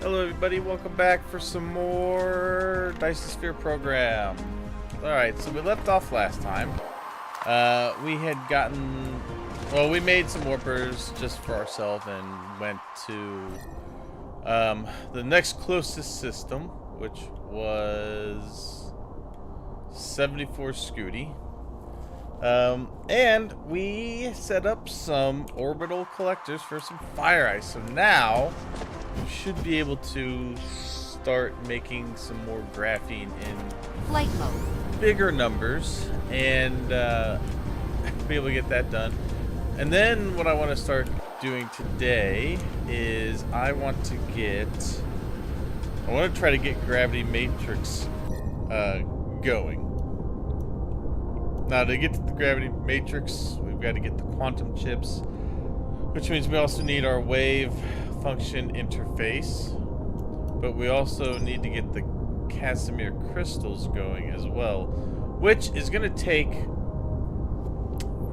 Hello everybody, welcome back for some more Dyson Sphere program. Alright, so we left off last time. We had gotten... Well, we made some warpers just for ourselves and went to the next closest system, which was 74 Scooty. And we set up some orbital collectors for some fire ice. So now we should be able to start making some more graphene in flight mode, bigger numbers, and be able to get that done. And then what I want to start doing today is I want to try to get gravity matrix going. Now, to get to the gravity matrix, we've got to get the quantum chips, which means we also need our wave function interface, but we also need to get the Casimir crystals going as well, which is going to take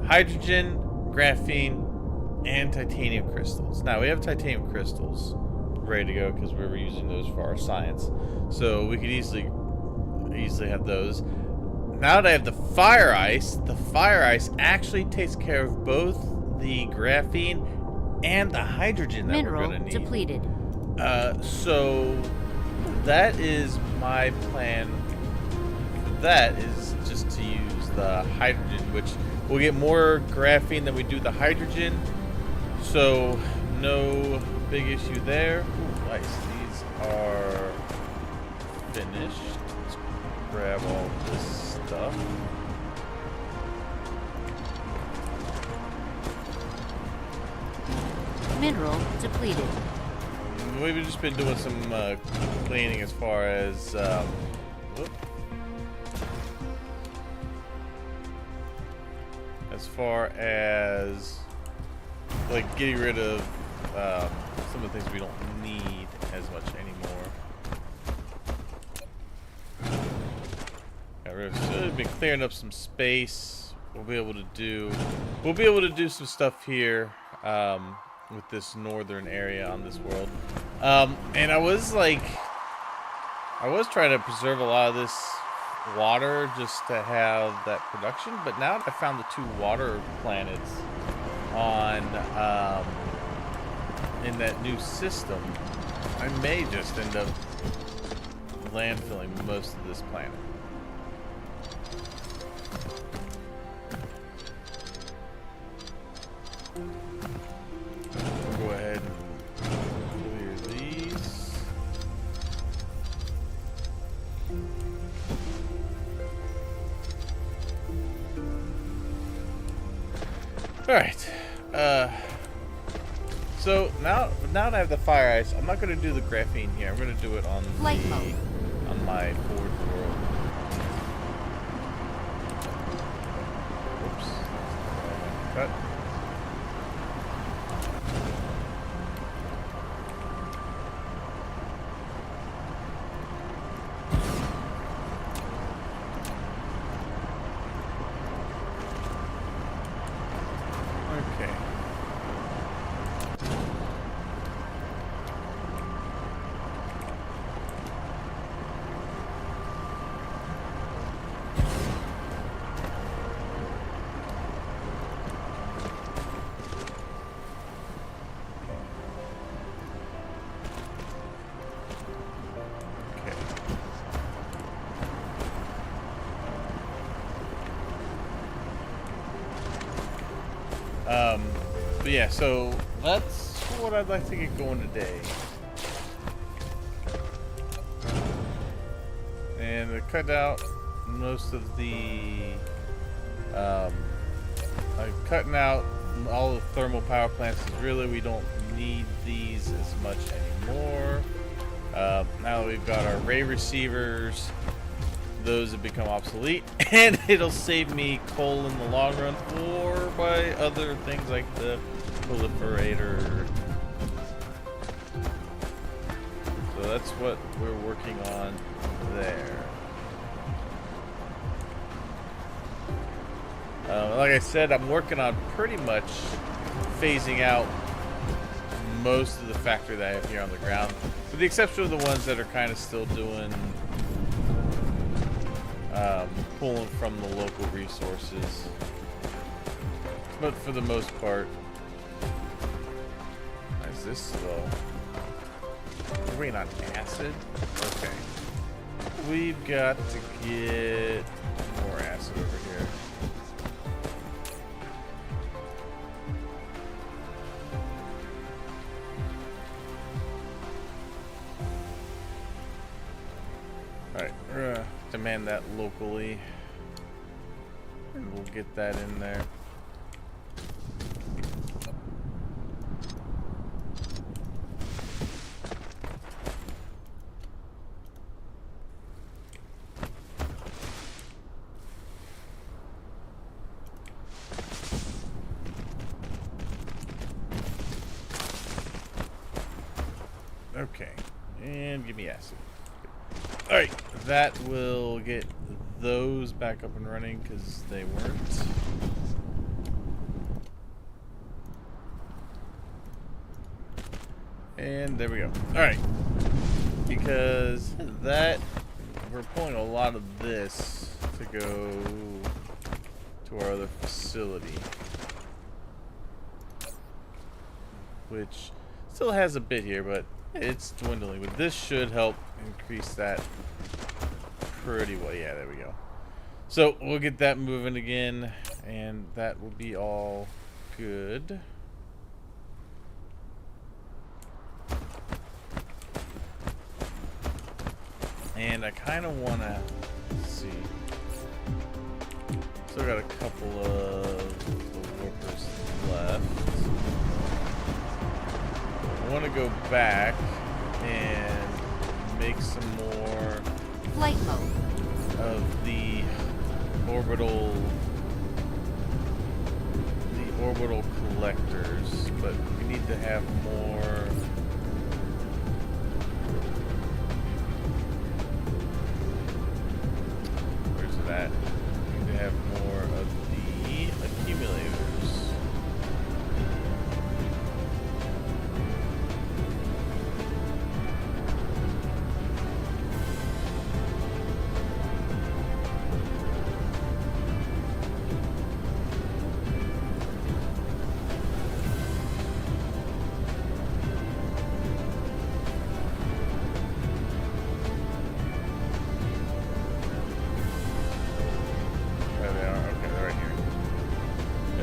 hydrogen, graphene, and titanium crystals. Now, we have titanium crystals ready to go because we were using those for our science, so we could easily have those. Now that I have the fire ice actually takes care of both the graphene and the hydrogen that mineral we're going to need. Depleted. So that is my plan. That is just to use the hydrogen, which we'll get more graphene than we do the hydrogen. So no big issue there. Ooh, nice. These are finished. Let's grab all this stuff. Mineral depleted. We've just been doing some cleaning as far as like getting rid of some of the things we don't need as much anymore. We've been clearing up some space. We'll be able to do some stuff here with this northern area on this world. And I was trying to preserve a lot of this water just to have that production, but now I found the 2 water planets on in that new system, I may just end up landfilling most of this planet. We'll go ahead and clear these. All right. So now that I have the fire ice, I'm not going to do the graphene here. I'm going to do it on flight mode. On my forward world. Whoops. Cut. Okay. But yeah, so that's what I'd like to get going today. And I cut out most of the, I'm cutting out all the thermal power plants because really we don't need these as much anymore. Now that we've got our ray receivers, those have become obsolete, and it'll save me coal in the long run for my other things like the proliferator. So that's what we're working on there. Like I said, I'm working on pretty much phasing out most of the factory that I have here on the ground, with the exception of the ones that are kind of still doing pulling from the local resources. But for the most part, why is this slow? Are we on acid? Okay. We've got to get more acid over here. Alright, we're gonna demand that locally. And we'll get that in there. Okay, and give me acid. Alright, that will get those back up and running because they weren't. And there we go. Alright, because that, we're pulling a lot of this to go to our other facility, which still has a bit here, but it's dwindling, but this should help increase that pretty well. Yeah, there we go. So we'll get that moving again, and that will be all good. And I kind of want to see. Still got a couple of the workers left. I want to go back and make some more Flight mode. of the orbital collectors, but we need to have more. Where's it at? We need to have more of the accumulators.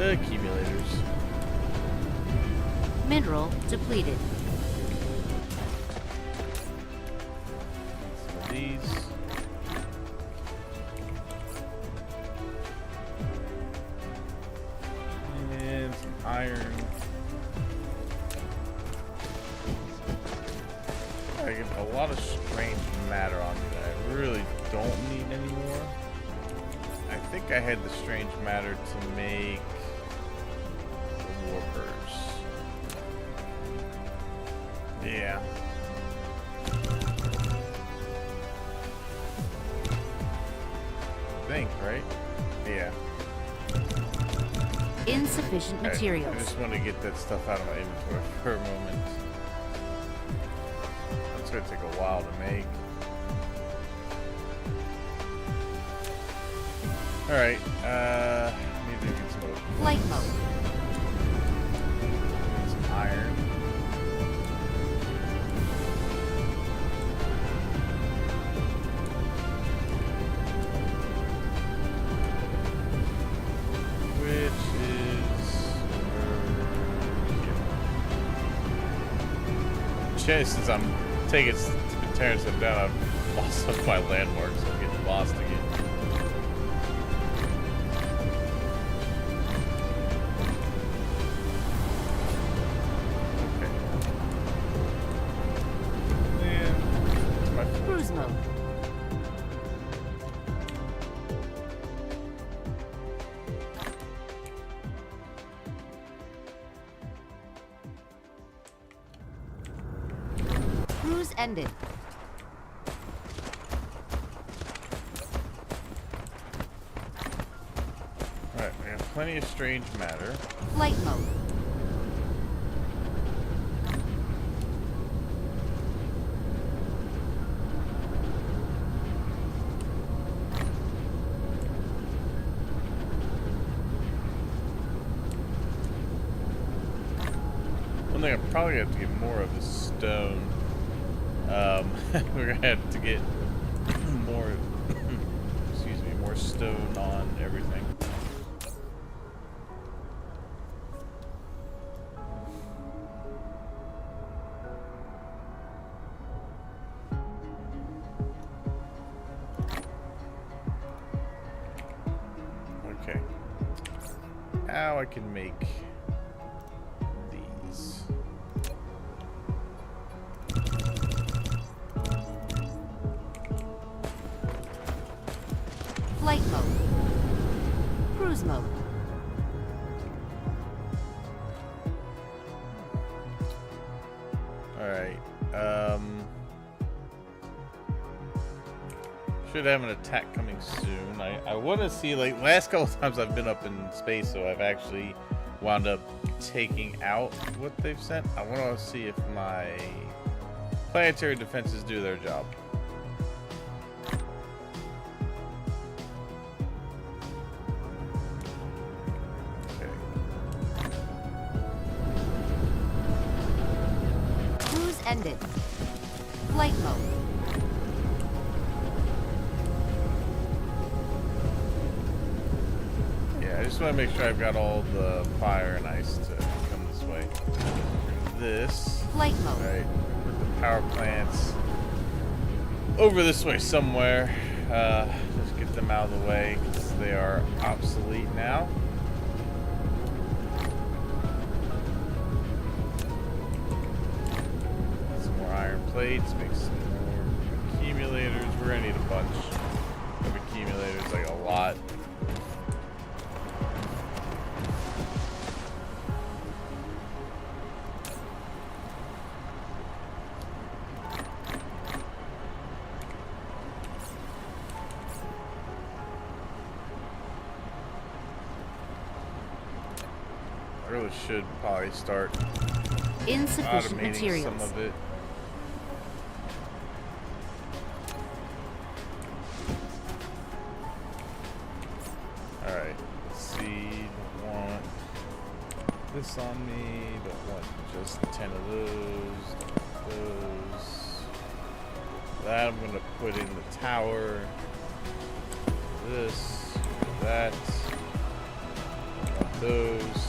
Accumulators. Mineral depleted. Some of these. And some iron. I get a lot of strange matter on me that I really don't need anymore. I think I had the strange matter to make warpers. Yeah. I think, right? Yeah. Insufficient Okay, materials. I just want to get that stuff out of my inventory for a moment. That's going to take a while to make. Alright, need to get some Flight mode. some iron. Which is since I'm taking tearing stuff down, I've lost some of my landmarks, so I'm getting lost again. Cruise mode. Cruise ended. Alright, we have plenty of strange matter. Flight mode. think I'm probably gonna have to get more of the stone. We're gonna have to get more, excuse me, more stone on everything. Okay. Now I can make these. Flight mode. Cruise mode. Alright. Should have an attack coming soon. I want to see, like, last couple times I've been up in space, so I've actually wound up taking out what they've sent. I want to see if my planetary defenses do their job. Cruise ended. Flight mode. I just want to make sure I've got all the fire and ice to come this way. This. Flight mode. Right. Put the power plants over this way somewhere. Just get them out of the way because they are obsolete now. Some more iron plates. Make some more accumulators. We're gonna need a bunch of accumulators, like a lot. I really should probably start Insufficient automating materials. some of it. Alright, let's see. Don't want this on me. Don't want just 10 of those. Don't want those. That I'm going to put in the tower. This. That. Don't want those.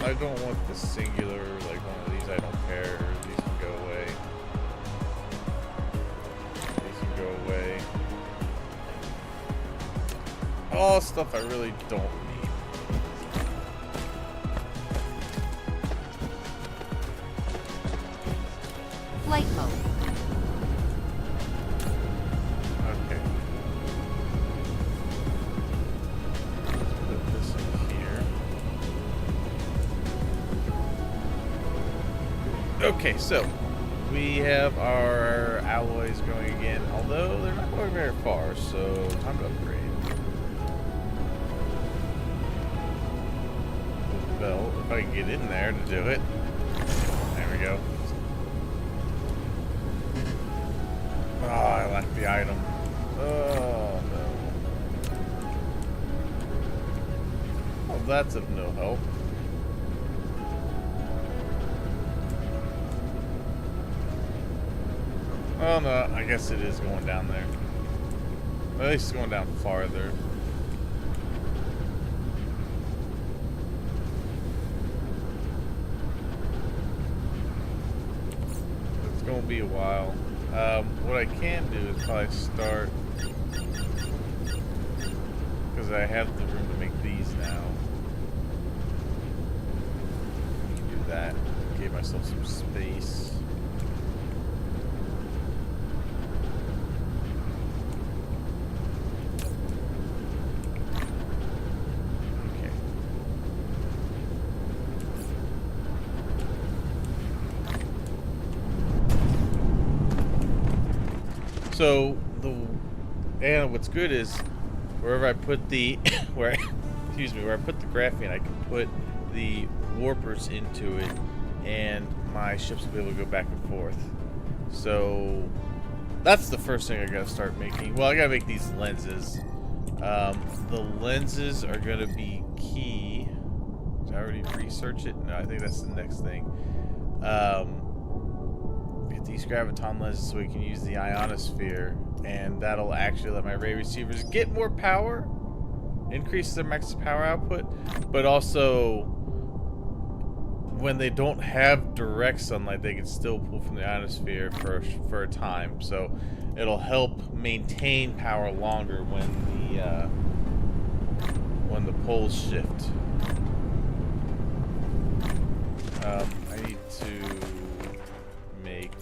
I don't want the singular, like one of these. I don't care. These can go away. These can go away. All stuff I really don't need. Flight mode. Okay. Let's put this in here. Okay, so we have our alloys going again, although they're not going very far, so time to upgrade. The belt, if I can get in there to do it. There we go. Oh, I lack the item. Oh, no. Well, that's of no help. Oh no, I guess it is going down there. At least it's going down farther. It's going to be a while. What I can do is probably start, because I have the room to make these now. Do that. Gave myself some space. So and what's good is wherever I put the where I put the graphene, I can put the warpers into it, and my ships will be able to go back and forth. So that's the first thing I gotta start making. Well, I gotta make these lenses. The lenses are gonna be key already research it? No, I think that's the next thing. Get these graviton lenses so we can use the ionosphere, and that'll actually let my ray receivers get more power, increase their max power output, but also when they don't have direct sunlight, they can still pull from the ionosphere for a time. So it'll help maintain power longer when the poles shift. I need to make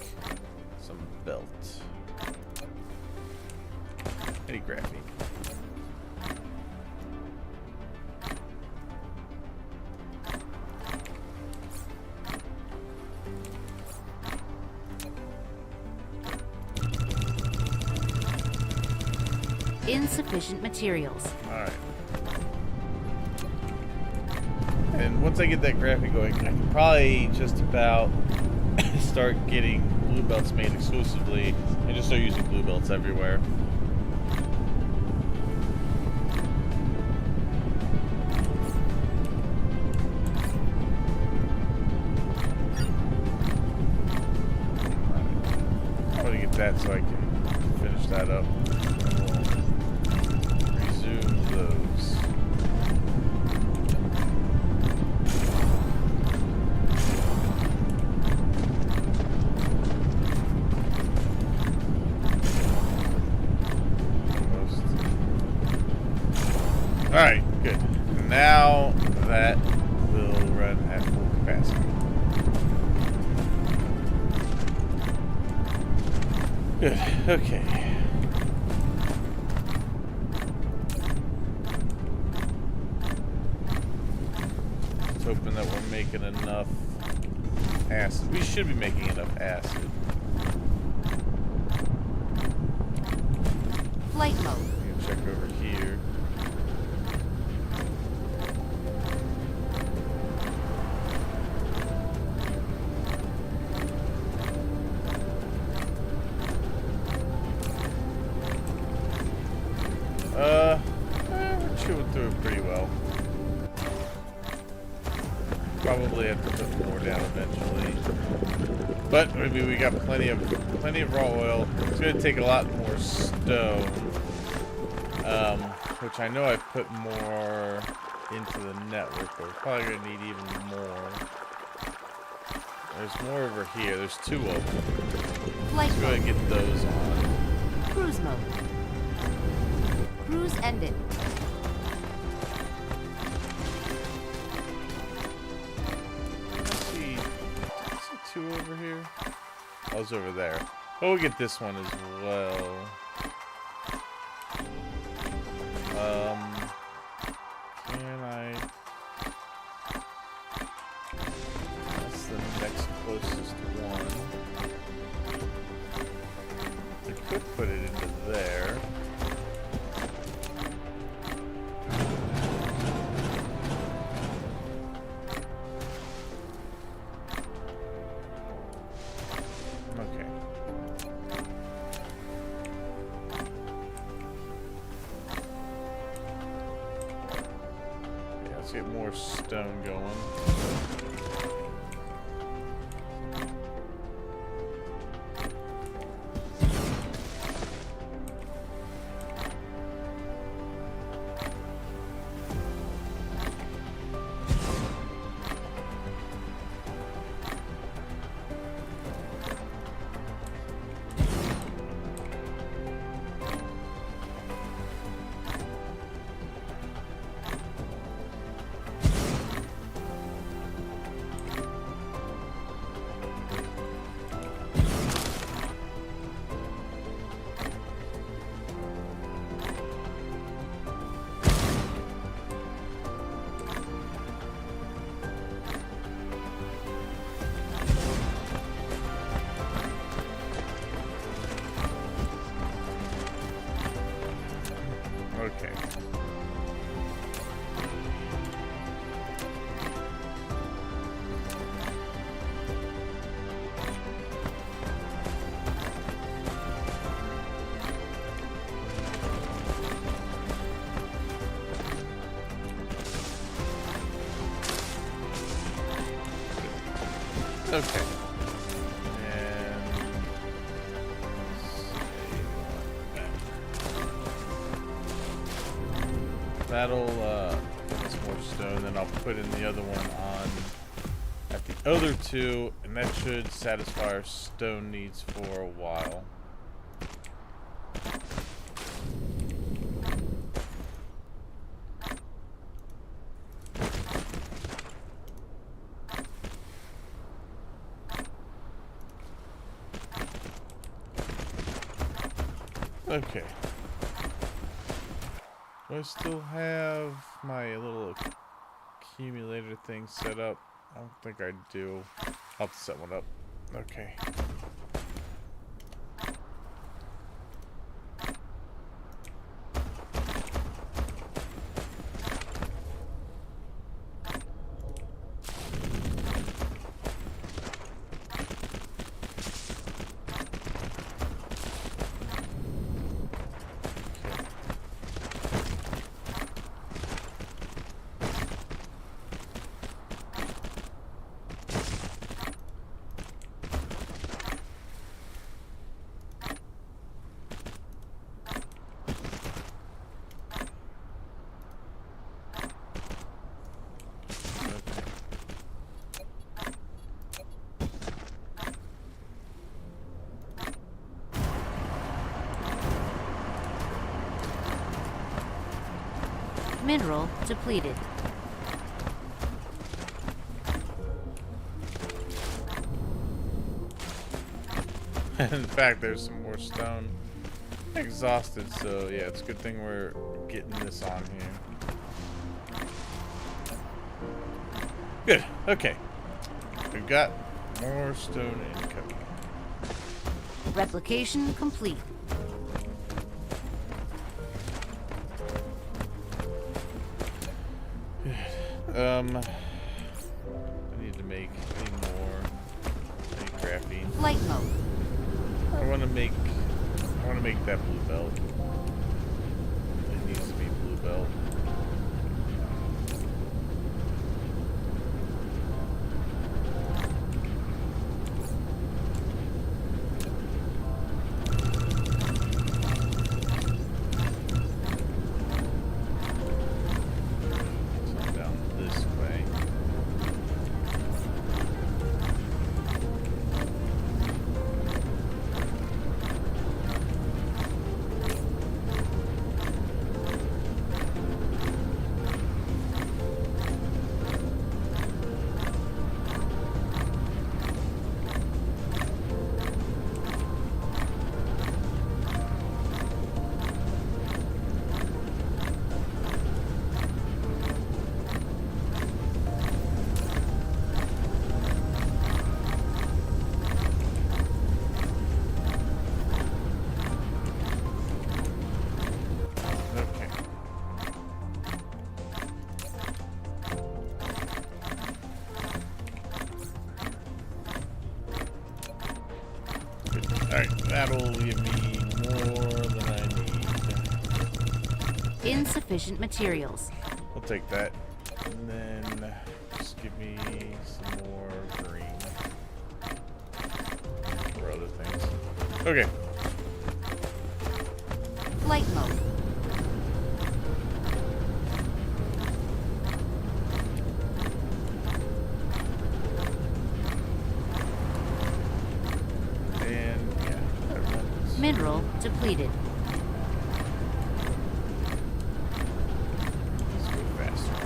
some belt. I need graphene. Insufficient materials. Alright. And once I get that graphene going, I can probably just about start getting blue belts made exclusively and just start using blue belts everywhere. I'm gonna get that so I can finish that up. Resume those. Alright, good. Now that will run at full capacity. Good, okay. Let's hoping that we're making enough acid. We should be making enough acid. Flight mode. I'm gonna check over here. We're chewing through it pretty well. Probably have to put more down eventually. But I mean, we got plenty of raw oil. It's gonna take a lot more stone, which I know I put more into the network, but we're probably gonna need even more. There's more over here. There's 2 of them. Flight Let's go ahead and get those on. Cruise mode. Cruise ended. Let's see. Did I see 2 over here? Oh, it's over there. Oh, we'll get this one as well. Can I? That's the next closest one. I could put it into there. Okay. Yeah, let's get more stone going. Okay. And that'll give us more stone. Then I'll put in the other one on at the other two, and that should satisfy our stone needs for a while. Okay. Do I still have my little accumulator thing set up? I don't think I do. I'll have to set one up. Okay. Mineral depleted. In fact, there's some more stone. Exhausted, so yeah, it's a good thing we're getting this on here. Good. Okay. We've got more stone incoming. Replication complete. I need to make any more graphene. Flight mode. I want to make that blue belt. It needs to be blue belt. So down this way. Alright, that'll give me more than I need. Insufficient materials. I'll take that. And then just give me some more green. For other things. Okay. Flight mode. Mineral depleted. Let's go faster.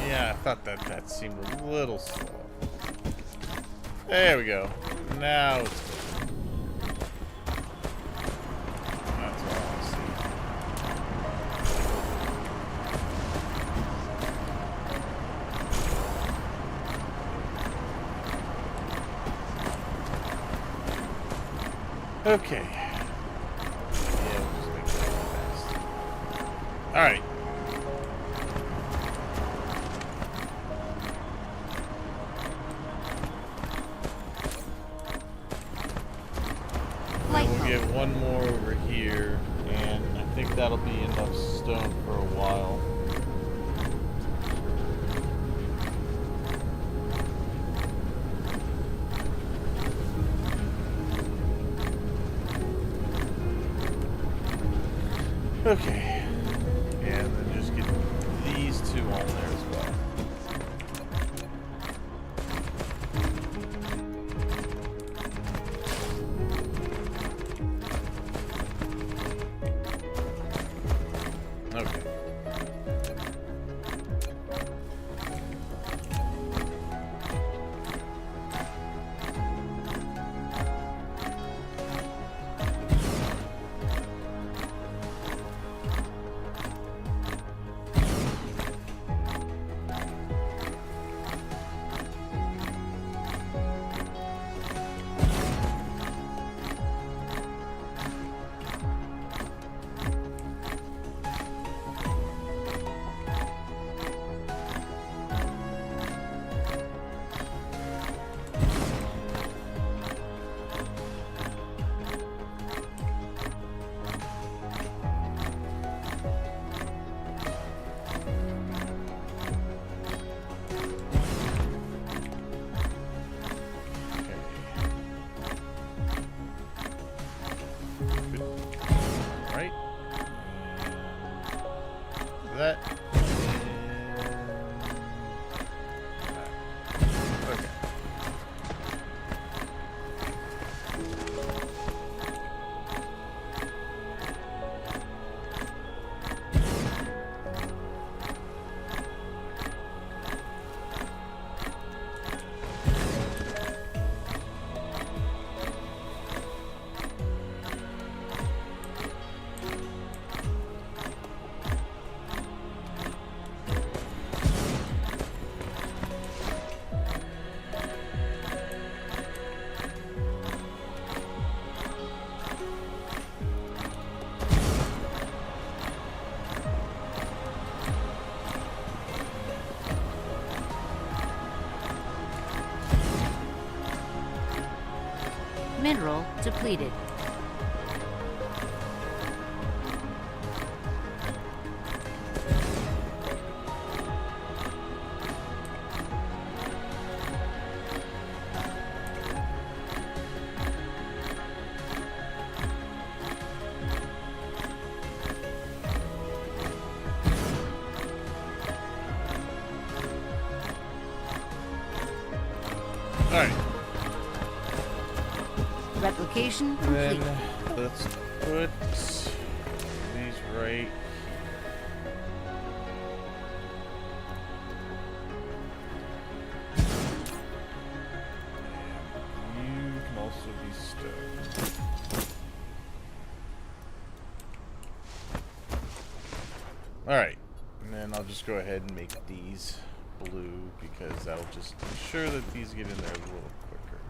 Yeah, I thought that seemed a little slow. There we go. Now it's good. That's all I see. Okay. Yeah, we'll just make that fast. Alright. Light We'll mode. get one more over here, and I think that'll be enough stone for a while. Okay, and then just get these two on there as well. Okay. Right? That. Okay. Mineral depleted. All right. Replication And then complete. let's put these right. And you can also be stone. All right, and then I'll just go ahead and make these blue because that'll just ensure that these get in there a little quicker.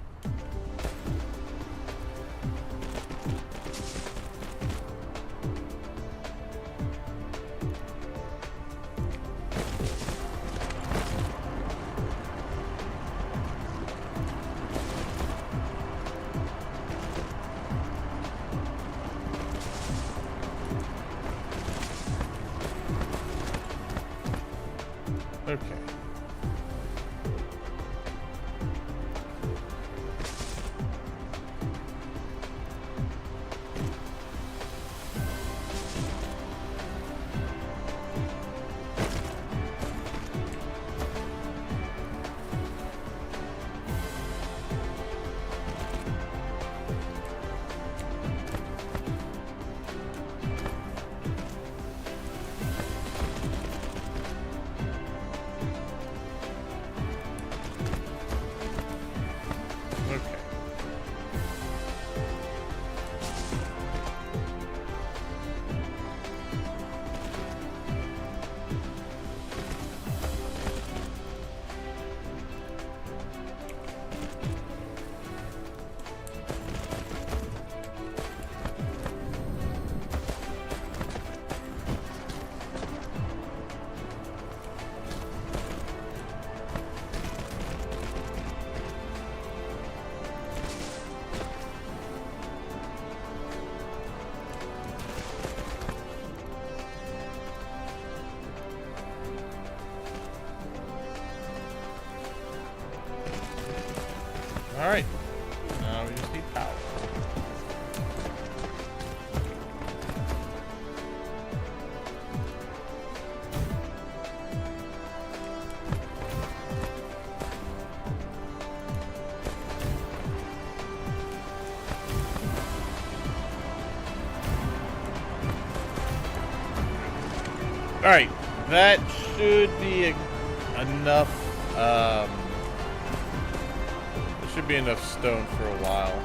Okay. Alright. Now we just need power. Alright, that should be enough, there should be enough stone for a while.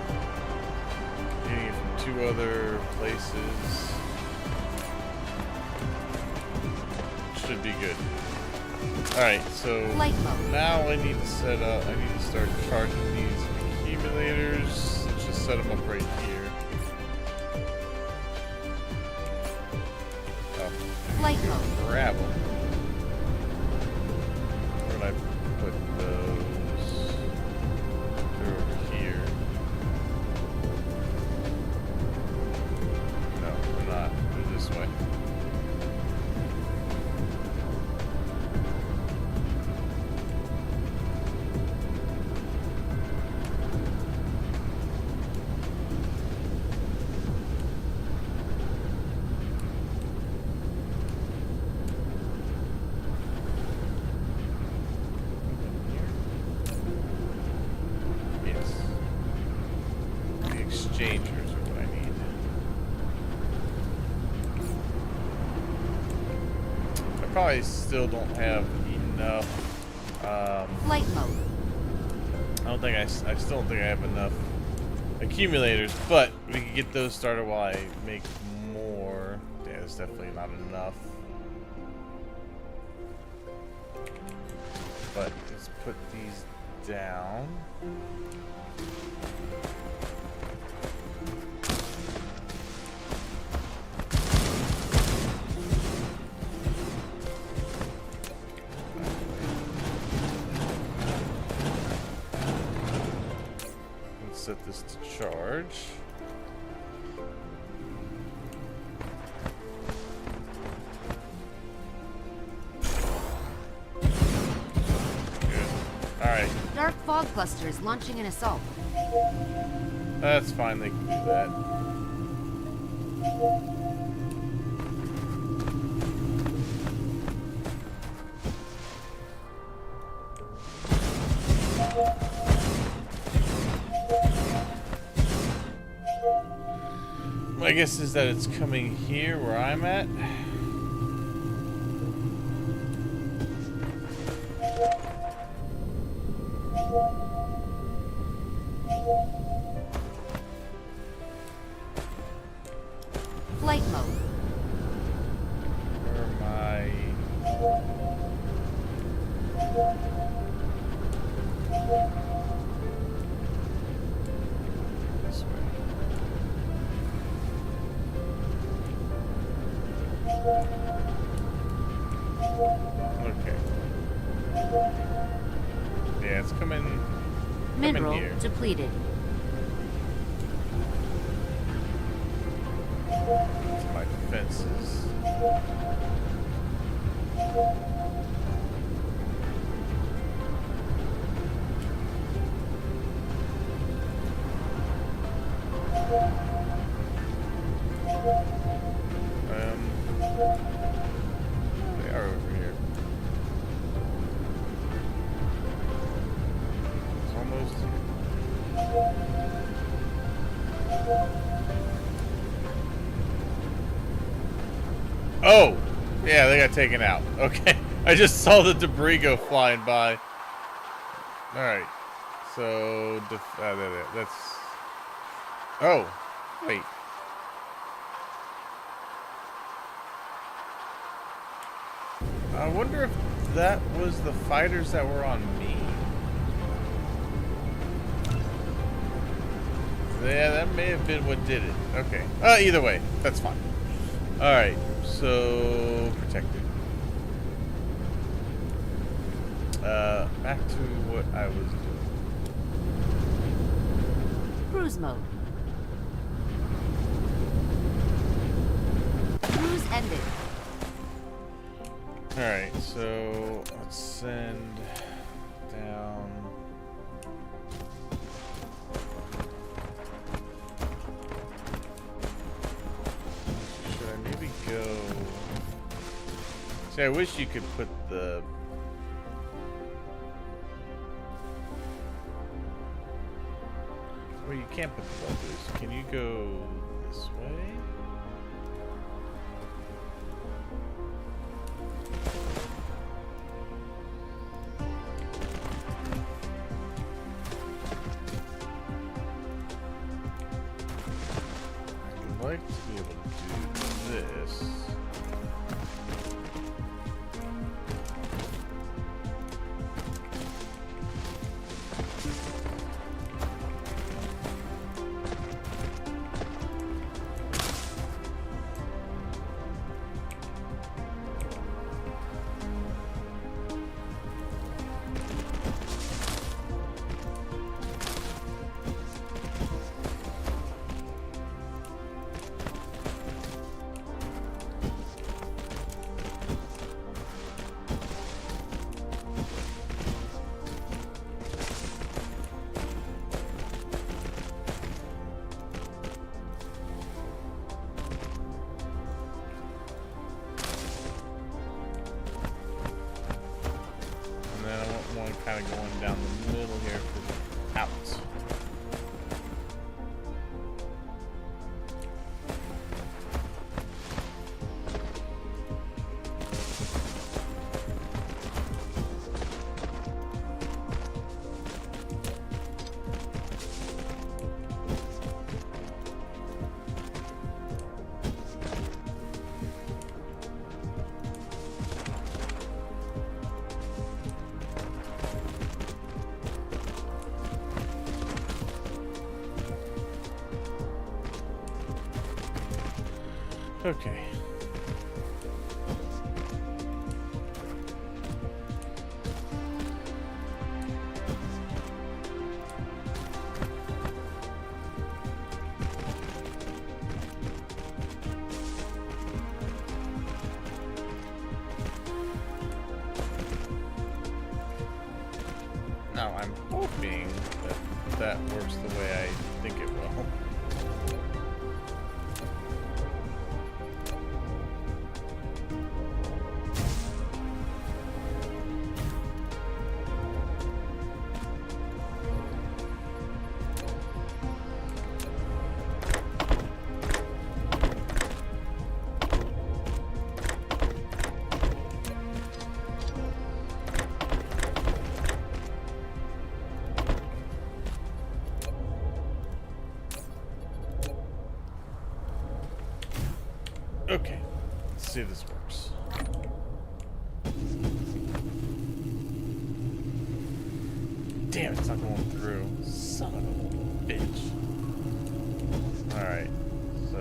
Getting it from 2 other places. Should be good. Alright, so now I need to set up, I need to start charging these accumulators. Let's just set them up right here. Flight mode. Grab them. Where would I put those? They're over here. No, they're not. They're this way. Exchangers are what I need. I probably still don't have enough. Flight mode. I still don't think I have enough accumulators, but we can get those started while I make more. Yeah, it's definitely not enough. But let's put these down. Set this to charge. Good. Alright. Dark fog clusters launching an assault. That's fine, they can do that. My guess is that it's coming here where I'm at. Flight mode. Where am I? This way. Okay. Yeah, it's coming Mineral here. depleted. It's my defenses. They are over here. It's almost here. Oh! Yeah, they got taken out. Okay. I just saw the debris go flying by. Alright. So, that's... Oh! Wait. I wonder if that was the fighters that were on me. Yeah, that may have been what did it. Okay. Either way, that's fine. Alright, so protected. Back to what I was doing. Cruise mode. Cruise ended. Alright, so let's send down See, I wish you could put the... Well, you can't put the bubbles. Can you go this way? I'd like to be able to do this. Kind of going down the middle here for the outs. Okay. Now I'm hoping that that works the way I think it will. Okay, let's see if this works. Damn, it's not going through. Son of a bitch. Alright, so...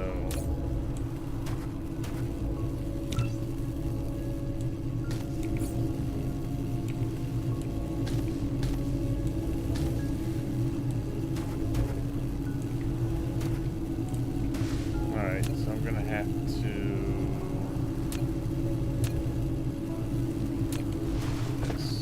Alright, so I'm gonna have to... this.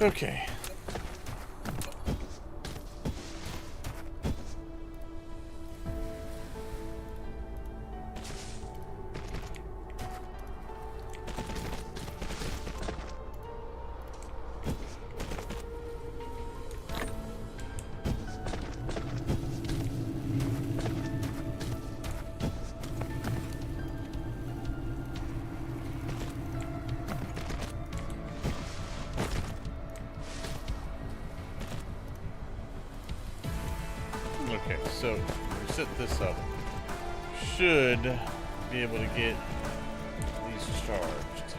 Okay. Okay, so we set this up. Should be able to get these charged.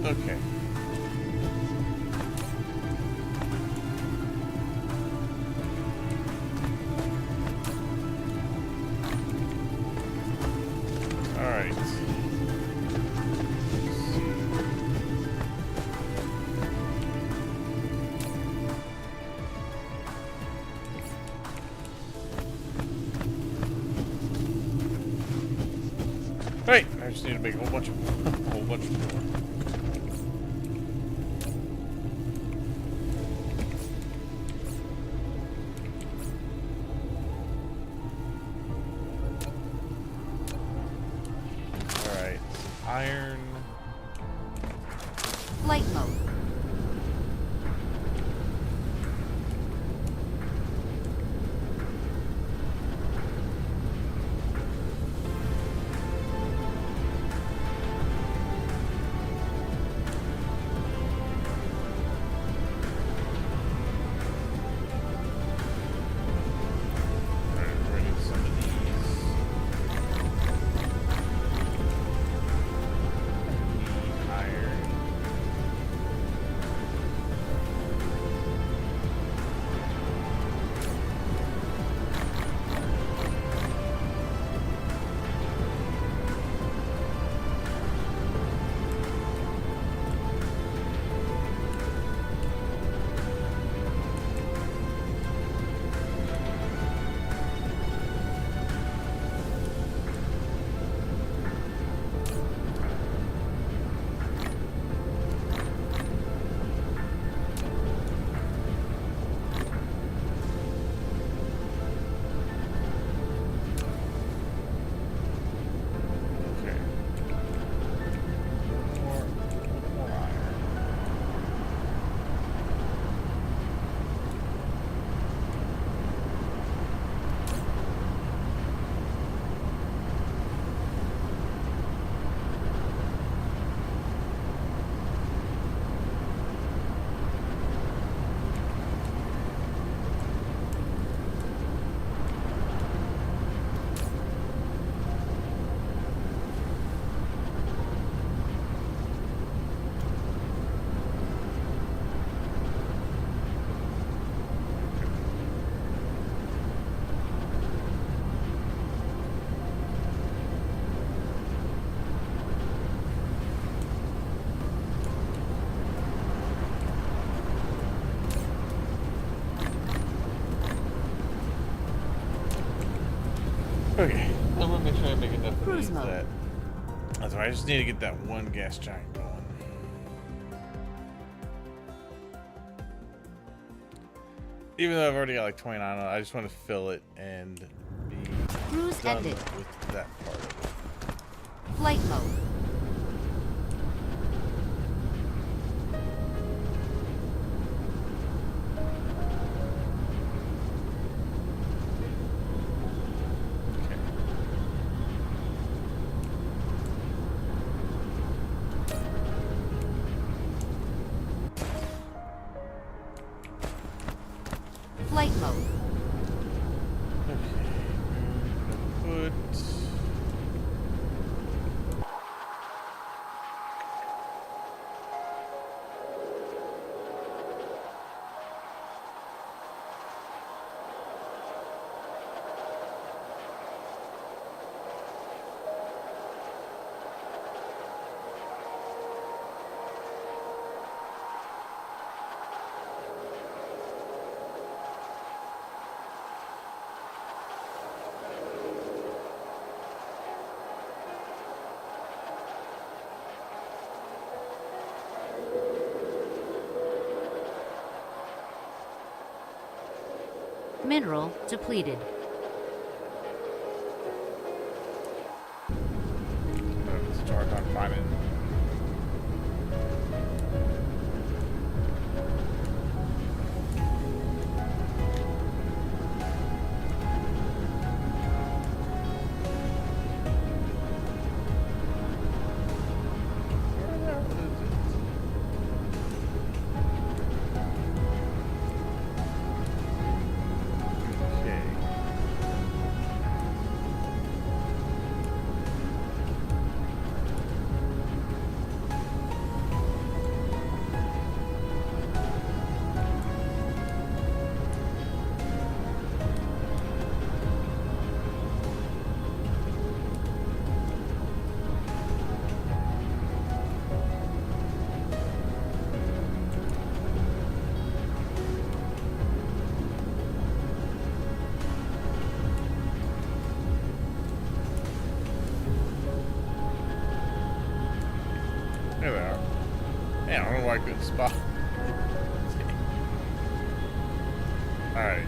Okay. All right. Right, I just need to make a whole bunch of a whole bunch more. All right, iron. Flight mode. All right, we're gonna need some of these. Need iron. Okay. More iron. Okay, I'm gonna make sure I make enough of Cruise these mode. that. That's right. I just need to get that one gas giant going. Even though I've already got like 29 on it, I just want to fill it and be Cruise done ended. with that part of it. Flight mode. Okay. Flight mode. Okay. We're gonna put. Mineral depleted. It's hard on finding. There we are. Man, I don't know why I couldn't spot. Alright.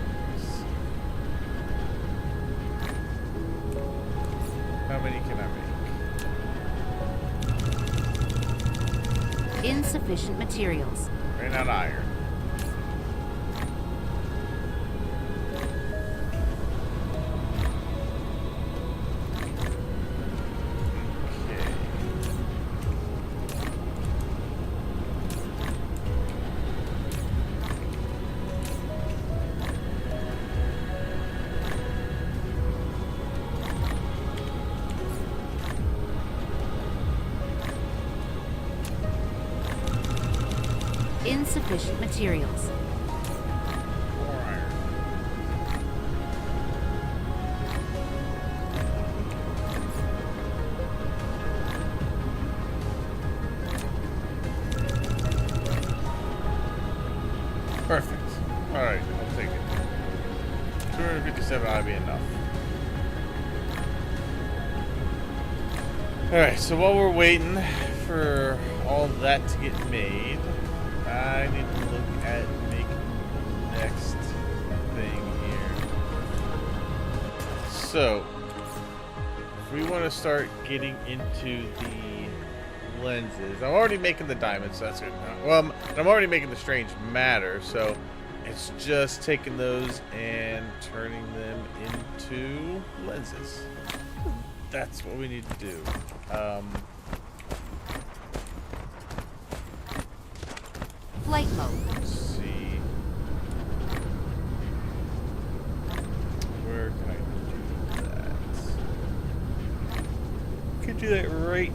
How many can I make? Insufficient materials. Ran out of iron. Insufficient materials. More iron. Perfect. Alright, I'll take it. 257 ought to be enough. Alright, so while we're waiting for all that to get made, I need to look at making the next thing here. So, if we want to start getting into the lenses, I'm already making the diamonds, so that's good. Well, I'm already making the strange matter, so it's just taking those and turning them into lenses. That's what we need to do. Flight mode. Let's see. Where can I do that? Could do that right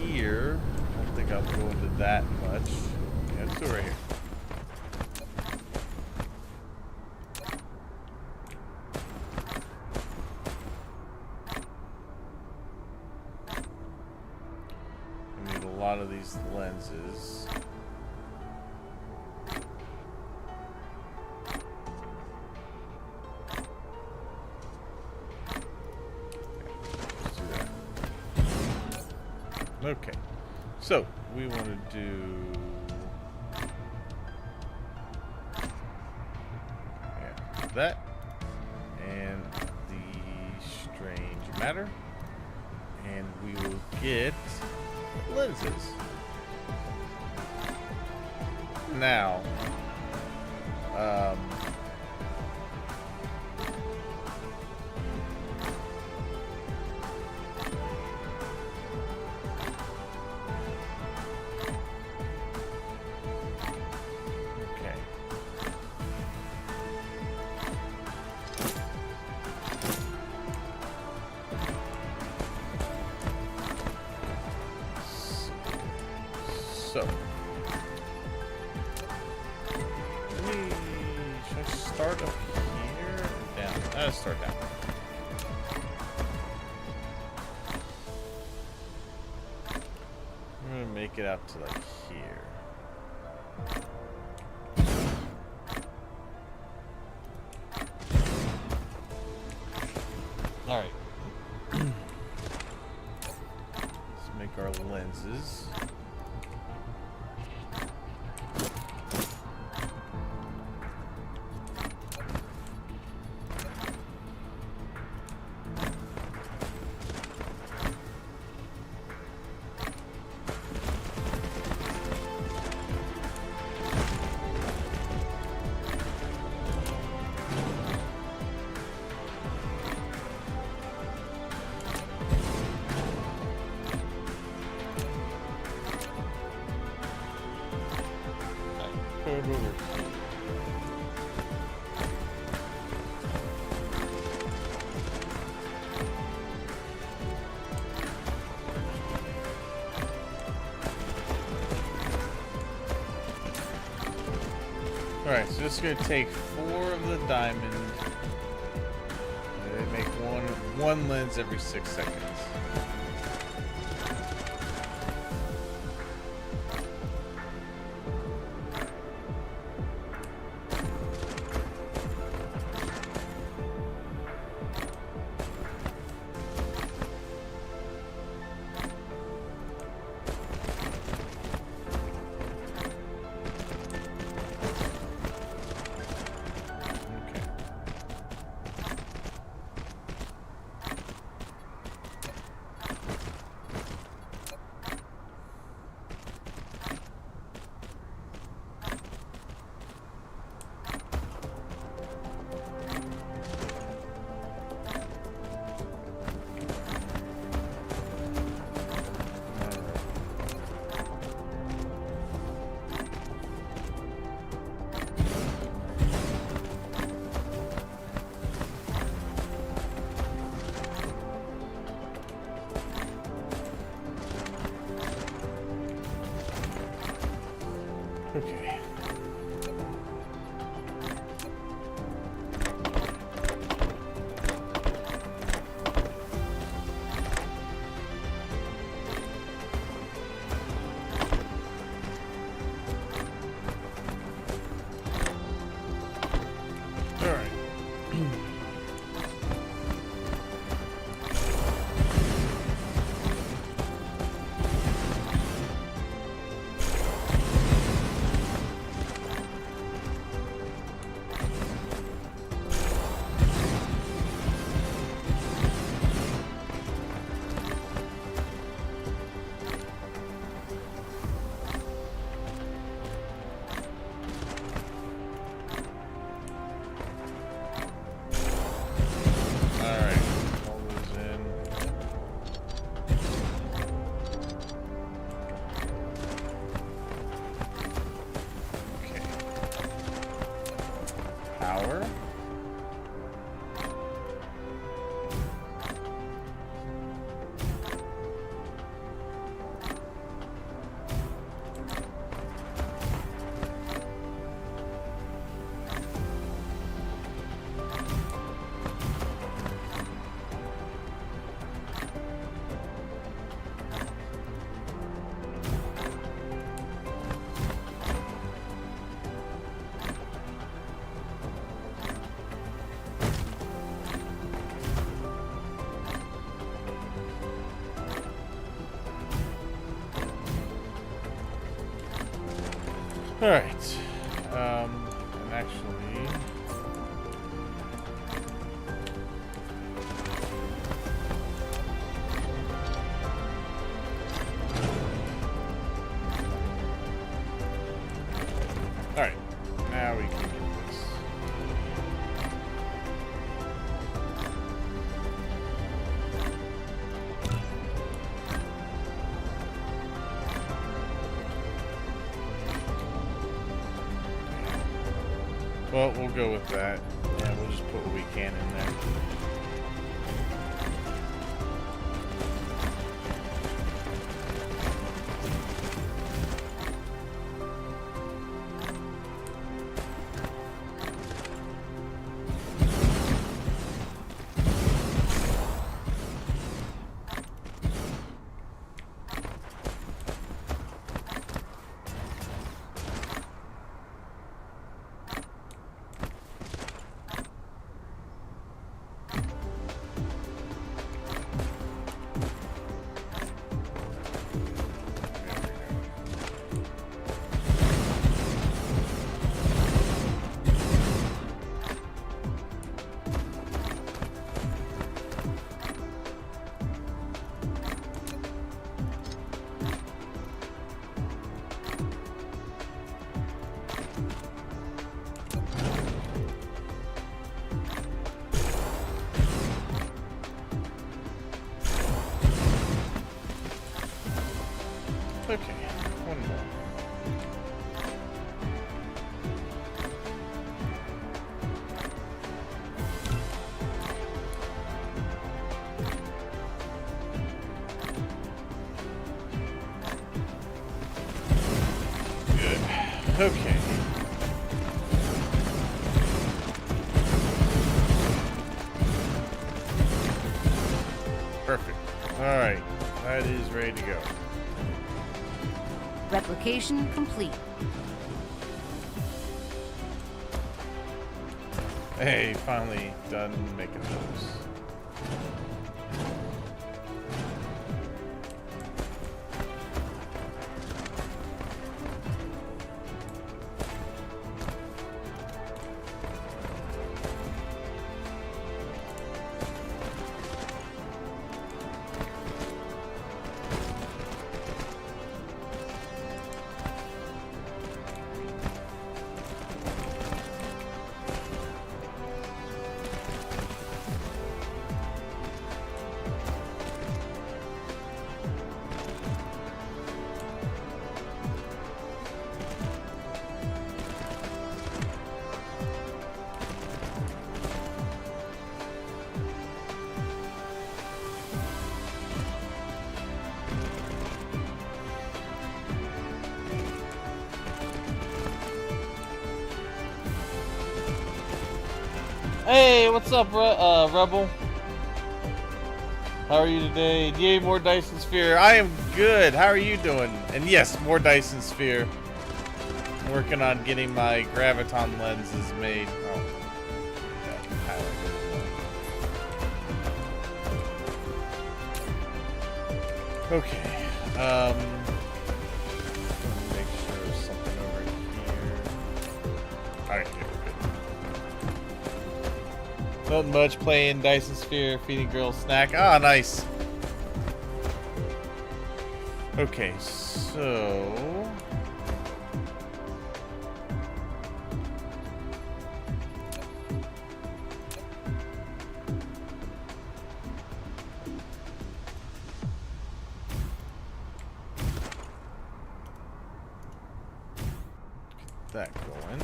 here. I don't think I'll go into that much. Yeah, let's do it right here. I need a lot of these lenses. Okay, so we want to do that and the strange matter, and we will get lenses. Now, so, should I start up here or down? Let's start down. I'm gonna make it out to like here. All right. Let's make our lenses. Alright, so just gonna take 4 of the diamond. They make one lens every 6 seconds. Okay. All right. Power. All right. And actually, all right. Now we can get this. Well, we'll go with that. Yeah, we'll just put what we can in there. Okay, one more. Good. Okay. Alright, that is ready to go. Replication complete. Hey, finally done making those. Hey, what's up, Rebel? How are you today? Yay, more Dyson Sphere. I am good. How are you doing? And yes, more Dyson Sphere. I'm working on getting my graviton lenses made. Oh, yeah, okay. Make sure there's something over here. Alright, good. Not much, playing Dyson Sphere, feeding girls snack. Ah, nice. Okay, so get that going.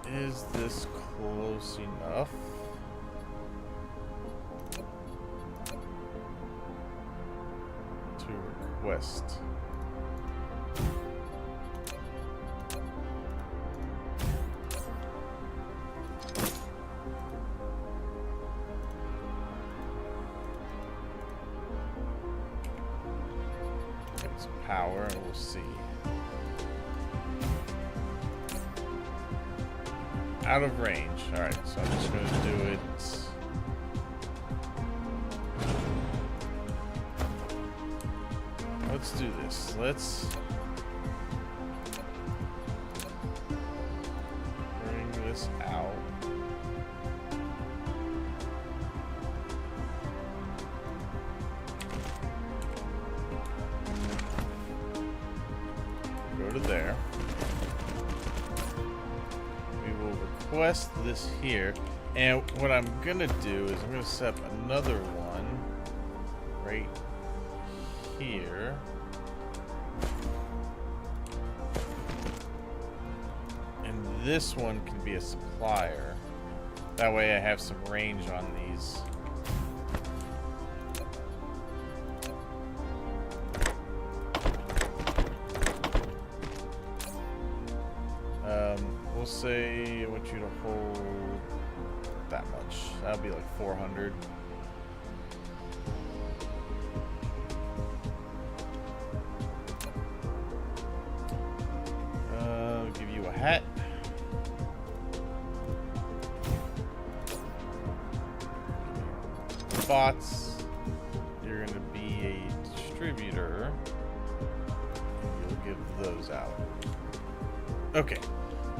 Is this close enough? To request? Get some power and we'll see. Out of range. Alright, so I'm just going to do it. Let's do this. Let's bring this out. Go to there. Request this here, and what I'm gonna do is I'm gonna set up another one right here, and this one can be a supplier. That way I have some range on these. We'll say I want you to hold that much. That'll be like 400. Give you a hat. Bots. You're gonna be a distributor. You'll give those out. Okay.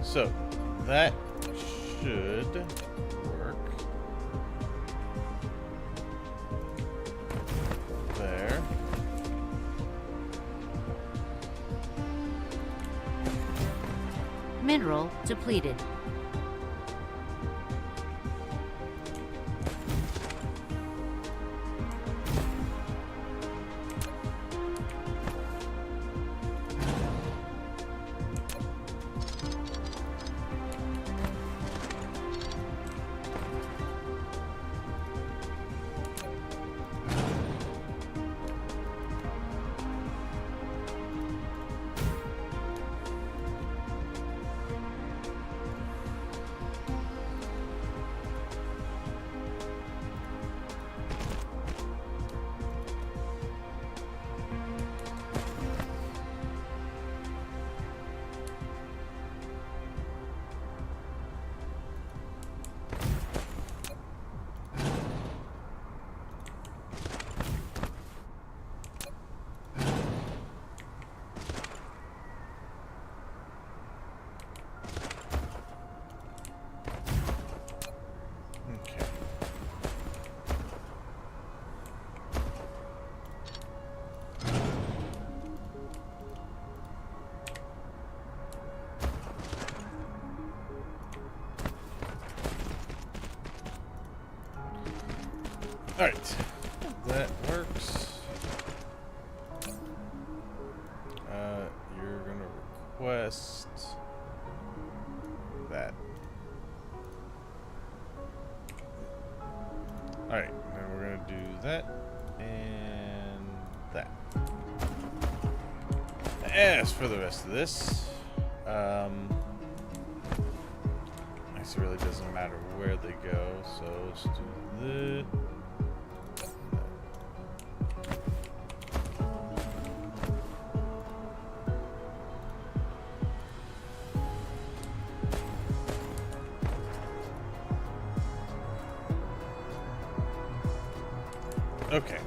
So, that should work. There. Mineral depleted. Alright. That works. You're gonna request that. Alright, then we're gonna do that and that. As for the rest of this, I guess it really doesn't matter where they go, so let's do this. Okay.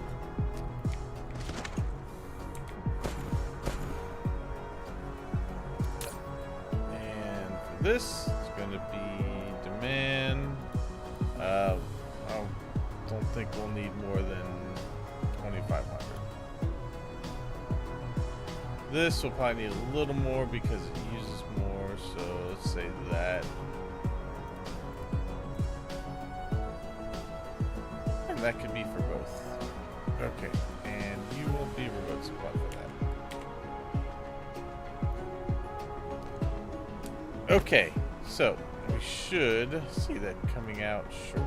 And for this, it's going to be demand. I don't think we'll need more than 2,500. This will probably need a little more because it uses more, so let's say that. And that could be for both. Okay, and you will be remote supply for that. Okay, so we should see that coming out shortly.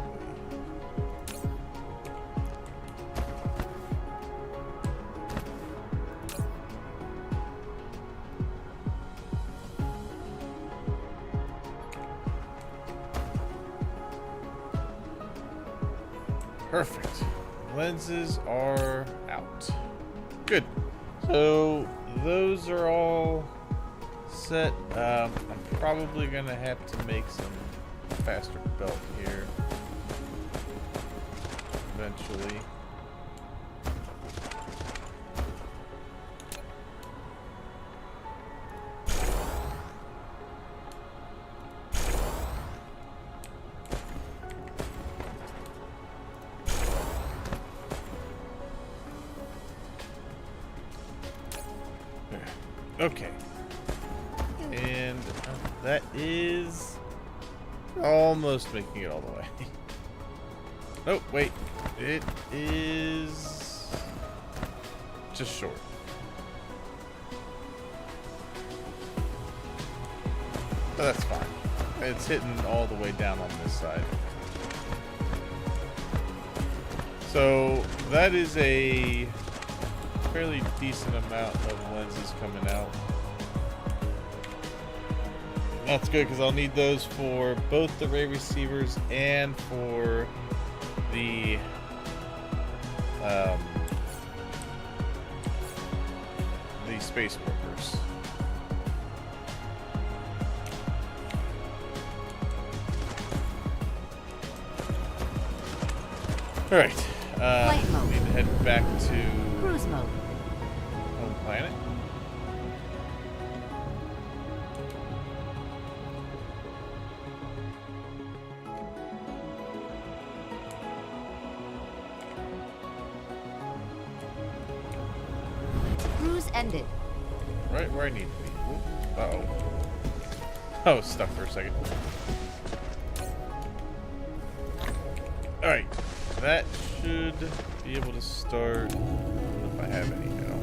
Perfect. Lenses are out. Good. So those are all set. I'm probably gonna have to make some faster belt here eventually. Okay. And that is almost making it all the way. Oh, wait. It is just short. But that's fine. It's hitting all the way down on this side. So that is a fairly decent amount of lenses coming out. That's good because I'll need those for both the ray receivers and for the space workers. All right. Flight mode. Need to head back to Cruise mode. home planet. Cruise ended. Right where I need to be. Ooh, uh-oh. Oh, stuck for a second. Alright. That should be able to start if I have any now.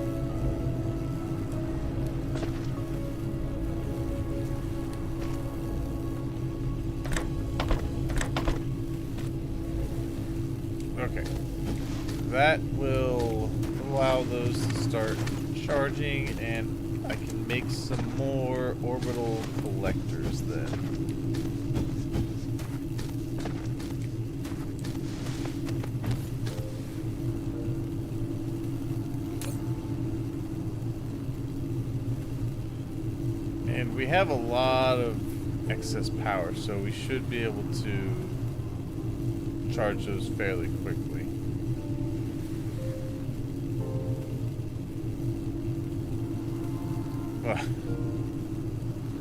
Okay. That will allow those to start charging, and I can make some more orbital collectors then. And we have a lot of excess power, so we should be able to charge those fairly quickly.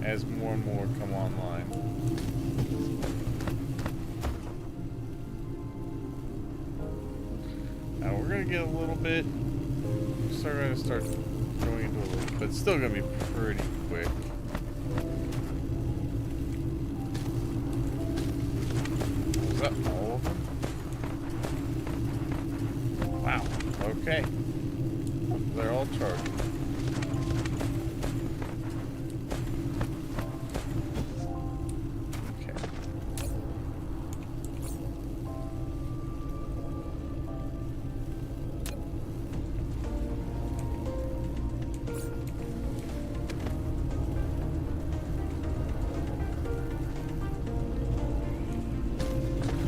As more and more come online. Now we're gonna get a little bit. We're gonna start going into a little, but it's still gonna be pretty quick. Is that all of them? Wow. Okay. They're all charged. Okay.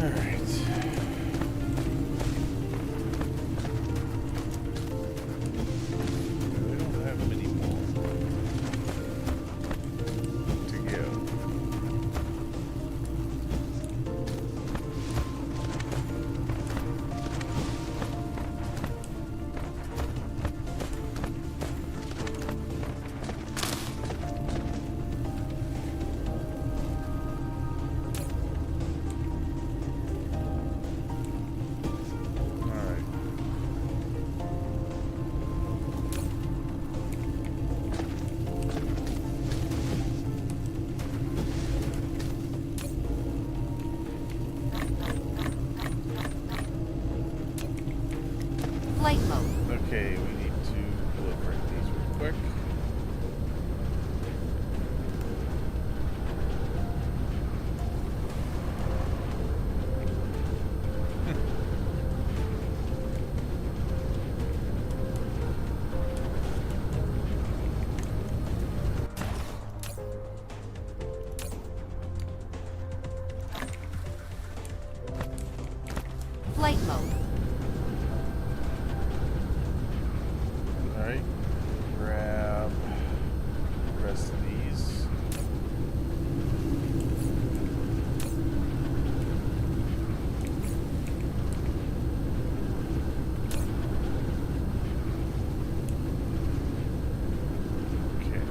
All right. We don't have many more to go. All right. Flight mode. Okay, we need to proliferate these real quick. Flight mode. Alright. Grab the rest of these. Okay.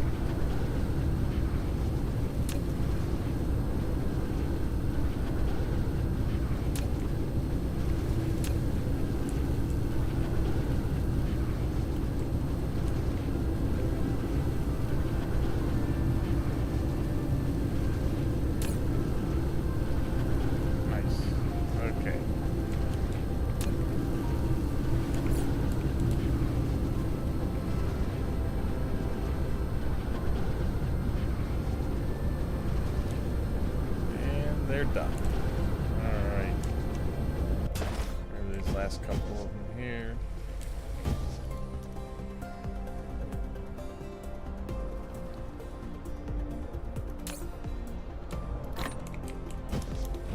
Nice. Okay. And they're done. Alright. These last couple of them here.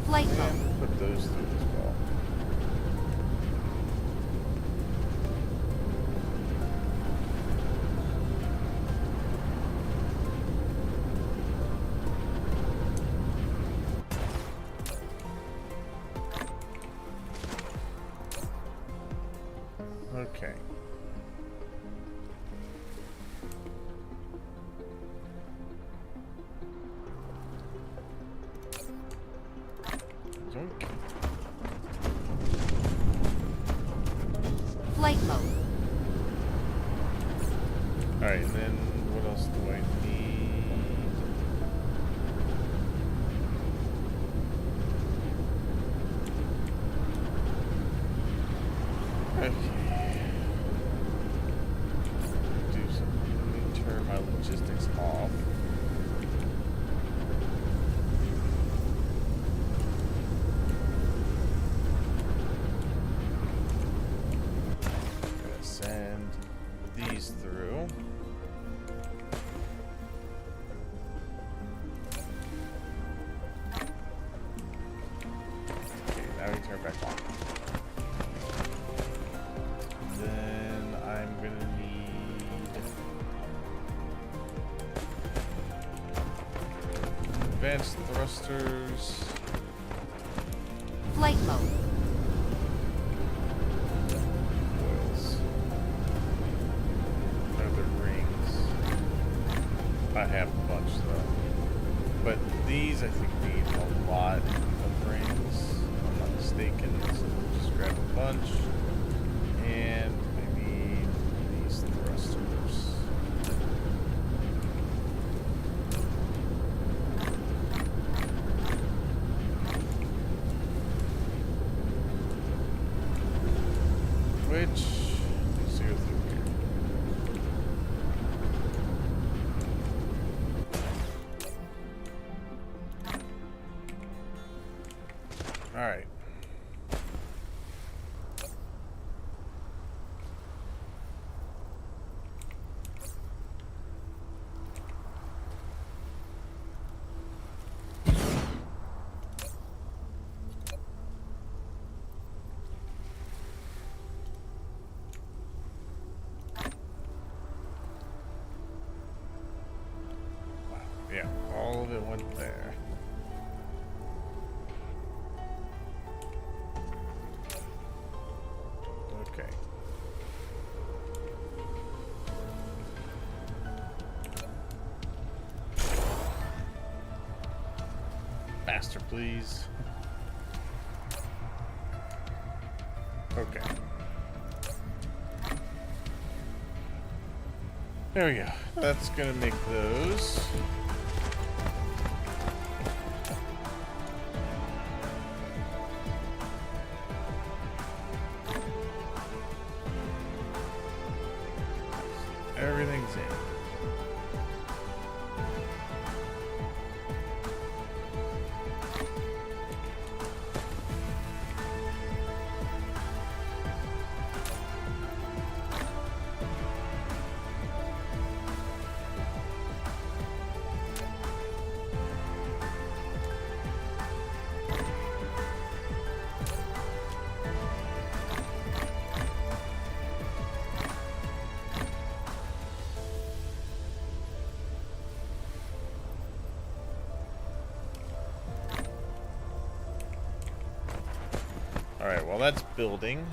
Flight mode. And we'll put those through as well. Okay. Zoink. Flight mode. Alright, and then what else do I need? Okay. Do something. Let me turn my logistics off. Gonna send these through. Okay, now we turn back on. Then I'm gonna need advanced thrusters. Flight mode. Coils. Other rings. I have a bunch though. But these I think need a lot of rings, if I'm not mistaken. So we'll just grab a bunch. And I need these thrusters. which, let's go through here. All right. Yeah, all of it went there. Okay. Faster, please. Okay. There we go. That's gonna make those. Everything's in. Alright, well that's building.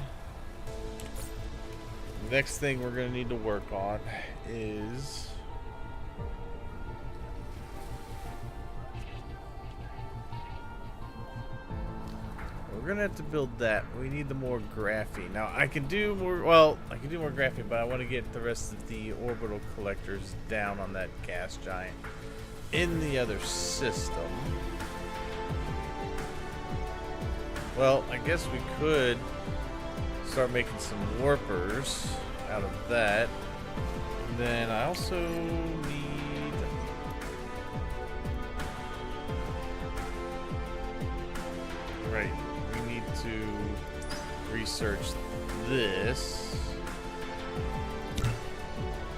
Next thing we're going to need to work on is... we're going to have to build that. We need the more graphene. Now, I can do more... well, I can do more graphene, but I want to get the rest of the orbital collectors down on that gas giant in the other system. Well, I guess we could start making some warpers out of that. And then I also need... right, we need to research this.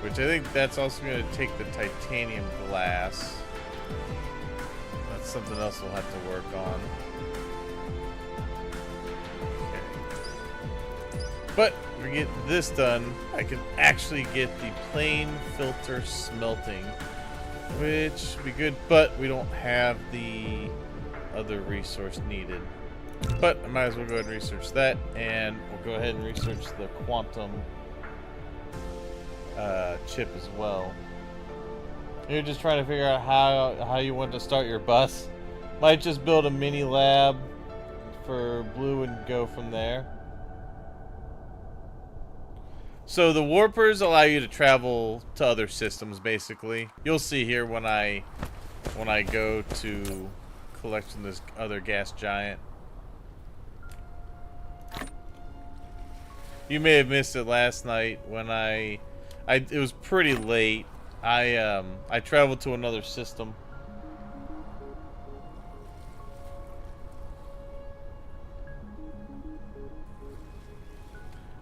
Which I think that's also going to take the titanium glass. That's something else we'll have to work on. But if we get this done, I can actually get the plane filter smelting, which would be good, but we don't have the other resource needed. But I might as well go ahead and research that, and we'll go ahead and research the quantum chip as well. You're just trying to figure out how you want to start your bus. Might just build a mini lab for Blue and go from there. So the warpers allow you to travel to other systems, basically. You'll see here when I go to collecting this other gas giant. You may have missed it last night when it was pretty late. I traveled to another system.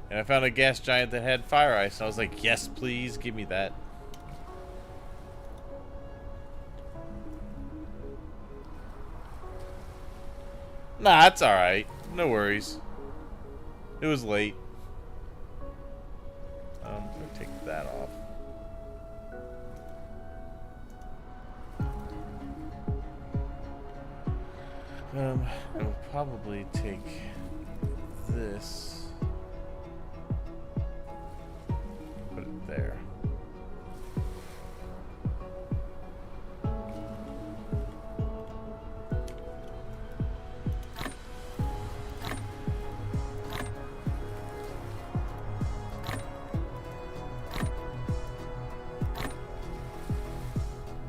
And I found a gas giant that had fire ice. I was like, yes, please, give me that. Nah, it's alright. No worries. It was late. I'm gonna take that off. I will probably take this. Put it there.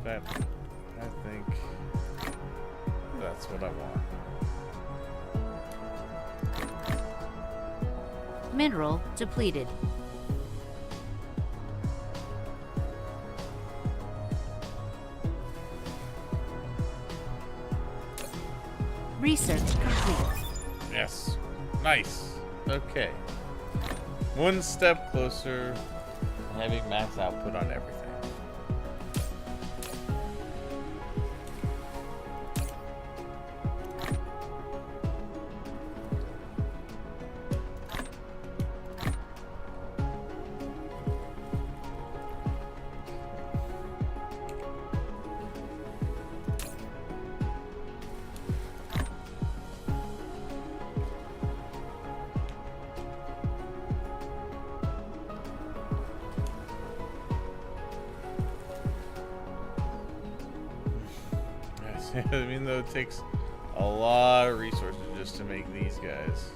That, I think that's what I want. Mineral depleted. Research complete. Yes. Nice. Okay. One step closer to having max output on everything. I mean, though, it takes a lot of resources just to make these guys.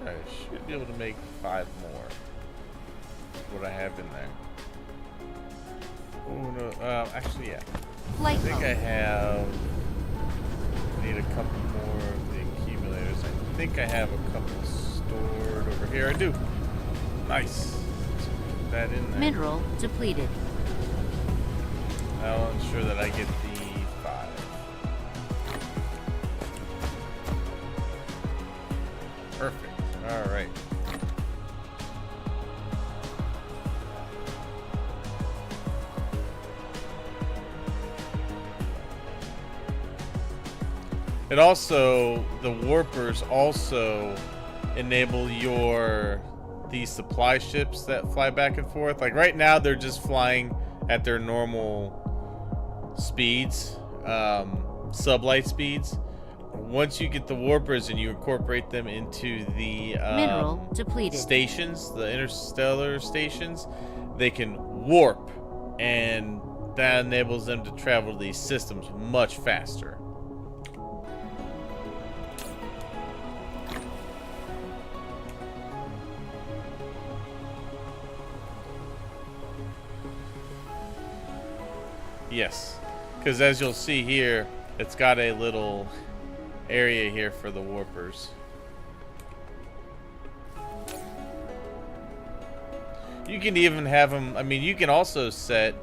I should be able to make 5 more. What I have in there. Oh no, actually, yeah. Flight I think mode. I have. Need a couple more of the accumulators. I think I have a couple stored over here. I do. Nice. Let's put that in there. Mineral depleted. I'll ensure that I get the 5. Perfect. All right. It also, the warpers also enable these supply ships that fly back and forth. Like right now, they're just flying at their normal speeds, sublight speeds. Once you get the warpers and you incorporate them into the Mineral depleted. stations, the interstellar stations, they can warp, and that enables them to travel to these systems much faster. Yes, because as you'll see here, it's got a little area here for the warpers. You can even have them, I mean, you can also set,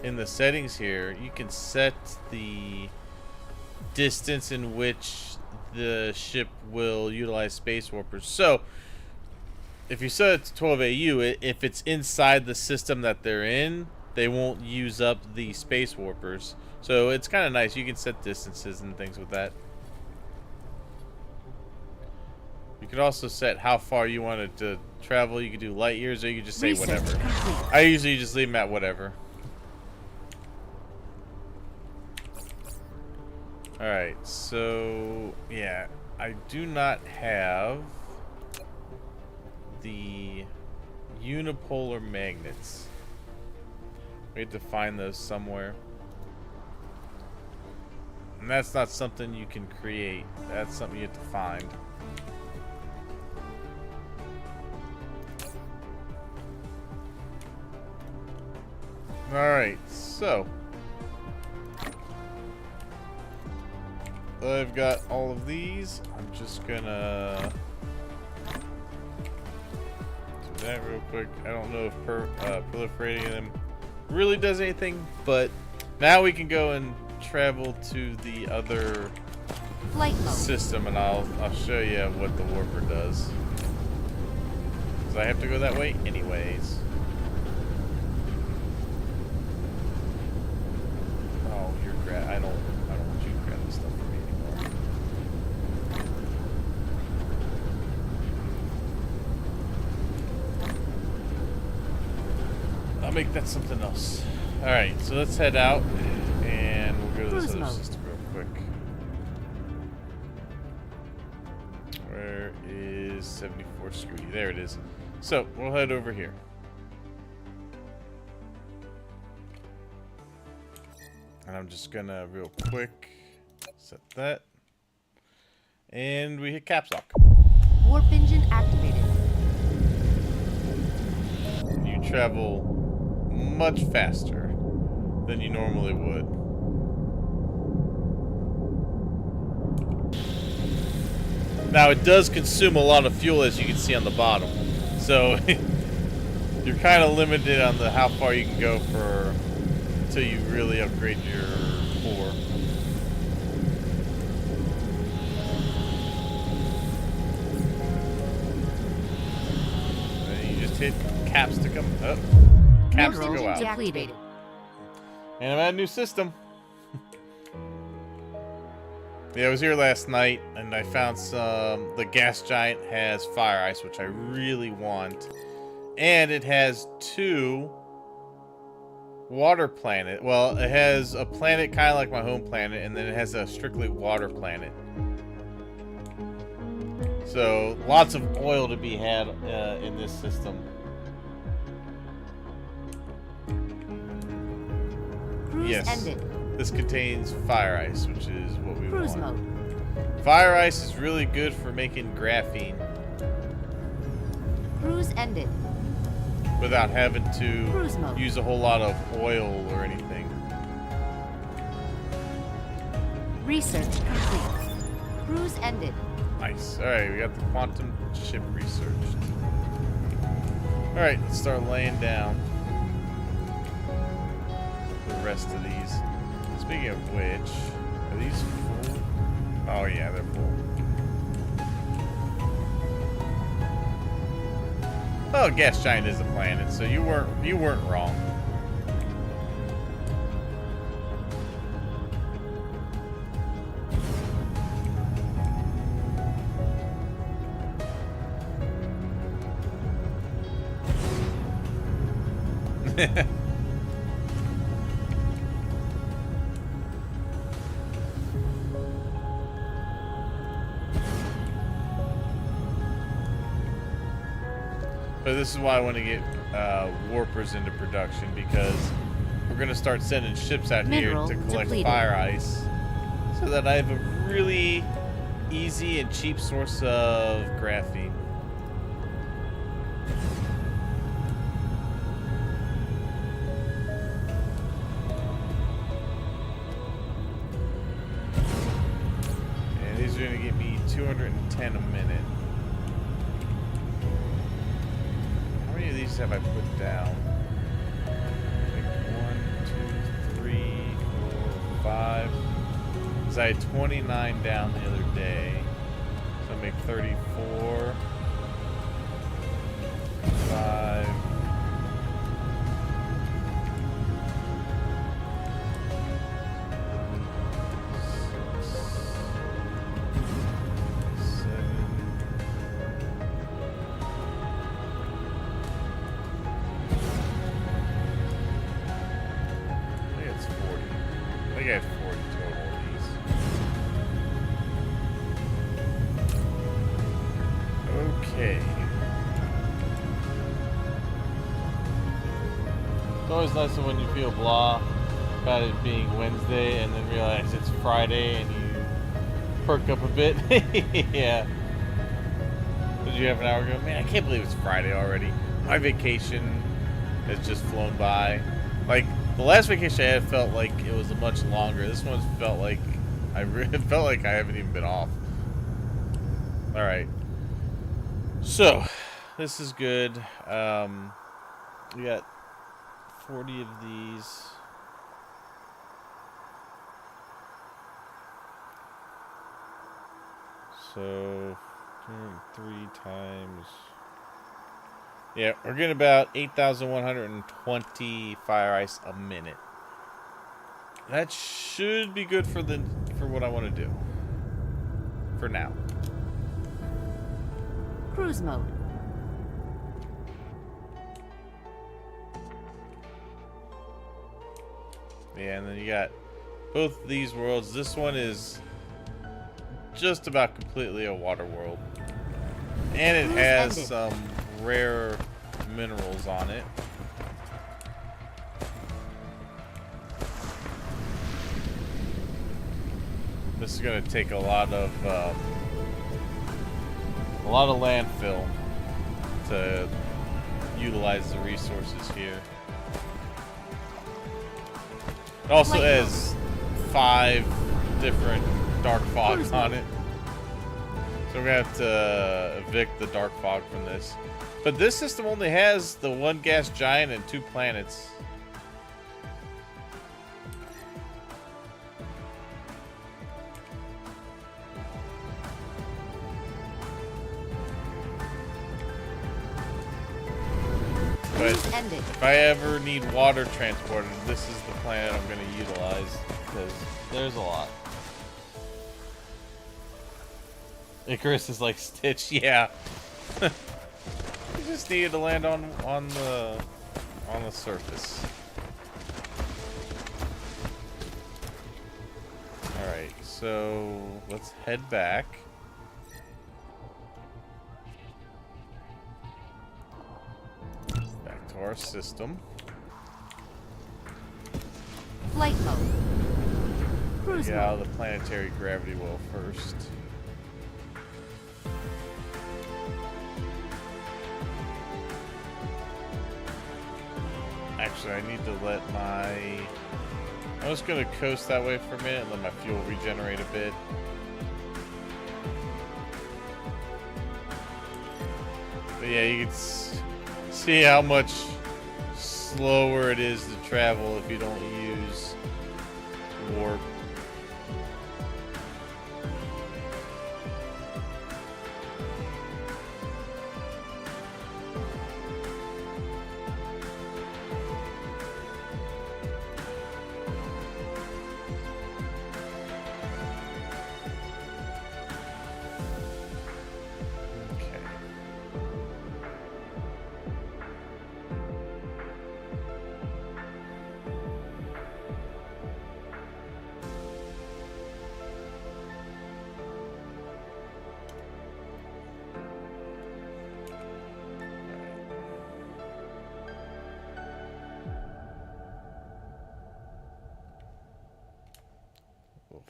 in the settings here, you can set the distance in which the ship will utilize space warpers. So, if you set it to 12 AU, if it's inside the system that they're in, they won't use up the space warpers. So it's kind of nice. You can set distances and things with that. You could also set how far you want it to travel. You could do light years, or you could just say Research whatever. complete. I usually just leave them at whatever. Alright, so yeah, I do not have the unipolar magnets. We have to find those somewhere. And that's not something you can create. That's something you have to find. Alright, so I've got all of these. I'm just gonna do that real quick. I don't know if proliferating them really does anything, but now we can go and travel to the other Flight mode. system, and I'll show you what the warper does. Because I have to go that way anyways. Oh, you're I don't want you to grab this stuff for me anymore. I'll make that something else. Alright, so let's head out and we'll go to this Cruise other mode. system real quick. Where is 74 Scooty? There it is. So we'll head over here. And I'm just gonna real quick Set that. And we hit caps lock. Warp engine activated. You travel much faster than you normally would. Now it does consume a lot of fuel, as you can see on the bottom. So you're kind of limited on the how far you can go for until you really upgrade your core. And you just hit caps to come up, caps to go out. Depleted. And I'm at a new system. Yeah, I was here last night, and I found the gas giant has fire ice, which I really want. And it has 2 water planet. Well, it has a planet kind of like my home planet, and then it has a strictly water planet. So, lots of oil to be had in this system. Cruise Yes. ended. This contains fire ice, which is what we Cruise want. mode. Fire ice is really good for making graphene Cruise ended. without having Cruise to mode. use a whole lot of oil or anything. Research complete. Cruise ended. Nice. Alright, we got the quantum chip researched. Alright, let's start laying down the rest of these. Speaking of which, are these full? Oh yeah, they're full. Oh, gas giant is a planet, so you weren't wrong. But this is why I want to get warpers into production, because we're going to start sending ships out Mineral here to collect depleted. fire ice, so that I have a really easy and cheap source of graphene. And these are going to get me 210 a minute. How many of these have I put down? Like 1, 2, 3, 4, 5. Because I had 29 down the other day. So I make 34. 5. 7. I think it's 40. I think I have 40 total of these. Okay. It's always nice when you feel blah about it being Wednesday and then realize it's Friday and you perk up a bit. Yeah. Did you have an hour ago? Man, I can't believe it's Friday already. My vacation has just flown by. Like, the last vacation I had felt like it was much longer. This one felt like it felt like I haven't even been off. All right. So, this is good. We got 40 of these. So, 3 times. Yeah, we're getting about 8,120 fire ice a minute. That should be good for what I want to do. For now. Cruise mode. Yeah, and then you got both these worlds. This one is just about completely a water world. And it has some rare minerals on it. this is gonna take a lot of landfill to utilize the resources here. It also has 5 different dark fogs on it. So we're gonna have to evict the dark fog from this. But this system only has the 1 gas giant and 2 planets. But if I ever need water transported, this is the planet I'm going to utilize, because there's a lot. Icarus is like Stitch, yeah. You just needed to land on the surface. All right, so let's head back. Our system. Flight mode. Cruise Get out mode. of the planetary gravity well first. Actually, I need to let my... I'm just going to coast that way for a minute and let my fuel regenerate a bit. But yeah, you can see how much slower it is to travel if you don't use warp.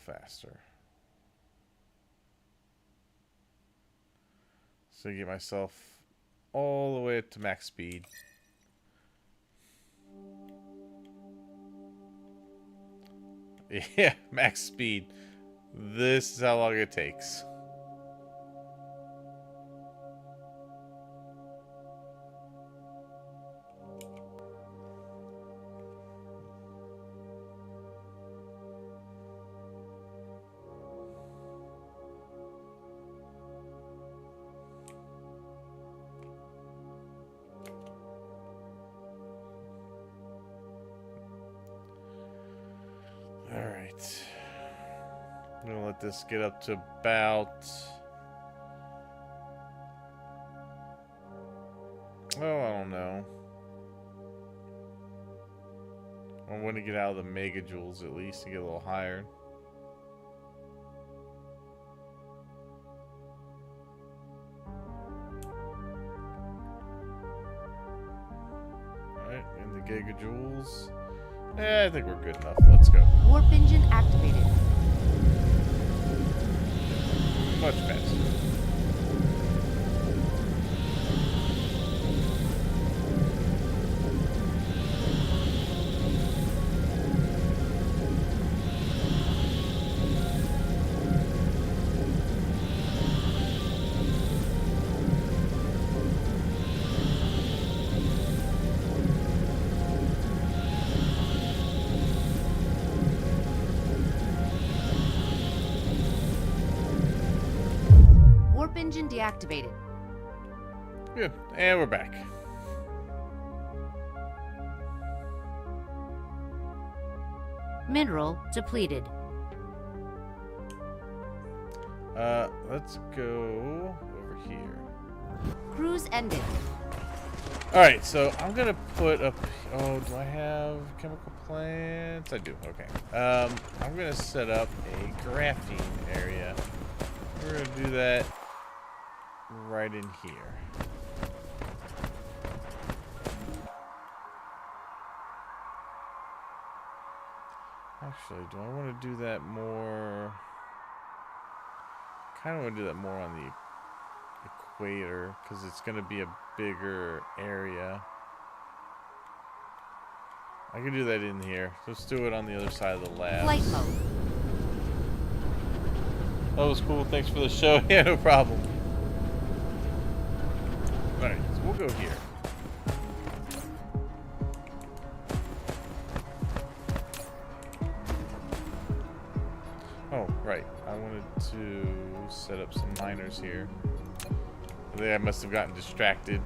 Faster. So get myself all the way up to max speed. Yeah, max speed. This is how long it takes. Alright. I'm gonna let this get up to about... Oh, I don't know. I want to get out of the megajoules at least to get a little higher. Alright, in the gigajoules. Yeah, I think we're good enough. Let's go. Warp engine activated. Much faster. Warp engine deactivated. Good. And we're back. Mineral depleted. Let's go over here. Cruise ended. Alright, so I'm gonna put up... Oh, do I have chemical plants? I do, okay. I'm gonna set up a grafting area. We're gonna do that right in here. Actually, do I want to do that more... kind of want to do that more on the equator because it's going to be a bigger area. I can do that in here. Let's do it on the other side of the lab. Flight mode. That was cool. Thanks for the show. Yeah, no problem. Alright, so we'll go here. Oh, right. I wanted to set up some miners here. I think I must have gotten distracted.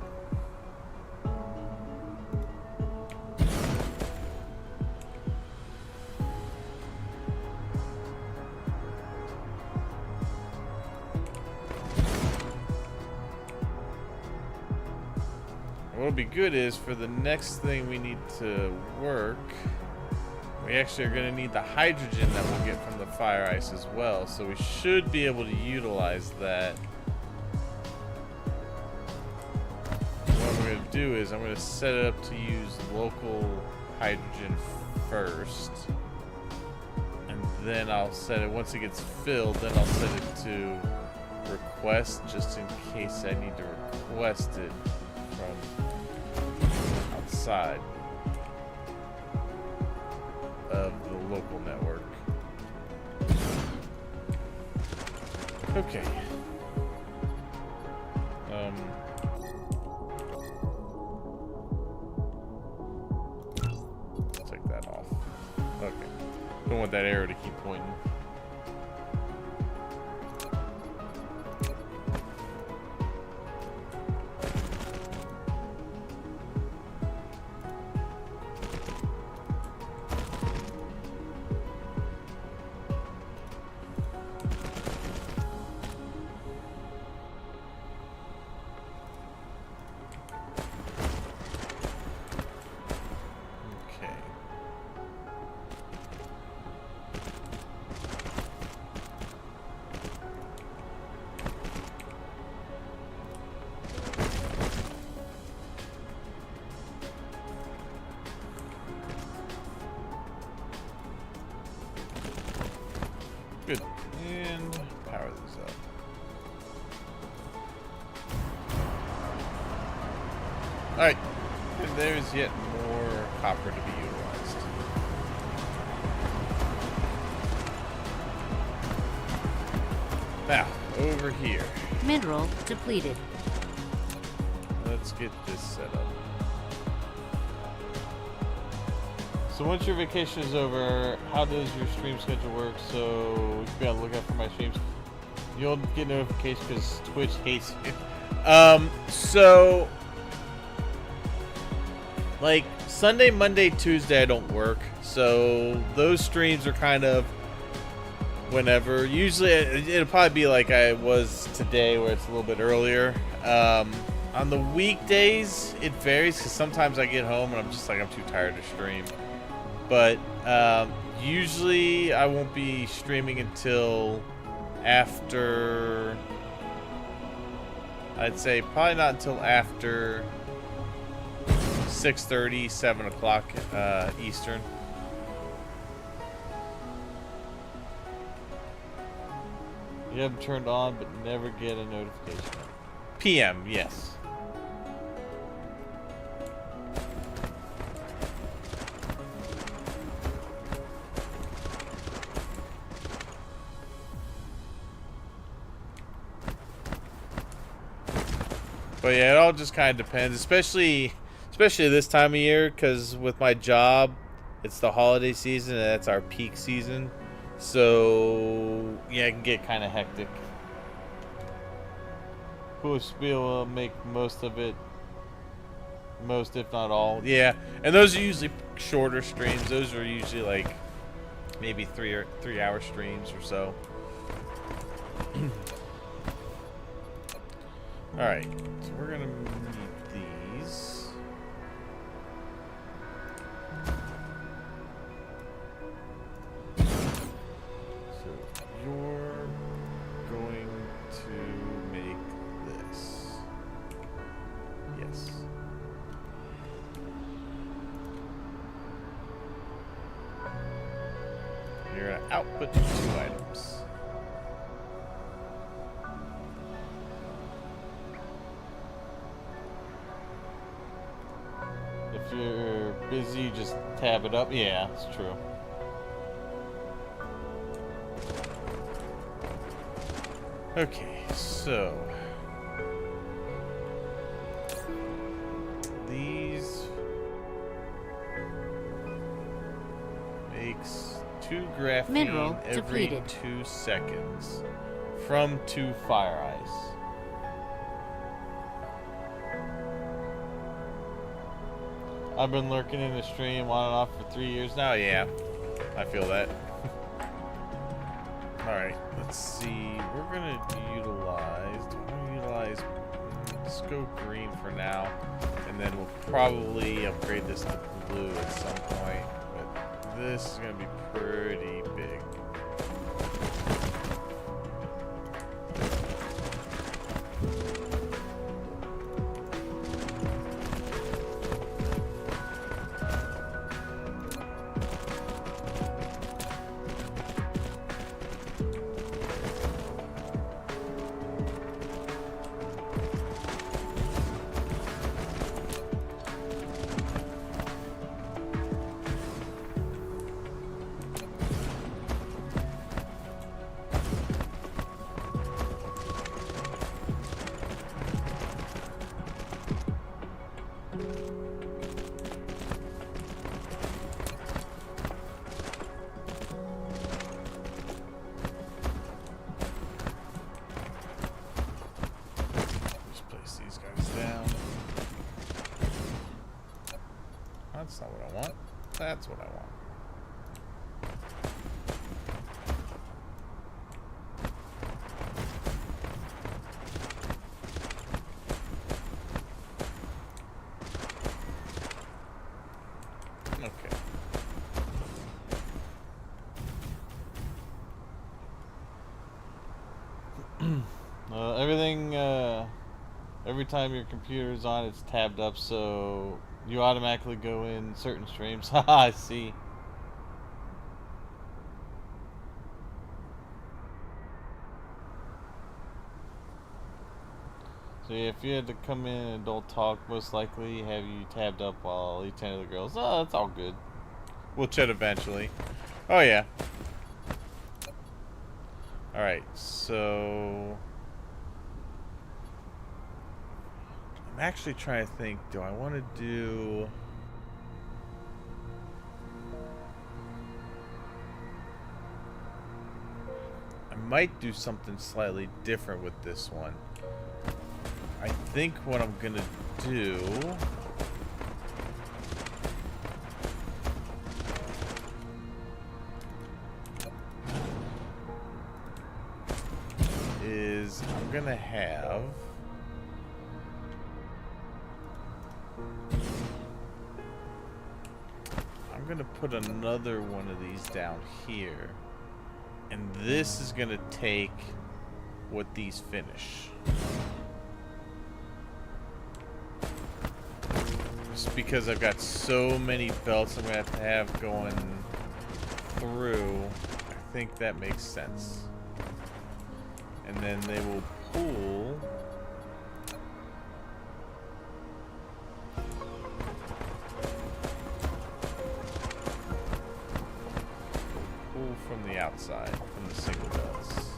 What'll be good is for the next thing we need to work, we actually are going to need the hydrogen that we'll get from the fire ice as well. So we should be able to utilize that. What I'm going to do is I'm going to set it up to use local hydrogen first. And then I'll set it, once it gets filled, then I'll set it to request just in case I need to request it from outside of the local network. Okay. Take that off. Okay. Don't want that arrow to keep pointing. Good. And power these up. Alright. And there's yet more copper to be utilized. Now, over here. Mineral depleted. Let's get this set up. So once your vacation is over, how does your stream schedule work? So you can be on the lookout for my streams. You'll get notifications because Twitch hates you. So like Sunday, Monday, Tuesday, I don't work. So those streams are kind of whenever. Usually it'll probably be like I was today where it's a little bit earlier. On the weekdays, it varies because sometimes I get home and I'm just like, I'm too tired to stream. But usually I won't be streaming until after, I'd say probably not until after 6:30, 7 o'clock Eastern. You have them turned on but never get a notification. PM, yes. But yeah, it all just kind of depends, especially this time of year, because with my job, it's the holiday season, and that's our peak season. So yeah, it can get kind of hectic. We'll be able to make most of it, most if not all. Yeah, and those are usually shorter streams. Those are usually like maybe 3-hour streams or so. Alright, so we're gonna need these. So you're going to make this. Yes. You're gonna output 2 items. busy, you just tab it up. Yeah, it's true. Okay, so these makes 2 graphene Mineral every depleted. 2 seconds from 2 fire ice. I've been lurking in the stream on and off for 3 years now. Yeah, I feel that. Alright, let's see. We're gonna utilize. Let's go green for now, and then we'll probably upgrade this to blue at some point. But this is gonna be pretty big. That's not what I want. That's what I want. Okay. Everything, every time your computer is on, it's tabbed up, so you automatically go in certain streams. Haha, I see. So yeah, if you had to come in and don't talk, most likely have you tabbed up while each of the girls. Oh, that's all good. We'll chat eventually. Oh yeah. Alright, so I'm actually trying to think, do I want to do... I might do something slightly different with this one. I think what I'm gonna do is I'm gonna have I'm gonna put another one of these down here, and this is gonna take what these finish. Just because I've got so many belts I'm gonna have going through, I think that makes sense. And then they will pull from the outside, from the single belts.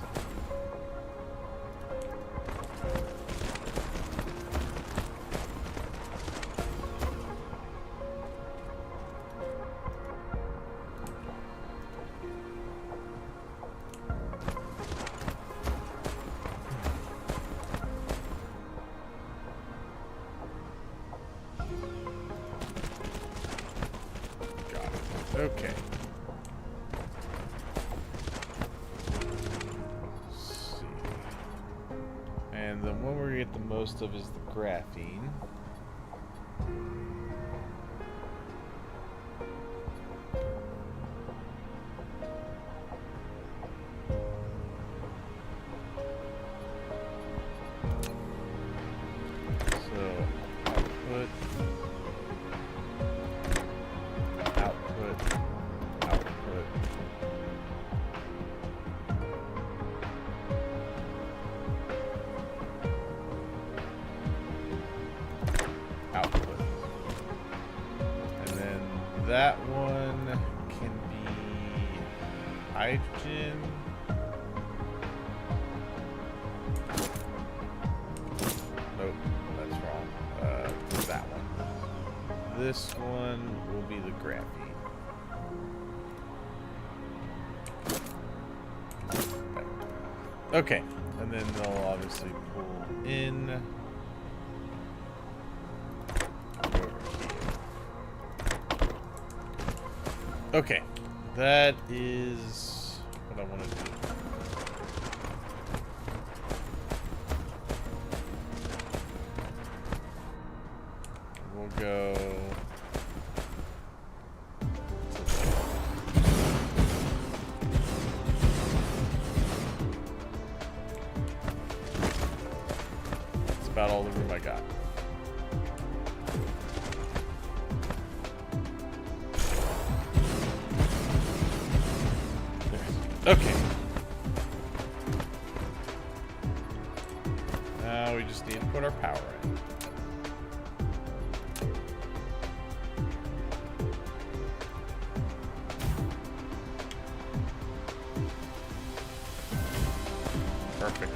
Okay. Let's see. And the one we're gonna get the most of is the graphene. this one will be the graphene. Okay, and then they'll obviously pull in. Over here. Okay, that is what I want to do. We'll go. That's about all the room I got. Okay. Now we just need to put our power in. Perfect.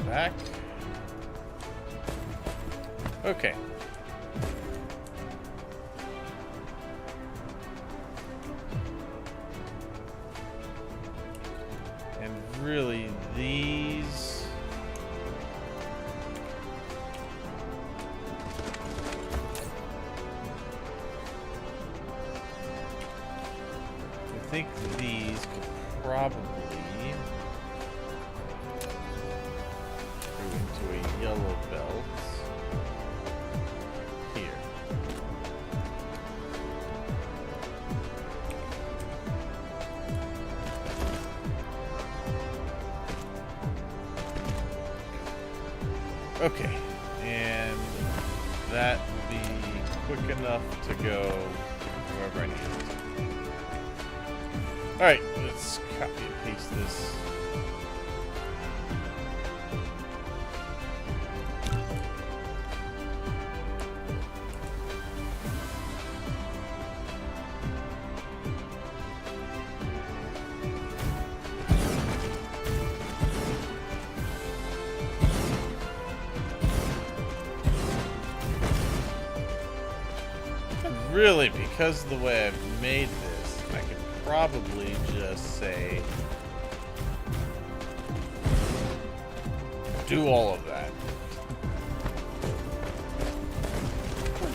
Back. Okay. And really, these I think these could probably into a yellow belt here. Okay, and that will be quick enough to go wherever I need it. Alright, let's copy and paste this. Really, because of the way I've made this, I could probably just say, do all of that.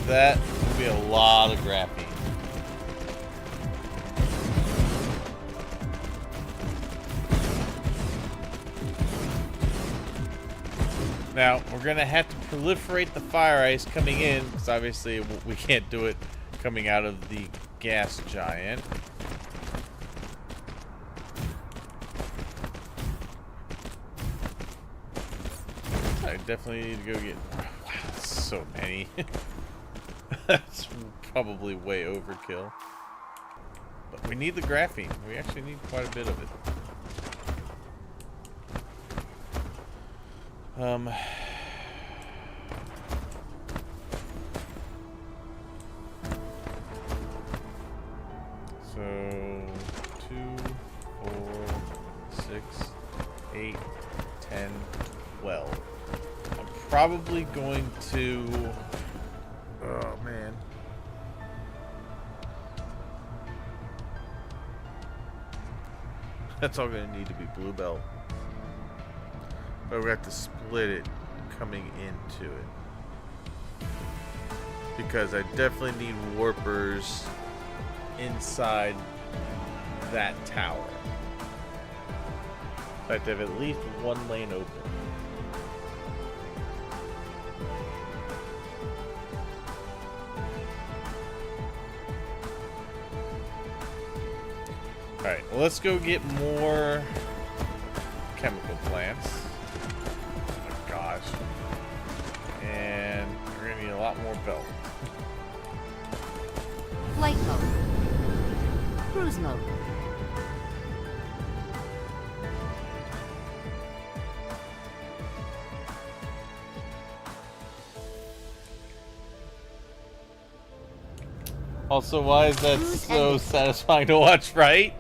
That would be a lot of graphene. Now, we're going to have to proliferate the fire ice coming in, because obviously we can't do it coming out of the gas giant. I definitely need to go get... Wow, that's so many. That's probably way overkill. But we need the graphene. We actually need quite a bit of it. So 2, 4, 6, 8, 10, 12. I'm probably going to... Oh, man. That's all going to need to be blue belt. But we have to split it coming into it. Because I definitely need warpers inside that tower. I have to have at least one lane open. Alright, well, let's go get more chemical plants. Oh my gosh. And we're gonna need a lot more belt. Flight mode. Cruise mode. Also, why is that so satisfying to watch, right?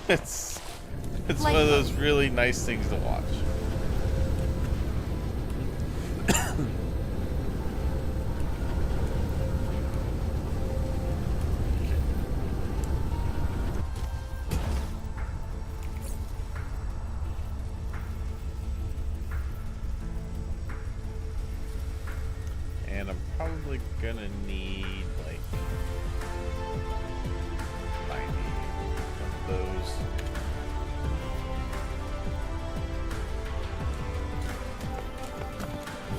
It's one of those really nice things to watch. And I'm probably gonna need like 90 of those.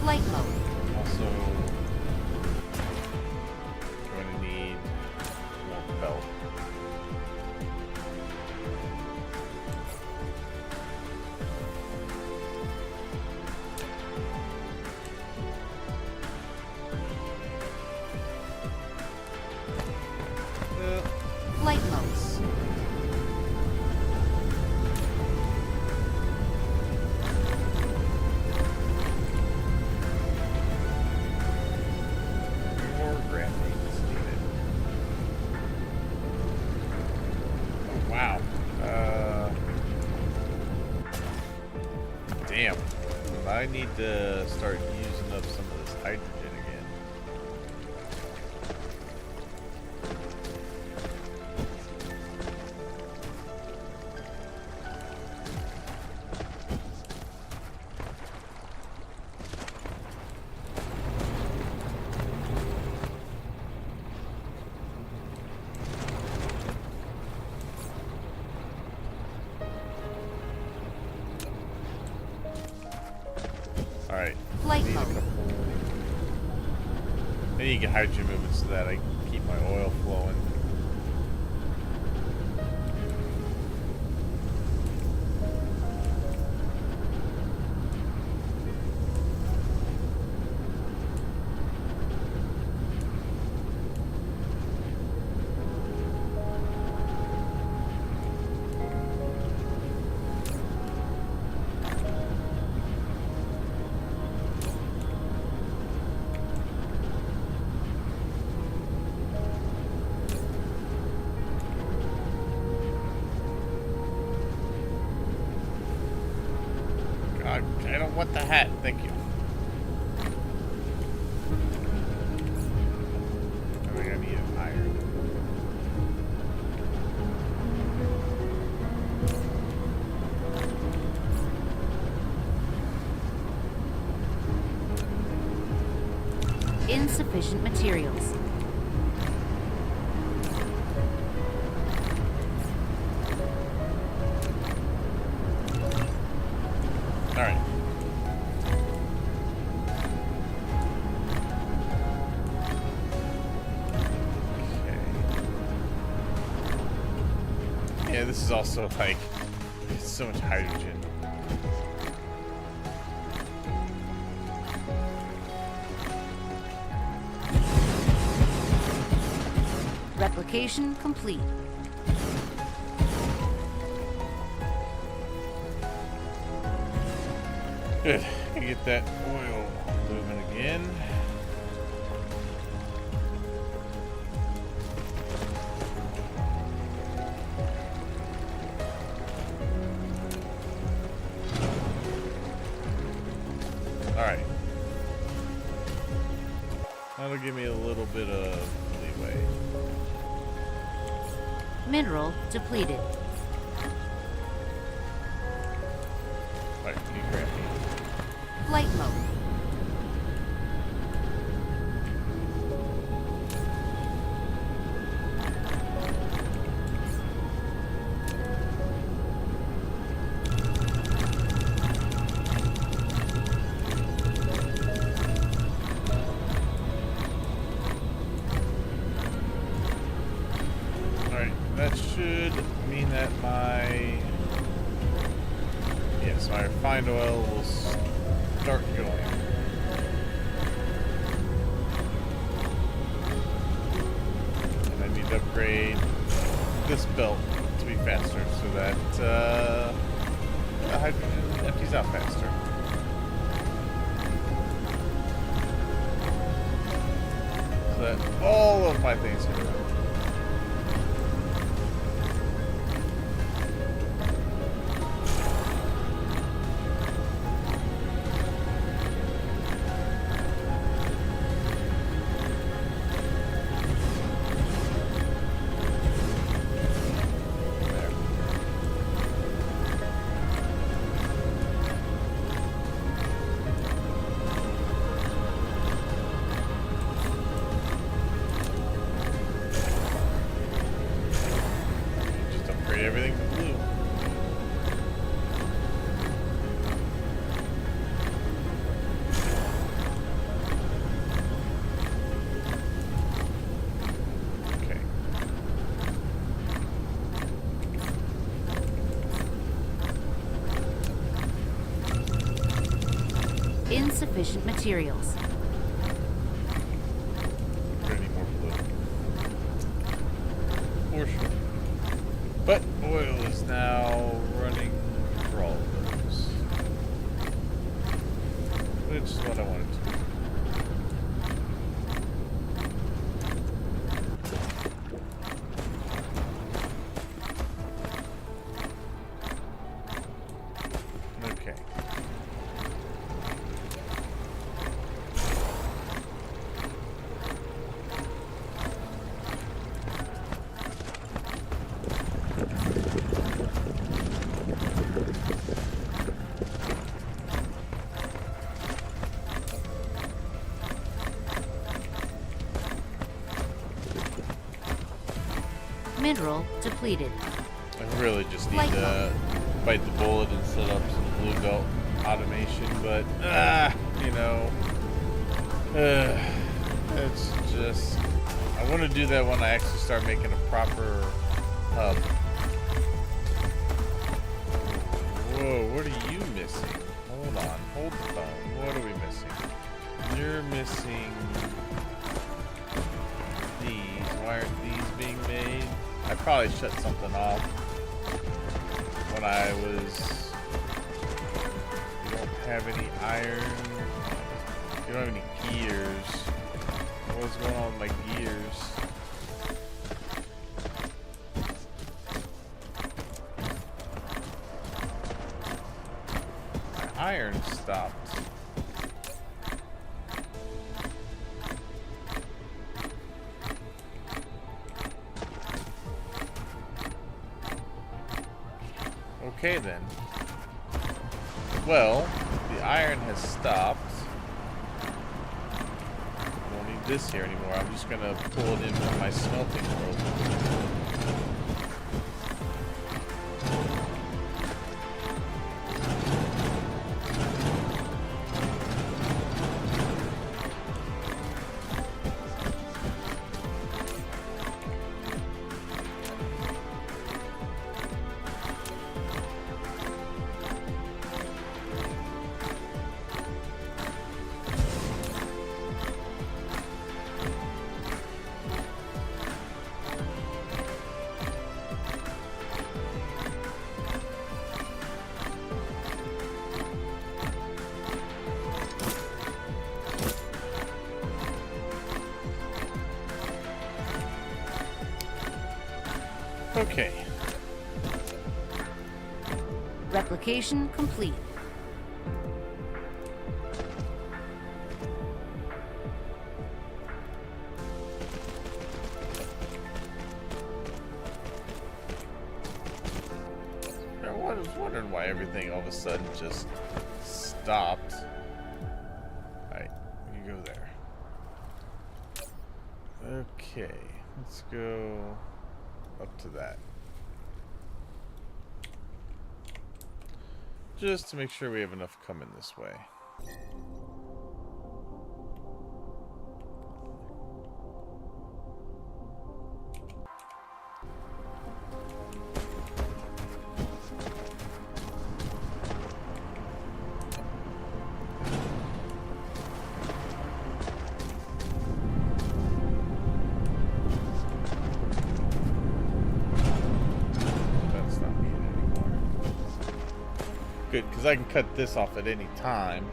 Flight mode. Also, going to need more belt. Flight modes. More grenades needed. Oh, wow. Damn. I need to start using up some of this hydrogen again. Alright. Flight Need a mode. couple. I need to get hydrogen moving so that I can keep my oil flowing. I don't want the hat, thank you. I think I need iron. Insufficient materials. Alright. Okay. Yeah, this is also like, it's so much hydrogen. Replication complete. Good. I get that oil moving again. Alright. That'll give me a little bit of leeway. Mineral depleted. Alright, new graphene. Flight mode. Alright, that should mean that my Yes, my refined oil will start going. And I need to upgrade this belt to be faster so that the hydrogen empties out faster. So that all of my things can run. Everything blue. Okay. Insufficient materials. Any more blue? For sure. But oil is now running for all of those. Which is what I wanted to do. Okay. Mineral depleted. I really just need to bite the bullet and set up some blue belt automation, but you know, it's just I want to do that when I actually start making a proper hub. Whoa, what are you missing? Hold on, hold the phone. What are we missing? You're missing these. Why aren't these being made? I probably shut something off when I was. You don't have any iron. You don't have any gears. What's going on with my gears? My iron stopped. Okay then. Well, the iron has stopped. I don't need this here anymore. I'm just gonna pull it in from my smelting world. Okay. Replication complete. I was wondering why everything all of a sudden just stopped. Alright, you go there. Okay, let's go up to that. Just to make sure we have enough coming this way. Good, because I can cut this off at any time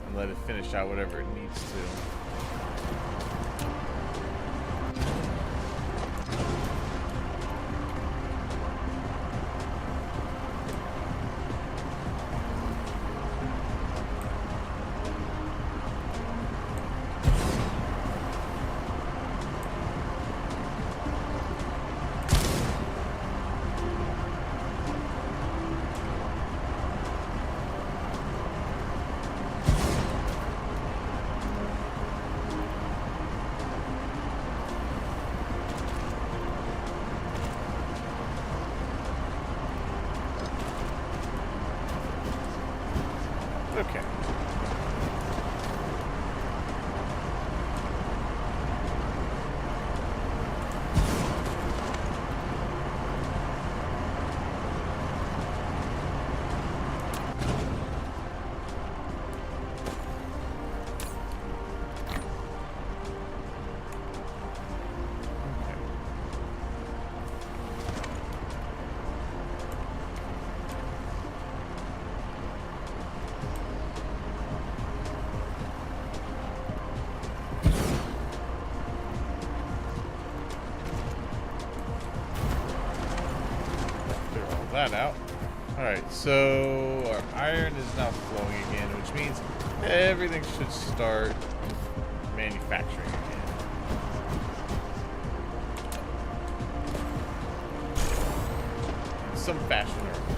and let it finish out whatever it needs to. Okay. That out. Alright, so our iron is now flowing again, which means everything should start manufacturing again. In some fashion or another.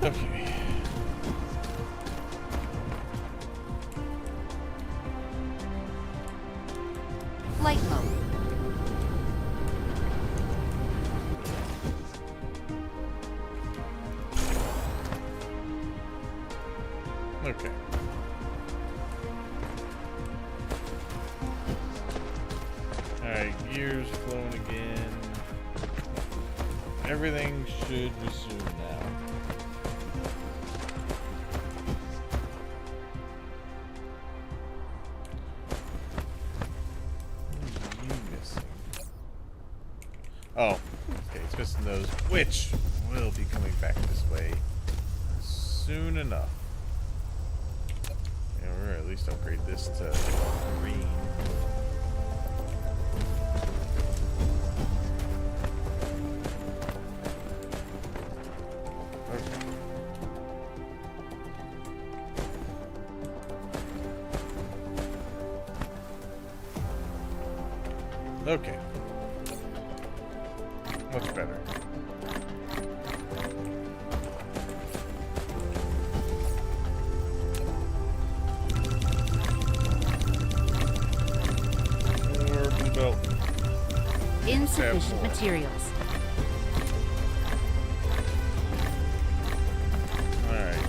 Okay. Flight mode. Okay. Alright, gears flowing again. Everything should resume now. What are you missing? Oh, okay, it's missing those, which will be coming back this way soon enough. Yeah, or at least upgrade this to green. Okay. Much better. More blue belt. Insufficient more. materials. Alright.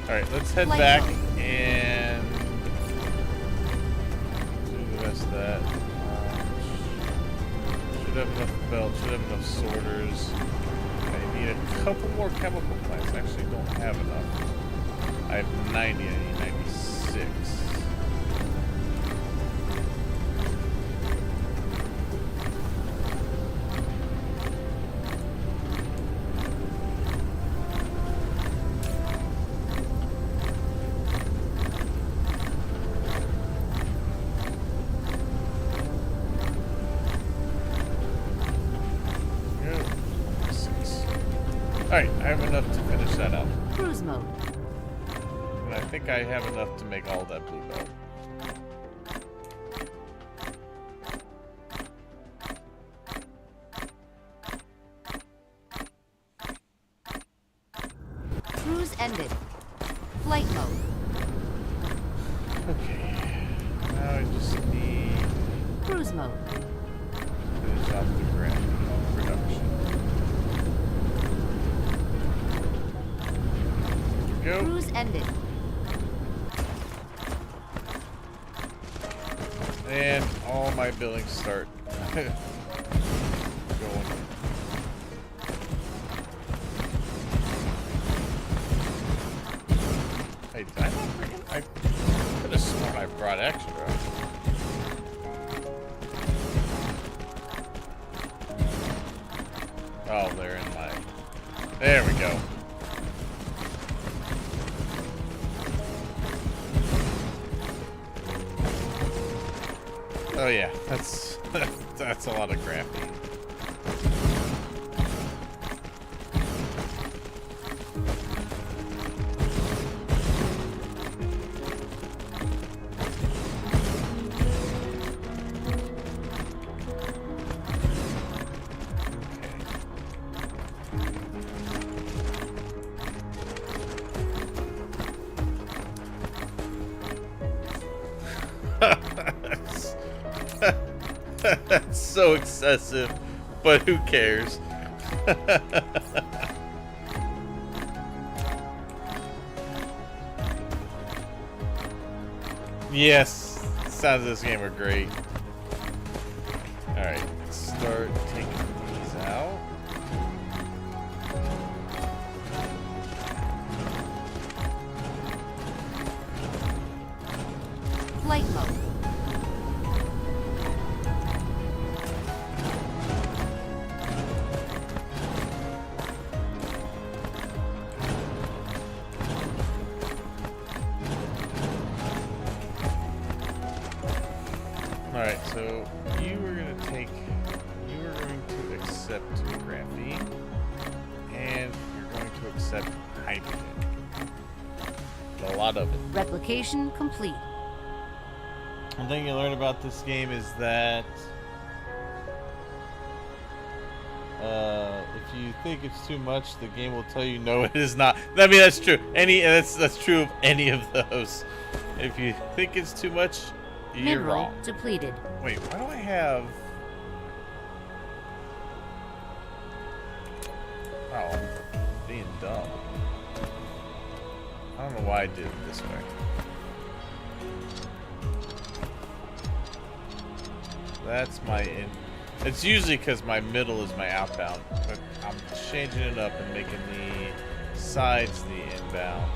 Alright, let's head Flight back mode. and do the rest of that. Should have enough belts, should have enough sorters. I need a couple more chemical plants. I actually don't have enough. I have 90, I need 96. Alright, I have enough to finish that up. Cruise mode. And I think I have enough to make all that blue belt. Cruise ended. Flight mode. Okay. Now I just need Cruise mode. to finish off the grand production. Go. Cruise ended. And all my buildings start going. Hey, did I not bring it? I could have sworn I brought extra. Oh, they're in my... There we go. Oh yeah, that's that's a lot of graphene. That's so excessive, but who cares? Yes, the sounds of this game are great. Alright, start taking these out. Flight mode. Alright, so you were going to accept graphene, and you're going to accept hydrogen. A lot of it. Replication complete. One thing you learn about this game is that if you think it's too much, the game will tell you no, it is not. I mean, that's true. That's true of any of those. If you think it's too much, you're Mineral wrong. depleted. Wait, why do I have... Oh, I'm being dumb. I don't know why I did it this way. That's my in... It's usually because my middle is my outbound, but I'm changing it up and making the sides the inbound.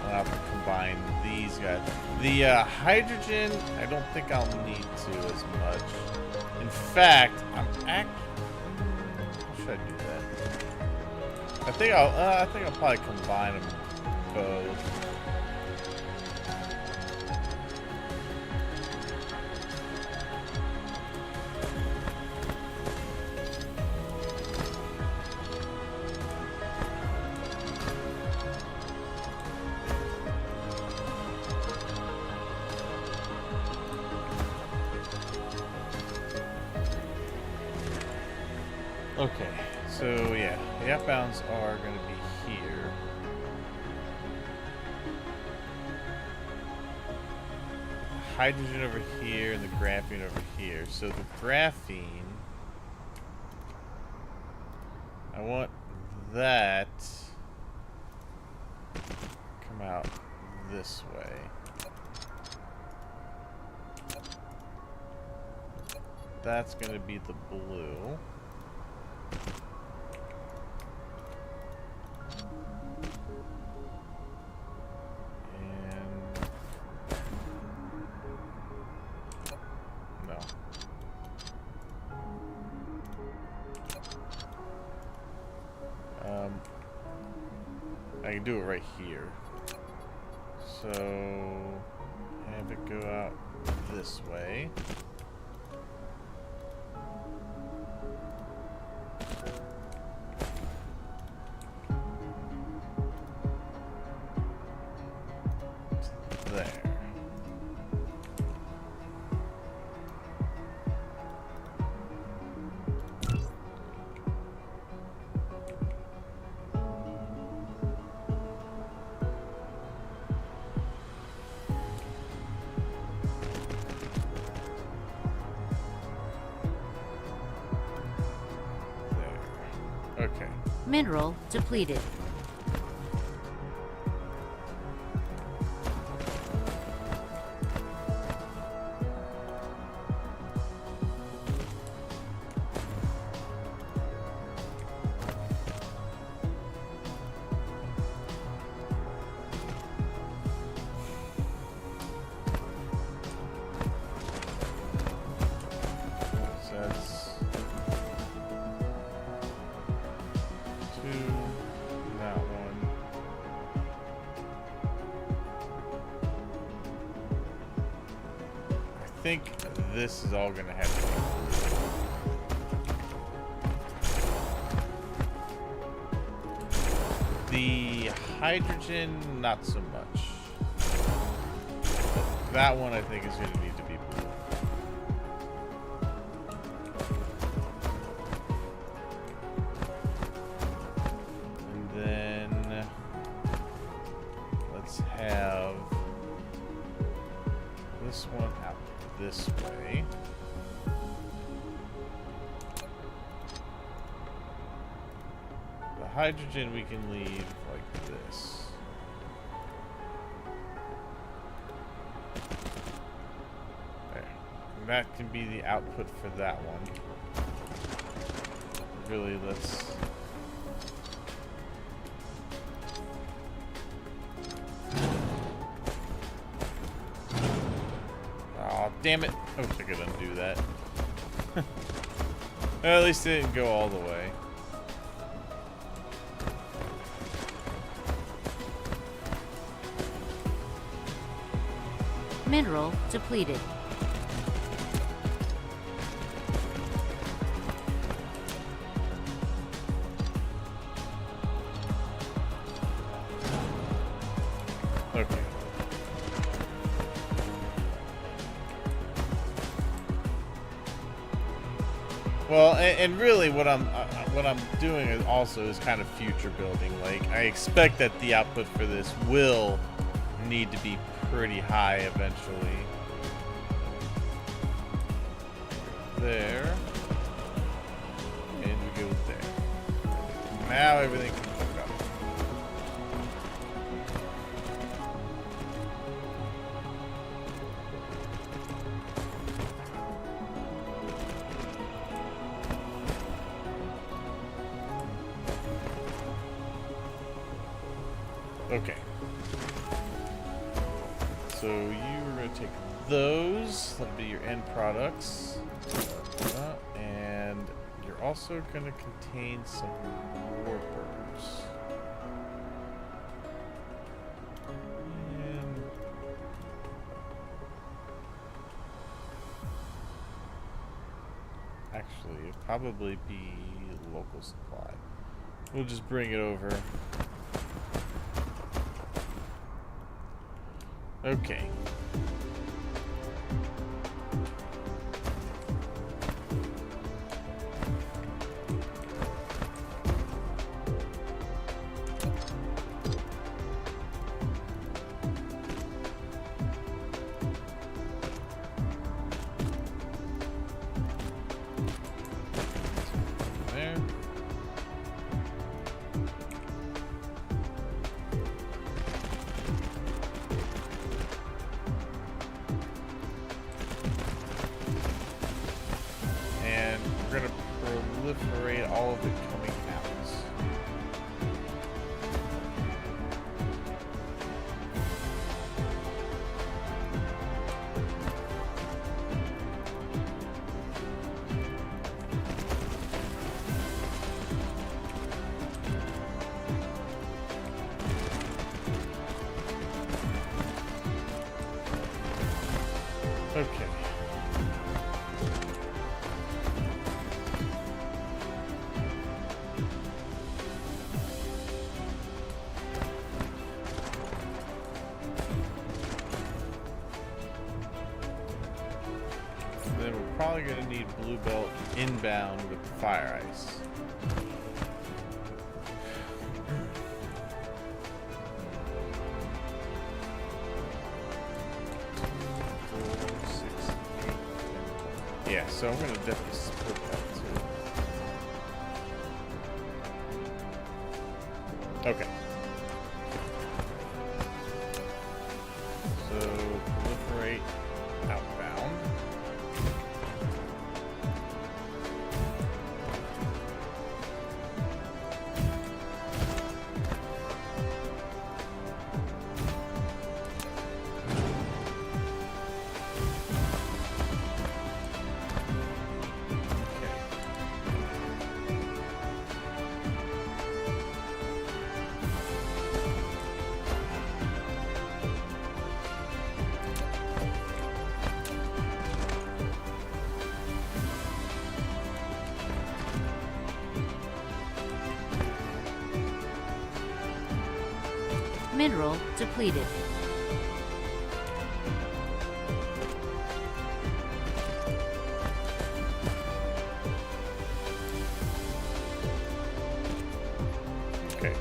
I'll have to combine these guys. The hydrogen, I don't think I'll need to as much. In fact, how should I do that? I think I'll probably combine them both. Okay, so yeah, the outbounds are going to be here. Hydrogen over here and the graphene over here. So the graphene, I want that come out this way. That's going to be the blue. I can do it right here. So have it go out this way. There. Okay. Mineral depleted. So that's 2, that one. I think this is all gonna have to be. The hydrogen, not so much. That one I think is going to need to be blue. And then let's have this one out this way. The hydrogen we can leave like this. There. And that can be the output for that one. Really, let's... Aw, damn it. I wish I could undo that. Well, at least it didn't go all the way. Mineral depleted. Okay. Well, and really what I'm doing is also is kind of future building. Like, I expect that the output for this will need to be pretty high eventually. There. And we go there. Now everything can hook up. Okay. So you're going to take those. That'll be your end products. And you're also going to contain some warpers. And actually, it'll probably be local supply. We'll just bring it over. Okay. There. We're going to proliferate all of it coming out. Okay. Then we're probably going to need blue belt inbound with fire ice. Yeah, so I'm going to definitely split that too. Okay. So, proliferate outbound. Mineral depleted. Okay.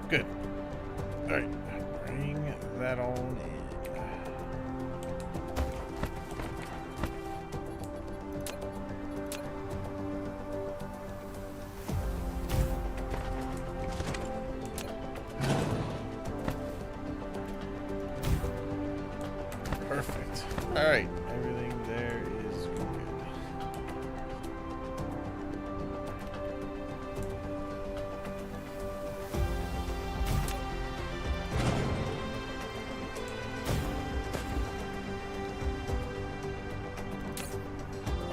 Good. All right, bring that on in. Perfect. All right, everything there is good.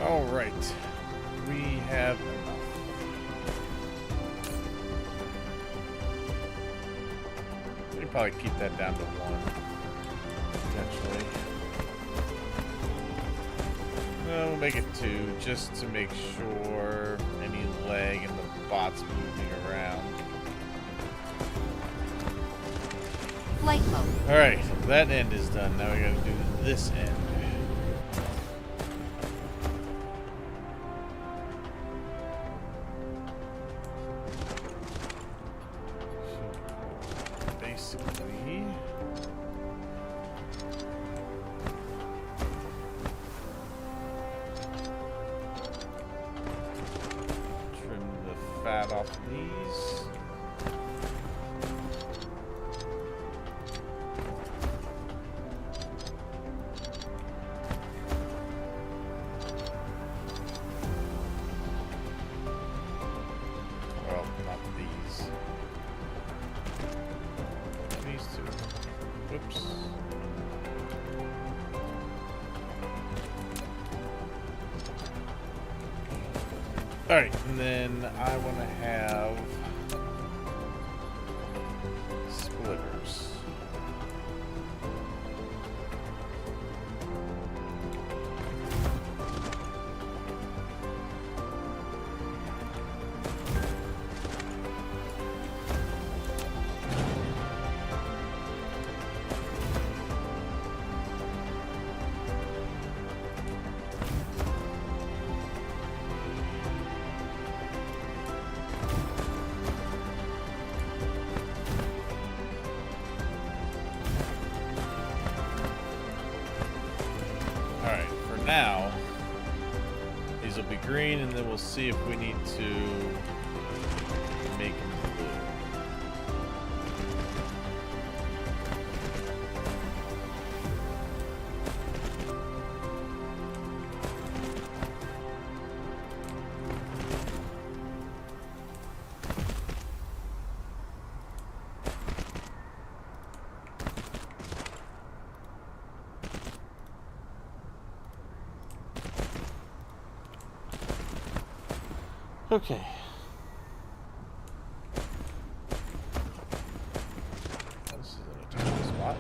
All right, we have enough. We could probably keep that down to 1, potentially. No, we'll make it 2, just to make sure any lag and the bots moving around. Flight mode. All right, that end is done. Now we got to do this end. Basically, trim the fat off these. Well, not these. These two. Whoops. Alright, and then I want to have splitters. Alright, for now, these will be green, and then we'll see if we need to make them blue. Okay. This is an attack spot.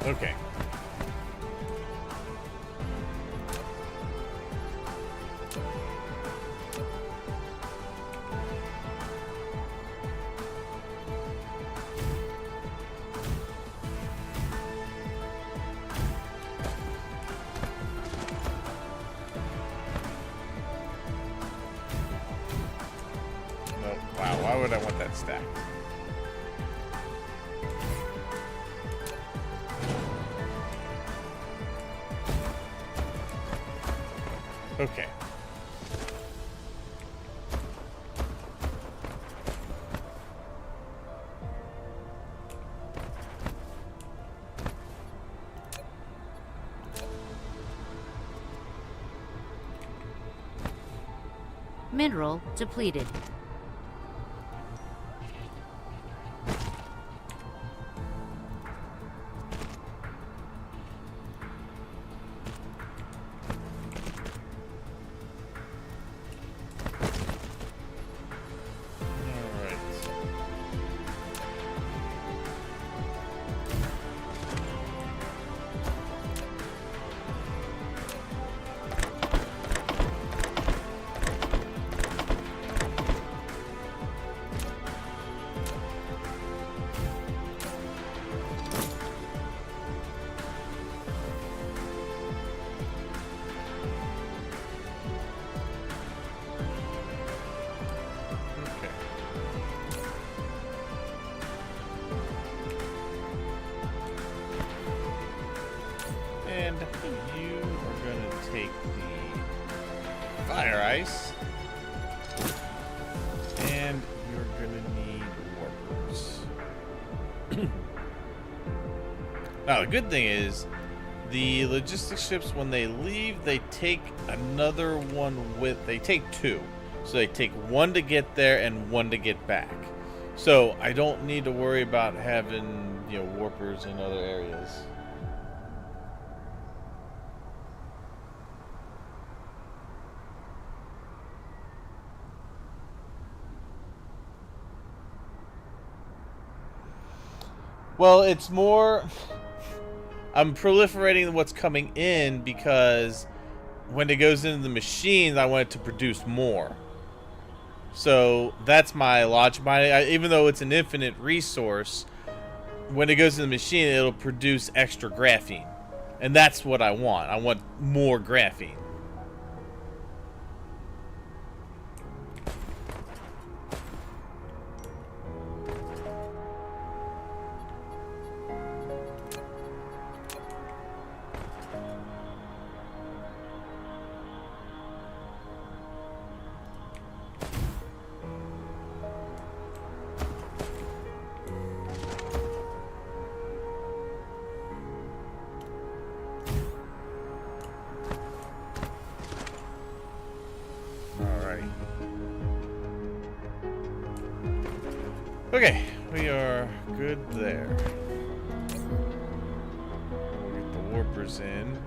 Okay. No, wow, why would I want that stacked? Okay. Mineral depleted. And you are going to take the fire ice. And you're going to need warpers. Now, the good thing is, the logistics ships, when they leave, they take another one with... They take two. So they take one to get there and one to get back. So I don't need to worry about having, you know, warpers in other areas. Well, it's more... I'm proliferating what's coming in because when it goes into the machines, I want it to produce more. So that's my logic. Even though it's an infinite resource, when it goes in the machine, it'll produce extra graphene. And that's what I want. I want more graphene. Okay, we are good there. We'll get the warpers in.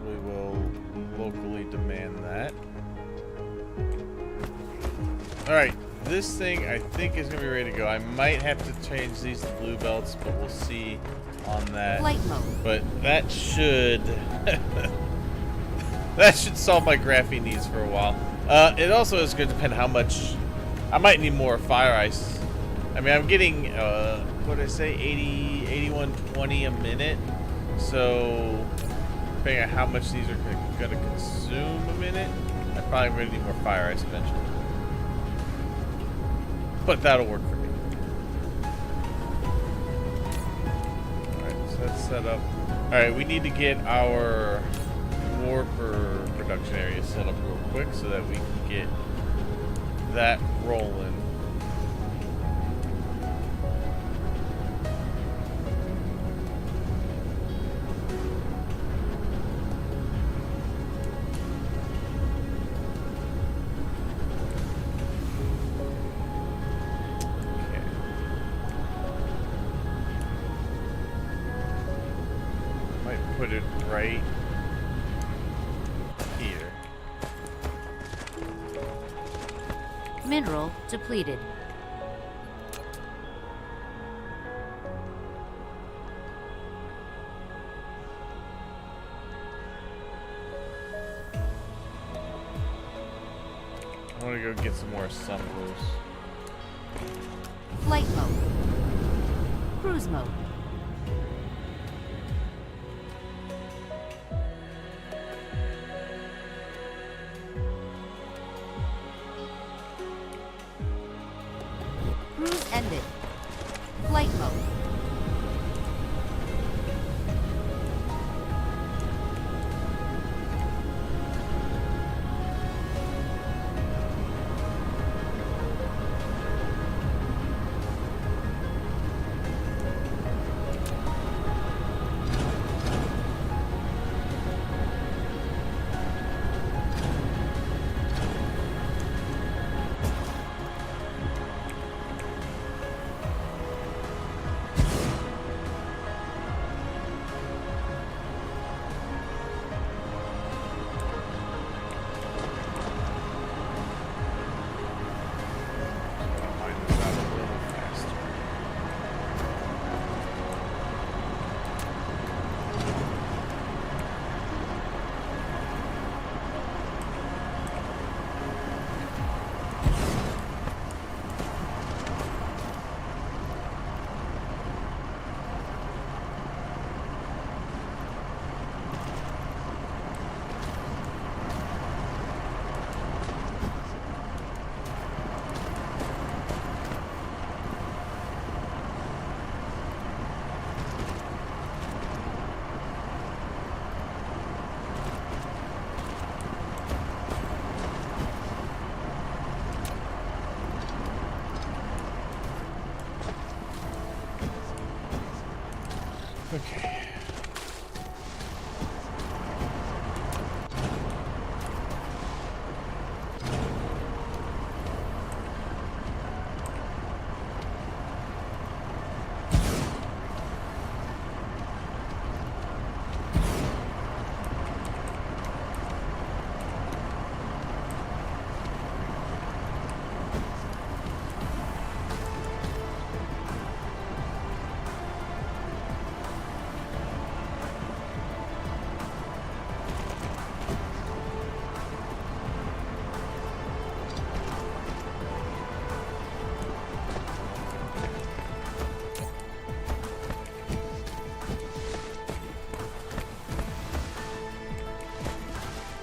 We will locally demand that. Alright, this thing I think is going to be ready to go. I might have to change these to blue belts, but we'll see on that. Flight mode. But that should... that should solve my graphene needs for a while. It also is going to depend how much... I might need more fire ice. I mean, I'm getting, what did I say, 8120 a minute. So, depending on how much these are going to consume a minute, I'm probably going to need more fire ice eventually. But that'll work for me. Alright, so that's set up. Alright, we need to get our warper production area set up real quick so that we can get that rolling. Okay. Might put it right here. Mineral depleted. I want to go get some more assemblers. Flight mode. Cruise mode. Cruise ended. Flight mode. Line this out a little faster. Okay.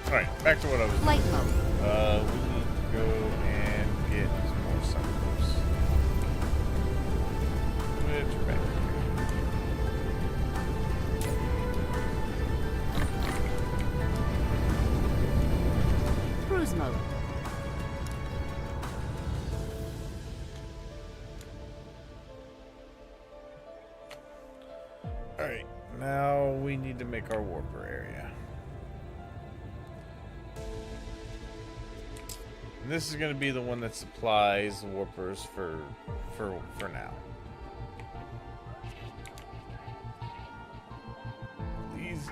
Alright, back to what I was doing. Flight mode. We need to go and get some more assemblers. Which are back here. Cruise mode. Alright, now we need to make our warper area. And this is going to be the one that supplies the warpers for now. Please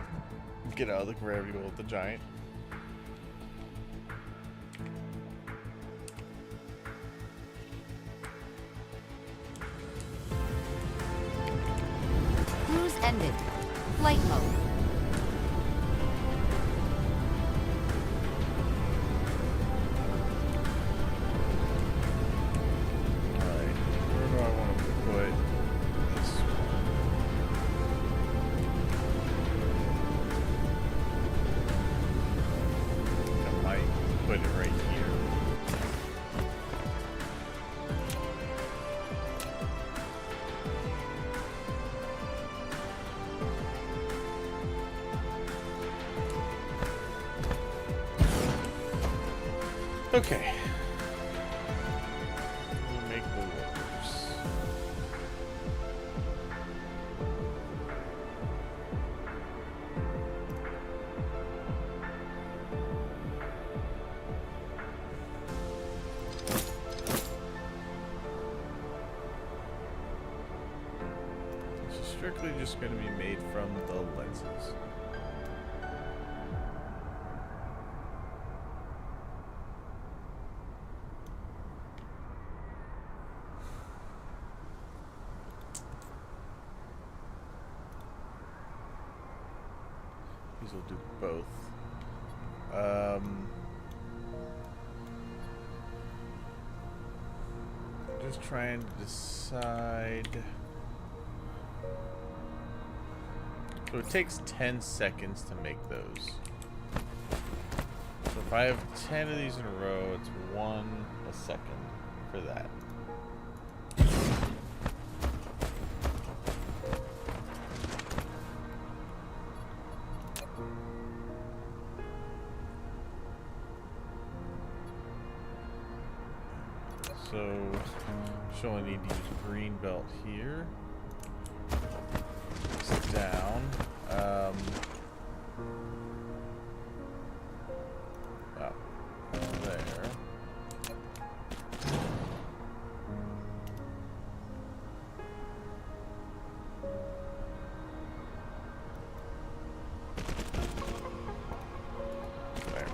get out of the gravity well with the giant. Cruise ended. Flight mode. Alright, where do I want to put this one? I might put it right here. Okay. We'll make the warpers. This is strictly just going to be made from the lenses. These will do both. Just trying to decide. So it takes 10 seconds to make those. So if I have 10 of these in a row, it's 1 a second for that. So, should only need to use green belt here. It's down. Oh, there. There. Okay.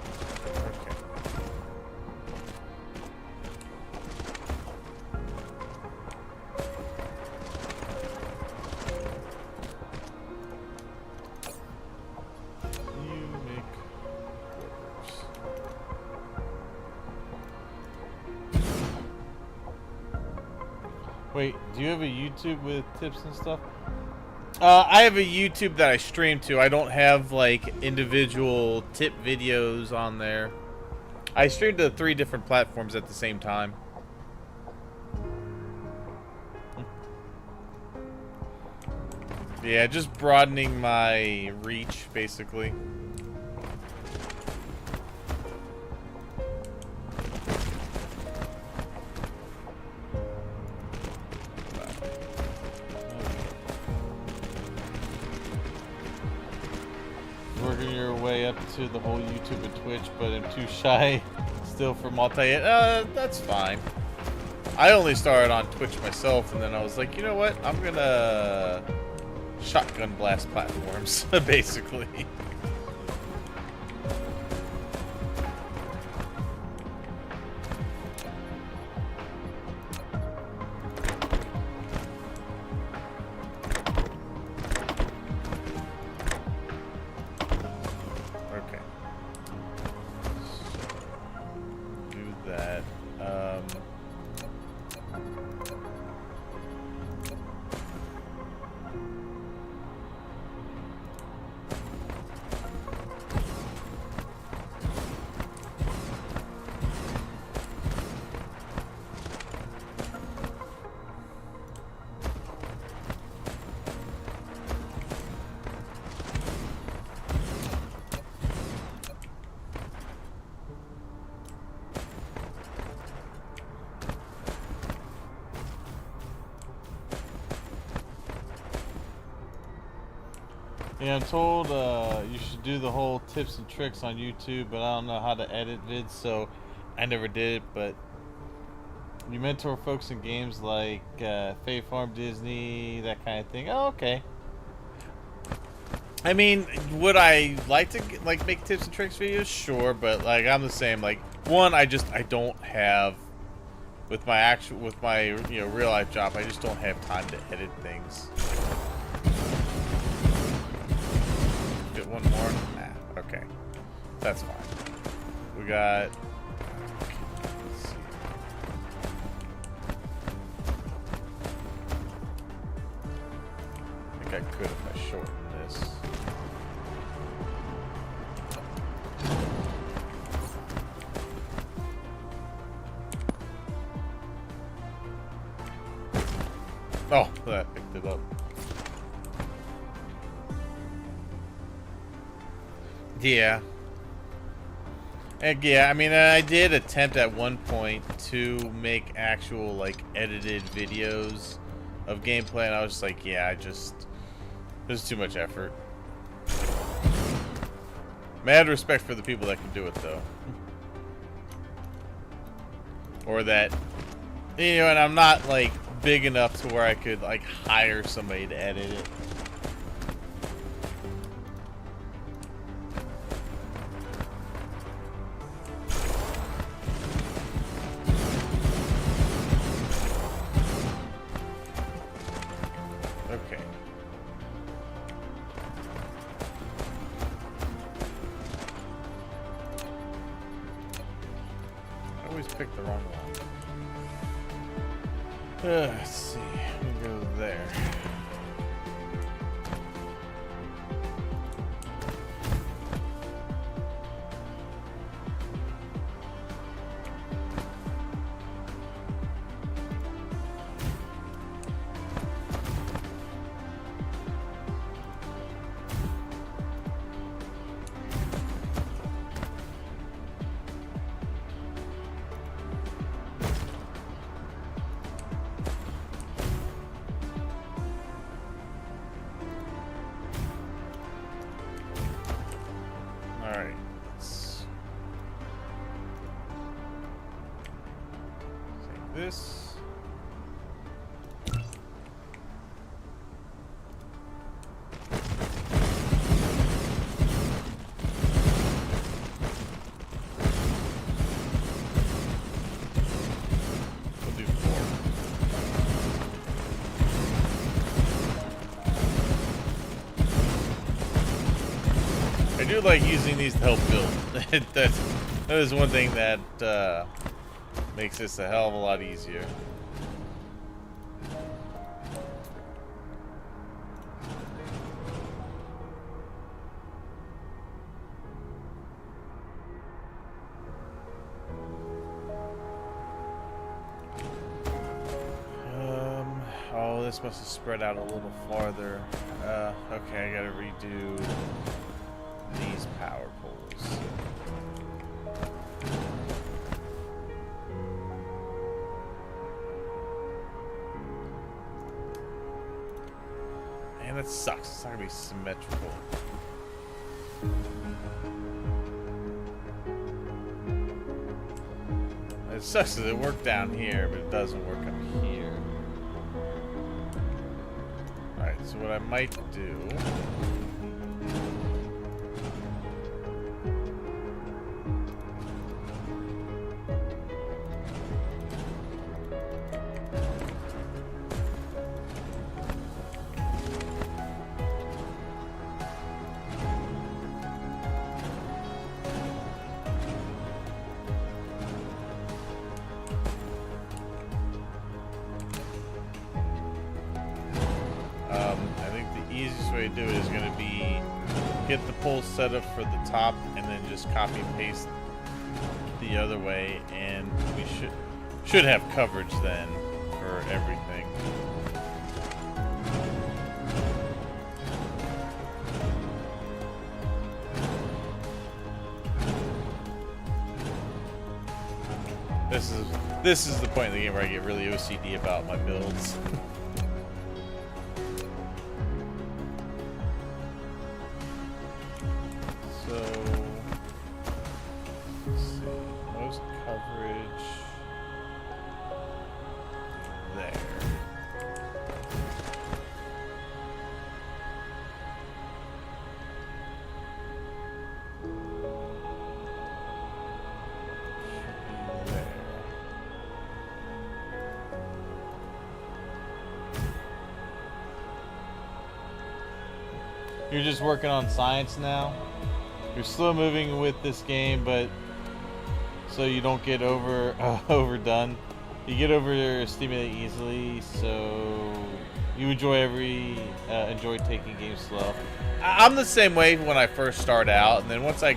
Wait, do you have a YouTube with tips and stuff? I have a YouTube that I stream to. I don't have like individual tip videos on there. I stream to 3 different platforms at the same time. Yeah, just broadening my reach, basically. Working your way up to the whole YouTube and Twitch, but I'm too shy still for multi. That's fine. I only started on Twitch myself, and then I was like, you know what? I'm gonna shotgun blast platforms, basically. Yeah, I'm told you should do the whole tips and tricks on YouTube, but I don't know how to edit vids, so I never did it. But you mentor folks in games like Fate Farm, Disney, that kind of thing. Oh, okay. I mean, would I like to like make tips and tricks videos? Sure, but like I'm the same. Like one, I don't have with my real life job. I just don't have time to edit things. Get one more. Nah, okay, that's fine. We got. Let's see. I think I could if I shorten this. Oh, that picked it up. Yeah. Yeah, I mean, I did attempt at one point to make actual, like, edited videos of gameplay, and I was just like, yeah, there's too much effort. Mad respect for the people that can do it, though. Or that, you know, and I'm not, like, big enough to where I could, like, hire somebody to edit it. Let's see. We'll go there. Alright, let's take this. We'll do 4. I do like using these to help build. that is one thing that makes this a hell of a lot easier. Oh, this must have spread out a little farther. Okay, I gotta redo these power poles. Man, that sucks. It's not gonna be symmetrical. It sucks that it worked down here, but it doesn't work up here. Alright, so what I might do... I think the easiest way to do it is going to be get the pole set up for the top and then just copy and paste the other way, and we should have coverage then for everything. This is the point in the game where I get really OCD about my builds. So, let's see, most coverage there. You're just working on science now? You're slow moving with this game, but so you don't get overdone. You get overstimulated easily, so you enjoy taking games slow. I'm the same way when I first start out, and then once I,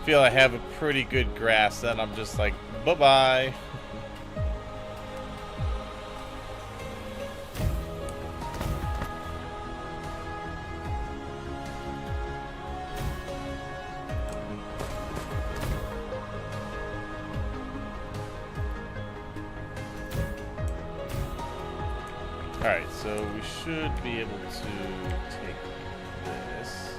feel I have a pretty good grasp, then I'm just like, bye-bye. Alright, so we should be able to take this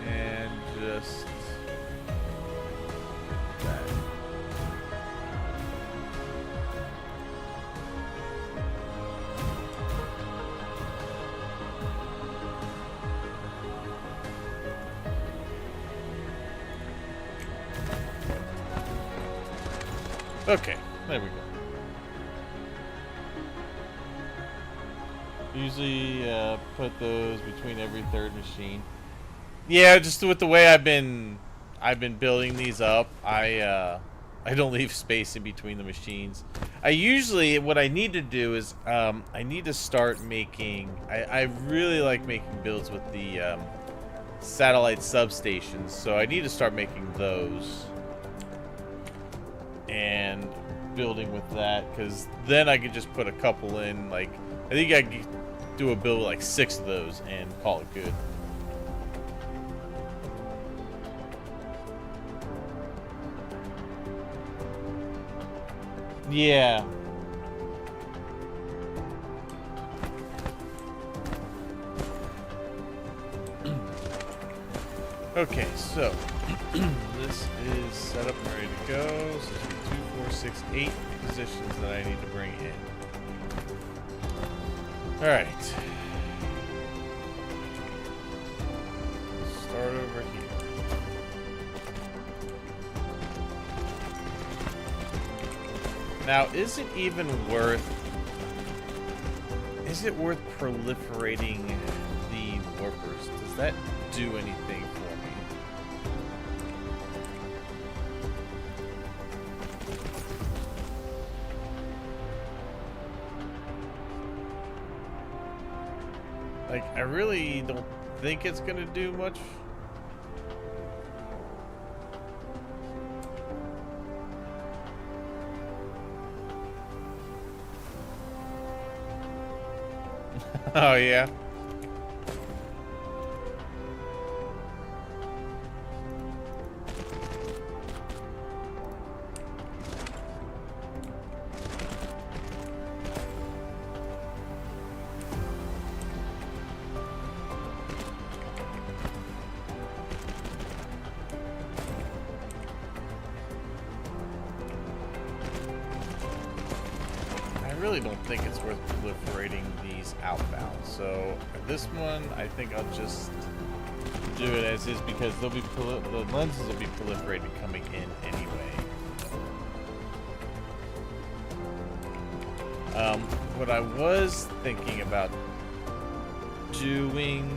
and just that. Okay. There we go. Usually put those between every third machine. Yeah, just with the way I've been building these up, I I don't leave space in between the machines. I usually, what I need to do is, I need to start making, I really like making builds with the satellite substations, so I need to start making those and building with that, because then I could just put a couple in. Like, I think I could do a build with like 6 of those and call it good. Yeah. Okay, so this is set up and ready to go. So it's 2, 4, 6, 8 positions that I need to bring in. All right. Start over here. Now, is it worth proliferating the warpers? Does that do anything for me? Like, I really don't think it's gonna do much. Oh, yeah. I really don't think it's worth proliferating these outbound. So this one, I think I'll just do it as is, because they'll be the lenses will be proliferated coming in anyway. What I was thinking about doing.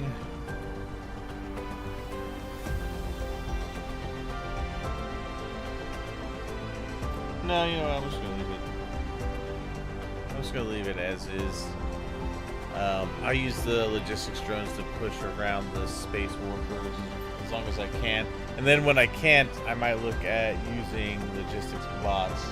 No, you know what? I'm just gonna leave it. I'm just gonna leave it as is. I use the logistics drones to push around the space workers as long as I can, and then when I can't, I might look at using logistics bots.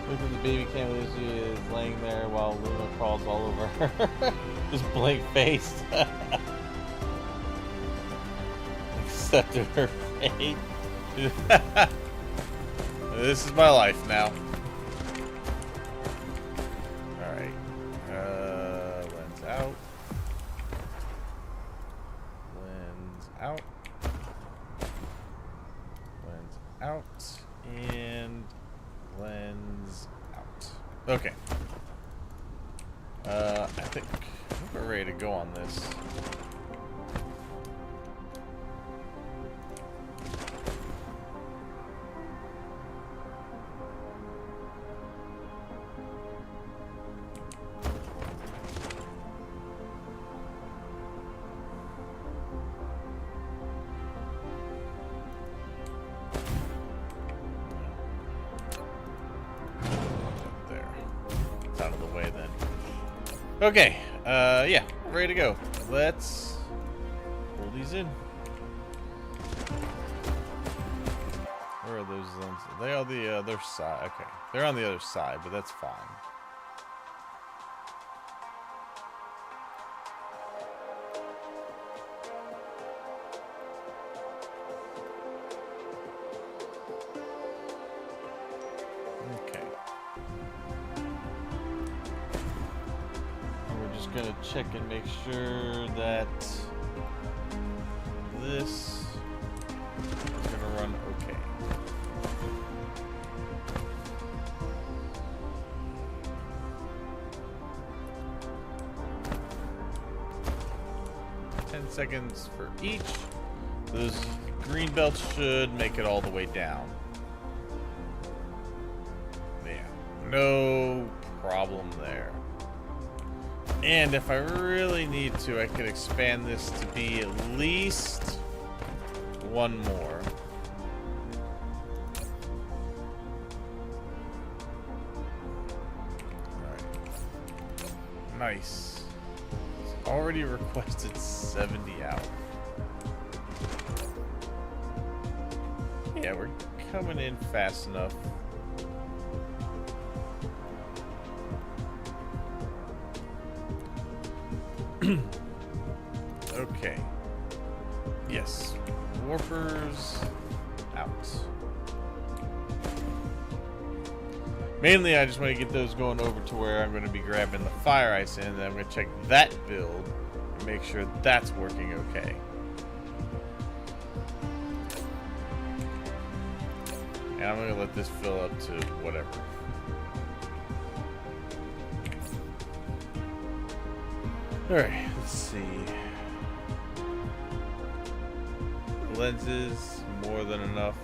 Look at the baby camel. She is laying there while Luna crawls all over her, just blank faced, except in her fate. This is my life now. Alright. Lens out. Lens out. Lens out. And lens out. Okay. I think we're ready to go on this. Okay, yeah, ready to go. Let's pull these in. Where are those lenses? They are the other side. Okay, they're on the other side, but that's fine. Gonna check and make sure that this is gonna run okay. $10 seconds for each. Those green belts should make it all the way down. Yeah, no problem there. And if I really need to, I could expand this to be at least one more. Nice. It's already requested 70 out. Yeah, we're coming in fast enough. Okay. Yes. Warpers out. Mainly, I just want to get those going over to where I'm going to be grabbing the fire ice in, and then I'm going to check that build and make sure that's working okay. And I'm going to let this fill up to whatever. Alright, let's see. Lenses, more than enough.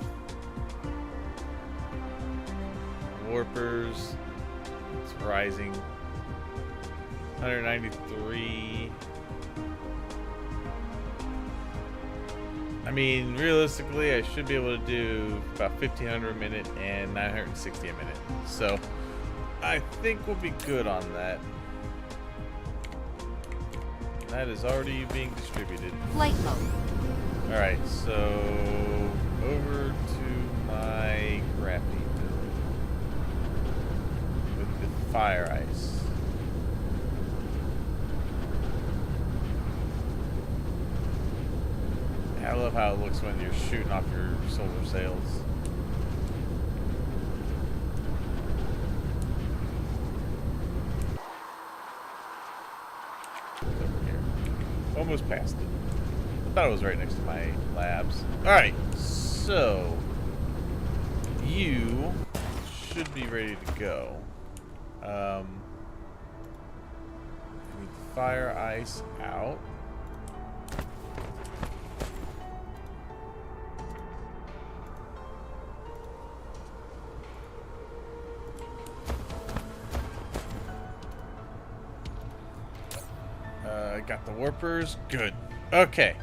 Warpers, it's rising. 193. I mean, realistically, I should be able to do about 1,500 a minute and 960 a minute. So, I think we'll be good on that. That is already being distributed. Flight mode. Alright, so over to my crafting build with the fire ice. I love how it looks when you're shooting off your solar sails. It's over here. Almost past it. I thought it was right next to my labs. Alright, so you should be ready to go. I need the fire ice out. Got the warpers. Good. Okay.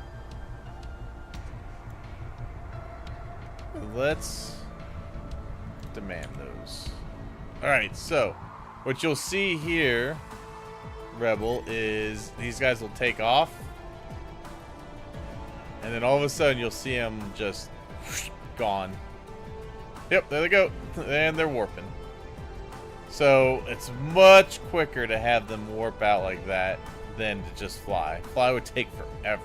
Let's demand those. Alright, so what you'll see here, Rebel, is these guys will take off. And then all of a sudden you'll see them just gone. Yep, there they go. And they're warping. So it's much quicker to have them warp out like that than to just fly. Fly would take forever.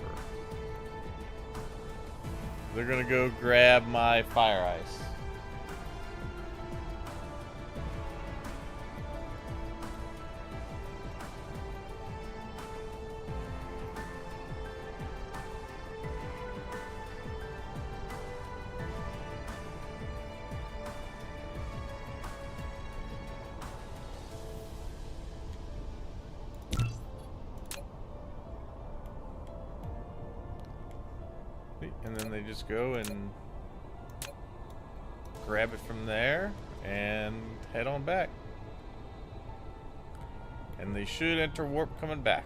They're gonna go grab my fire ice. And then they just go and grab it from there and head on back. And they should enter warp coming back.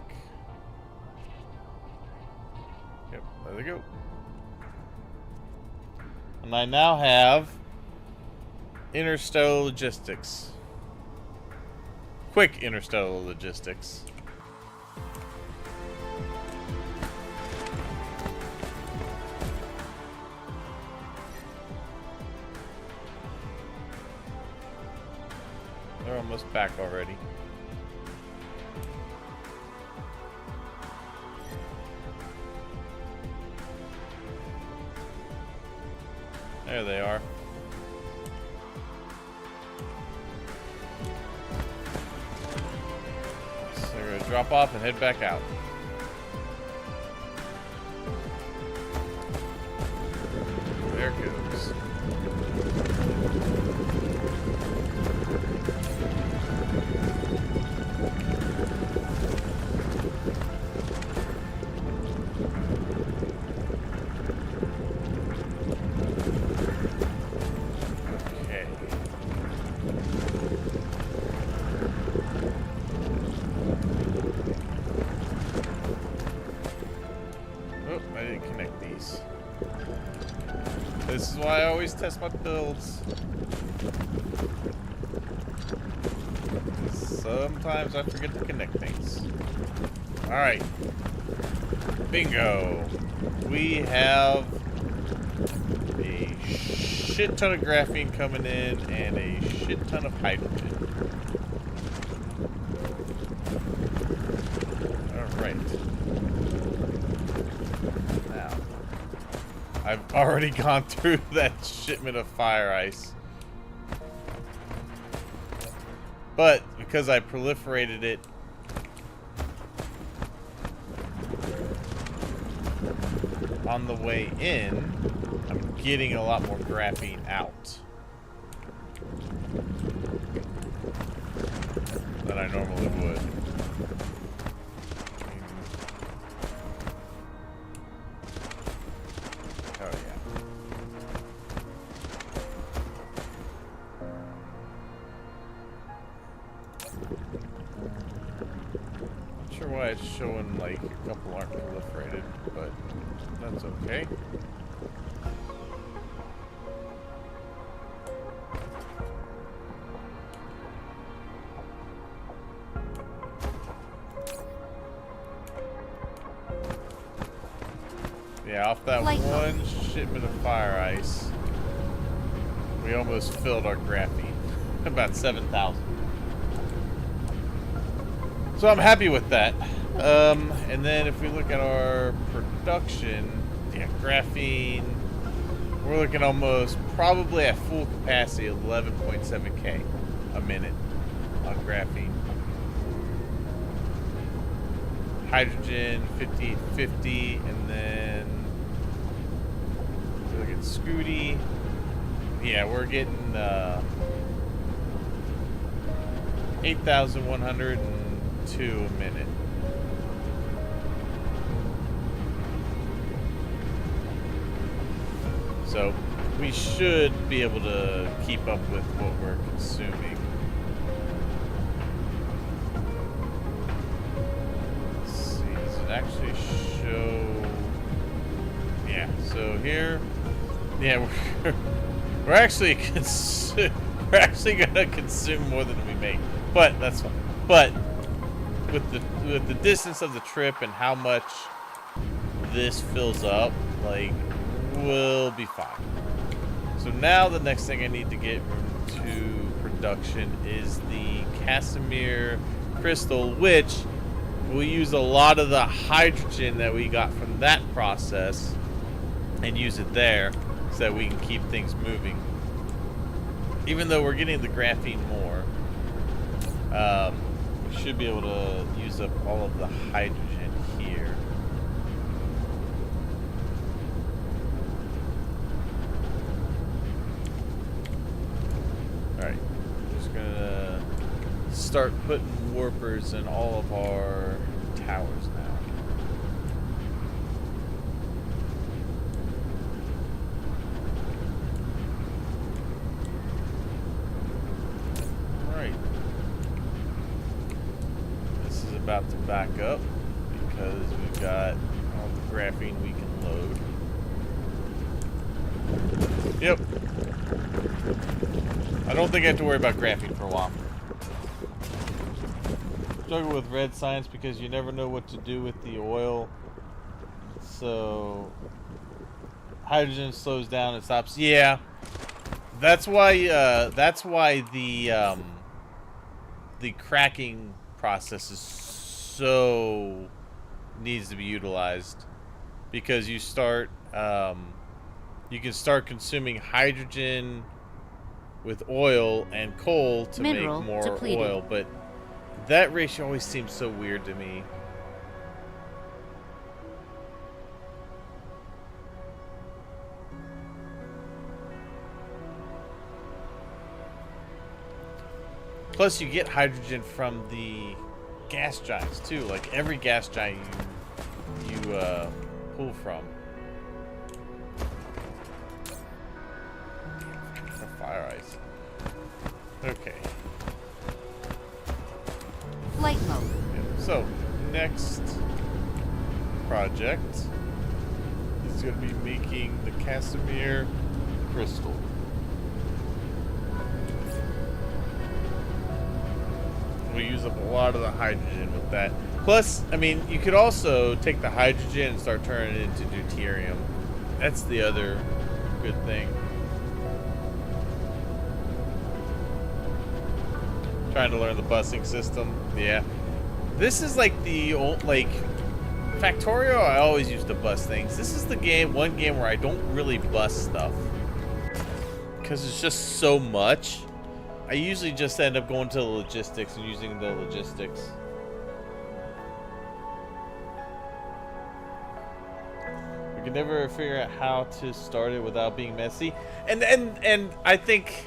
Yep, there they go. And I now have interstellar logistics. Quick interstellar logistics. They're almost back already. There they are. So they're gonna drop off and head back out. There it goes. This is why I always test my builds. Sometimes I forget to connect things. Alright. Bingo. We have a shit ton of graphene coming in and a shit ton of hydrogen. Alright. Now, I've already gone through that shipment of fire ice. But because I proliferated it on the way in, I'm getting a lot more graphene out than I normally would. Oh yeah. Not sure why it's showing like a couple aren't proliferated, but that's okay. Yeah, off that one shipment of fire ice, we almost filled our graphene. About 7,000. So I'm happy with that. And then if we look at our production, yeah, graphene, we're looking almost probably at full capacity, 11.7K a minute on graphene. Hydrogen, 5850, and then we look at Scooty. Yeah, we're getting 8,102 a minute. So we should be able to keep up with what we're consuming. Let's see, does it actually show? Yeah, so here, yeah, we're actually we're actually gonna consume more than we make, but that's fine. But with the distance of the trip and how much this fills up, like, we'll be fine. So now the next thing I need to get to production is the Casimir crystal, which we'll use a lot of the hydrogen that we got from that process and use it there so that we can keep things moving. Even though we're getting the graphene more, we should be able to use up all of the hydrogen here. Alright, just gonna start putting warpers in all of our towers now. About to back up because we've got all the graphene we can load. Yep. I don't think I have to worry about graphene for a while. Struggle with red science because you never know what to do with the oil. So hydrogen slows down and stops. Yeah. That's why the cracking process is so needs to be utilized, because you start you can start consuming hydrogen with oil and coal to Mineral make more depleted. oil, but that ratio always seems so weird to me. Plus you get hydrogen from the gas giants too, like every gas giant you pull from. Fire ice. Okay. Flight mode. Yeah. So next project is going to be making the Casimir crystal. able to use up a lot of the hydrogen with that. Plus, I mean, you could also take the hydrogen and start turning it into deuterium. That's the other good thing. Trying to learn the busing system. Yeah. This is like the old, like, Factorio, I always used to bus things. This is the one game where I don't really bus stuff. Because it's just so much. I usually just end up going to the logistics and using the logistics. We can never figure out how to start it without being messy. And I think,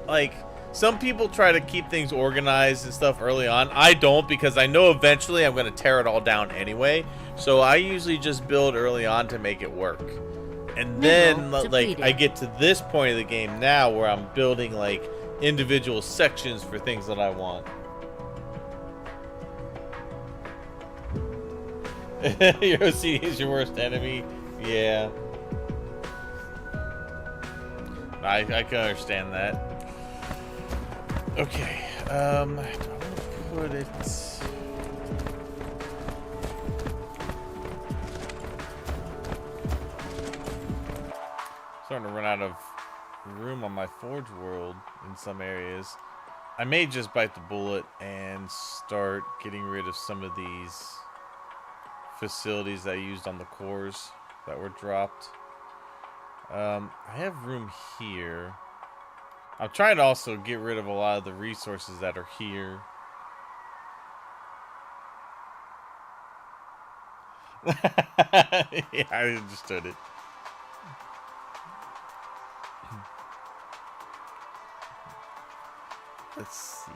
like, some people try to keep things organized and stuff early on. I don't, because I know eventually I'm going to tear it all down anyway. So I usually just build early on to make it work. And then, like, I get to this point of the game now where I'm building, like, individual sections for things that I want. Your OCD is your worst enemy? Yeah. I can understand that. Okay, do I want to put it... Starting to run out of room on my Forge world in some areas. I may just bite the bullet and start getting rid of some of these facilities that I used on the cores that were dropped. I have room here. I'm trying to also get rid of a lot of the resources that are here. Yeah, I understood it. Let's see.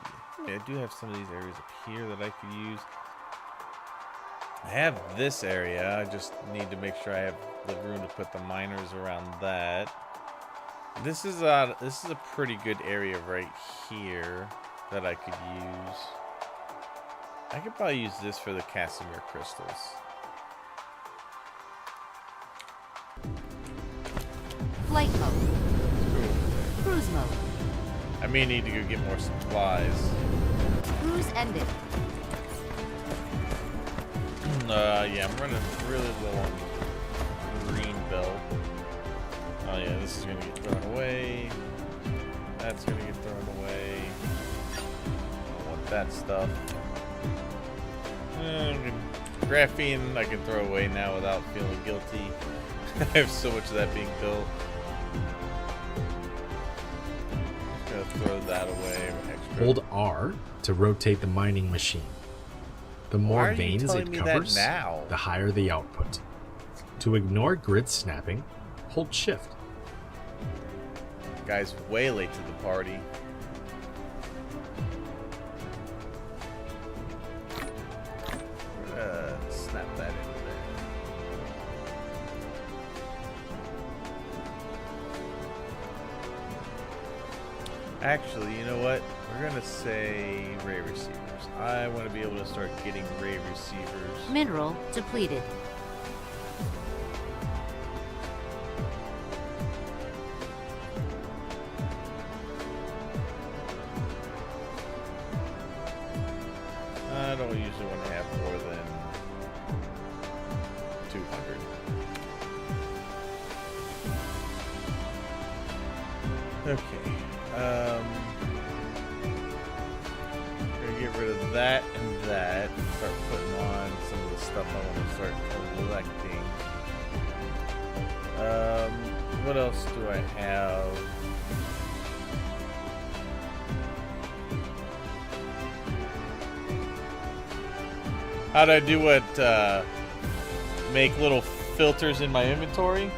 Yeah, I do have some of these areas up here that I could use. I have this area. I just need to make sure I have the room to put the miners around that. This is a pretty good area right here that I could use. I could probably use this for the Casimir crystals. Flight mode. Cruise mode. I may need to go get more supplies. Cruise ended. Yeah, I'm running really low on green belt. Oh yeah, this is gonna get thrown away. That's gonna get thrown away. I don't want that stuff. Graphene I can throw away now without feeling guilty. I have so much of that being built. Just gonna throw that away. Extra. Hold R to rotate the mining machine. The more veins it covers, the higher the output. To ignore grid snapping, hold shift. Guy's way late to the party. Snap that in there. Actually, you know what? We're gonna say ray receivers. I want to be able to start getting ray receivers. Mineral depleted. I don't usually want to have more than 200. Okay. Gonna get rid of that and that. Start putting on some of the stuff I want to start collecting. What else do I have? How'd I do what, make little filters in my inventory?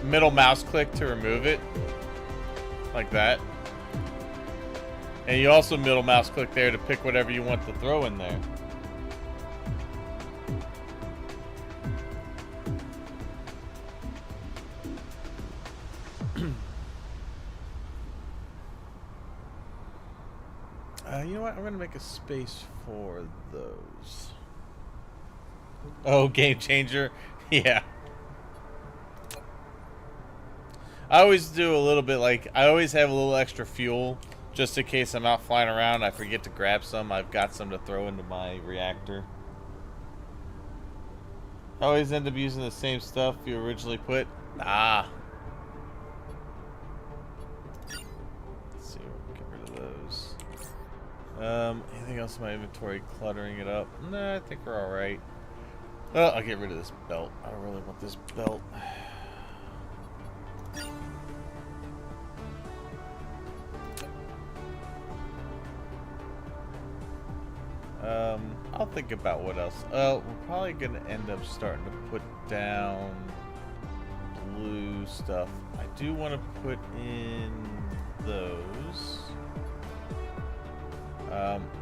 Middle mouse click to remove it. Like that. And you also middle mouse click there to pick whatever you want to throw in there. You know what? I'm gonna make a space for those. Oh, game changer. Yeah. I always do a little bit, like, I always have a little extra fuel just in case I'm out flying around. I forget to grab some. I've got some to throw into my reactor. I always end up using the same stuff you originally put. Ah. Let's see, we'll get rid of those. Anything else in my inventory cluttering it up? Nah, I think we're alright. Well, I'll get rid of this belt. I don't really want this belt. I'll think about what else. We're probably gonna end up starting to put down blue stuff. I do want to put in those.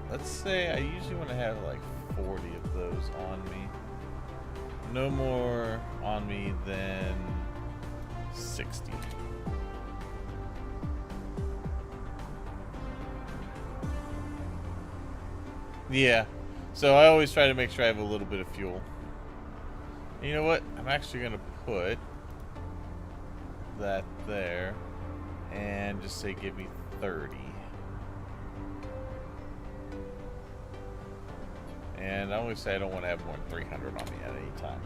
Let's say I usually want to have like 40 of those on me. No more on me than 60. Yeah, so I always try to make sure I have a little bit of fuel. And you know what? I'm actually going to put that there and just say give me 30. And I always say I don't want to have more than 300 on me at any time.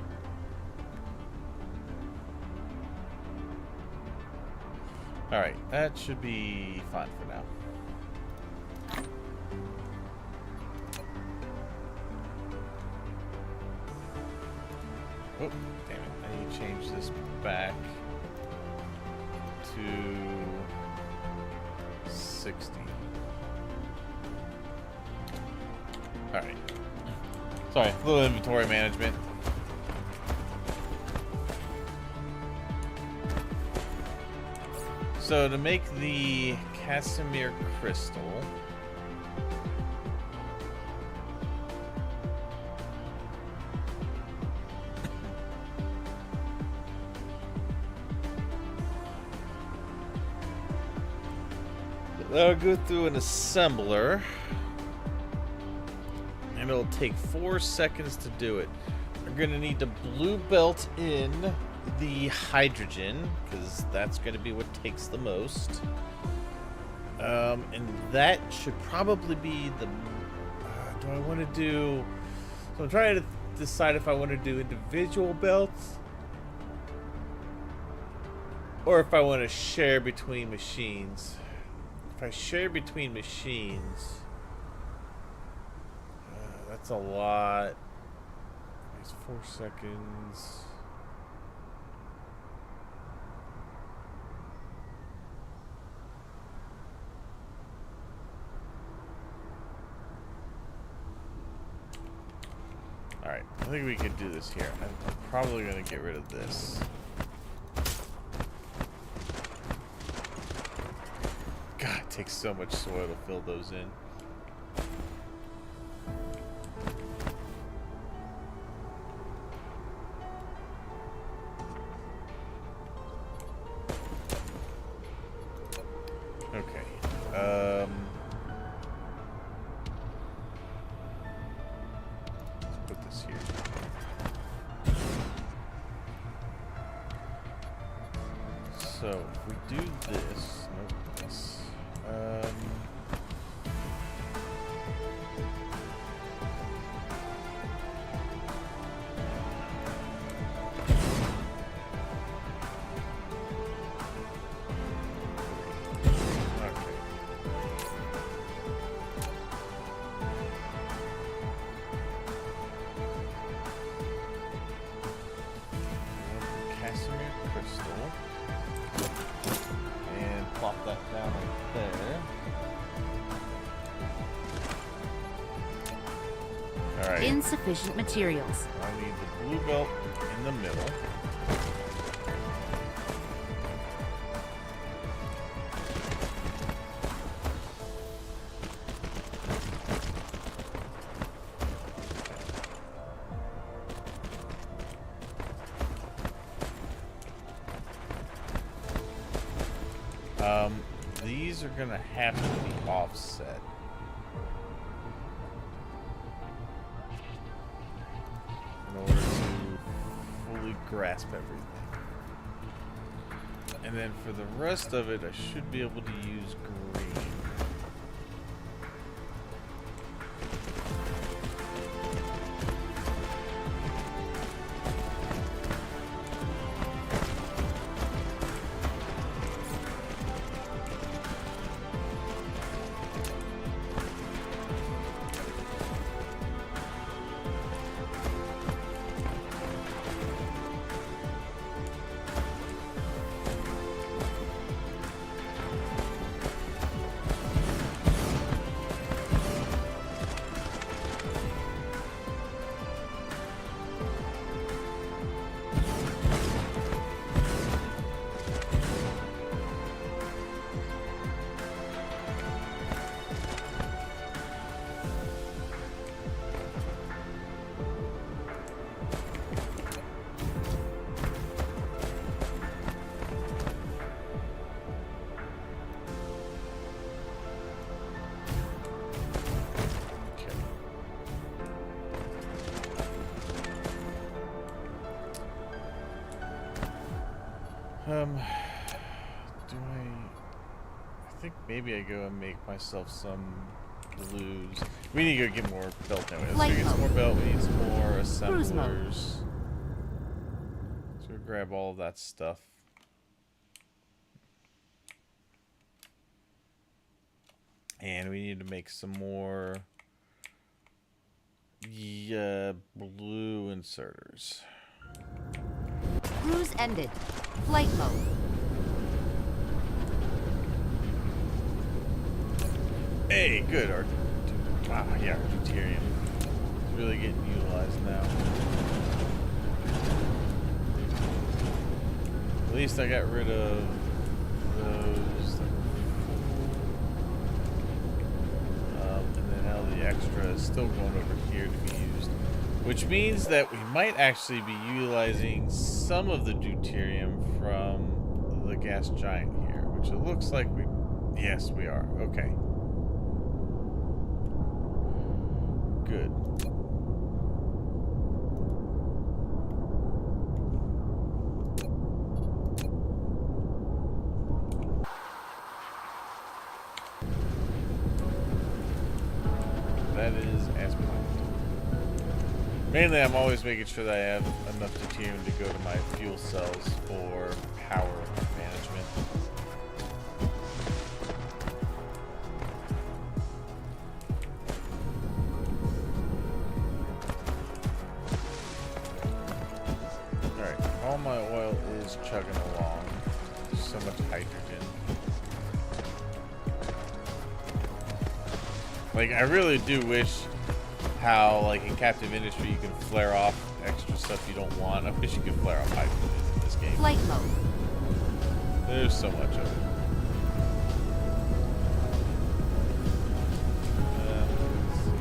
Alright, that should be fine for now. Oh, damn it. I need to change this back to 60. Alright. Sorry, a little inventory management. So to make the Casimir crystal, that'll go through an assembler, and it'll take 4 seconds to do it. We're going to need to blue belt in the hydrogen, because that's going to be what takes the most. And that should probably be the... do I want to do... So I'm trying to decide if I want to do individual belts, or if I want to share between machines. If I share between machines, that's a lot. It's 4 seconds. Alright, I think we can do this here. I'm probably going to get rid of this. God, it takes so much soil to fill those in. Okay. Let's put this here. So if we do this, nope, this. Casimir crystal. And plop that down right there. Alright. Insufficient materials. I need the blue belt in the middle. These are gonna have to be offset. grasp everything. And then for the rest of it, I should be able to use green. I think maybe I go and make myself some blues. We need to go get more belt anyways. So we get some more belt, we need some more assemblers. So we'll grab all of that stuff. And we need to make some more blue inserters. Cruise ended. Flight mode. Hey, good. Wow, yeah, our deuterium is really getting utilized now. At least I got rid of those. And then now the extra is still going over here to be used. Which means that we might actually be utilizing some of the deuterium from the gas giant here. Which it looks like we... Yes, we are. Okay. Good. That is as planned. Mainly, I'm always making sure that I have enough deuterium to go to my fuel cells for power management. All my oil is chugging along. There's so much hydrogen. Like, I really do wish how, like, in captive industry, you can flare off extra stuff you don't want. I wish you could flare off hydrogen in this game. Flight mode. There's so much of it. Let's see.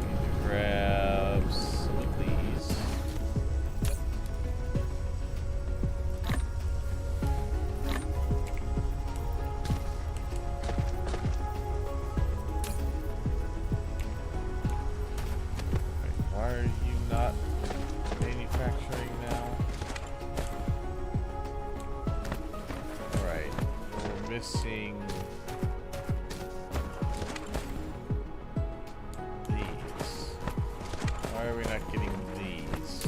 Need to grab some of these. Why are you not manufacturing now? Alright, we're missing these. Why are we not getting these?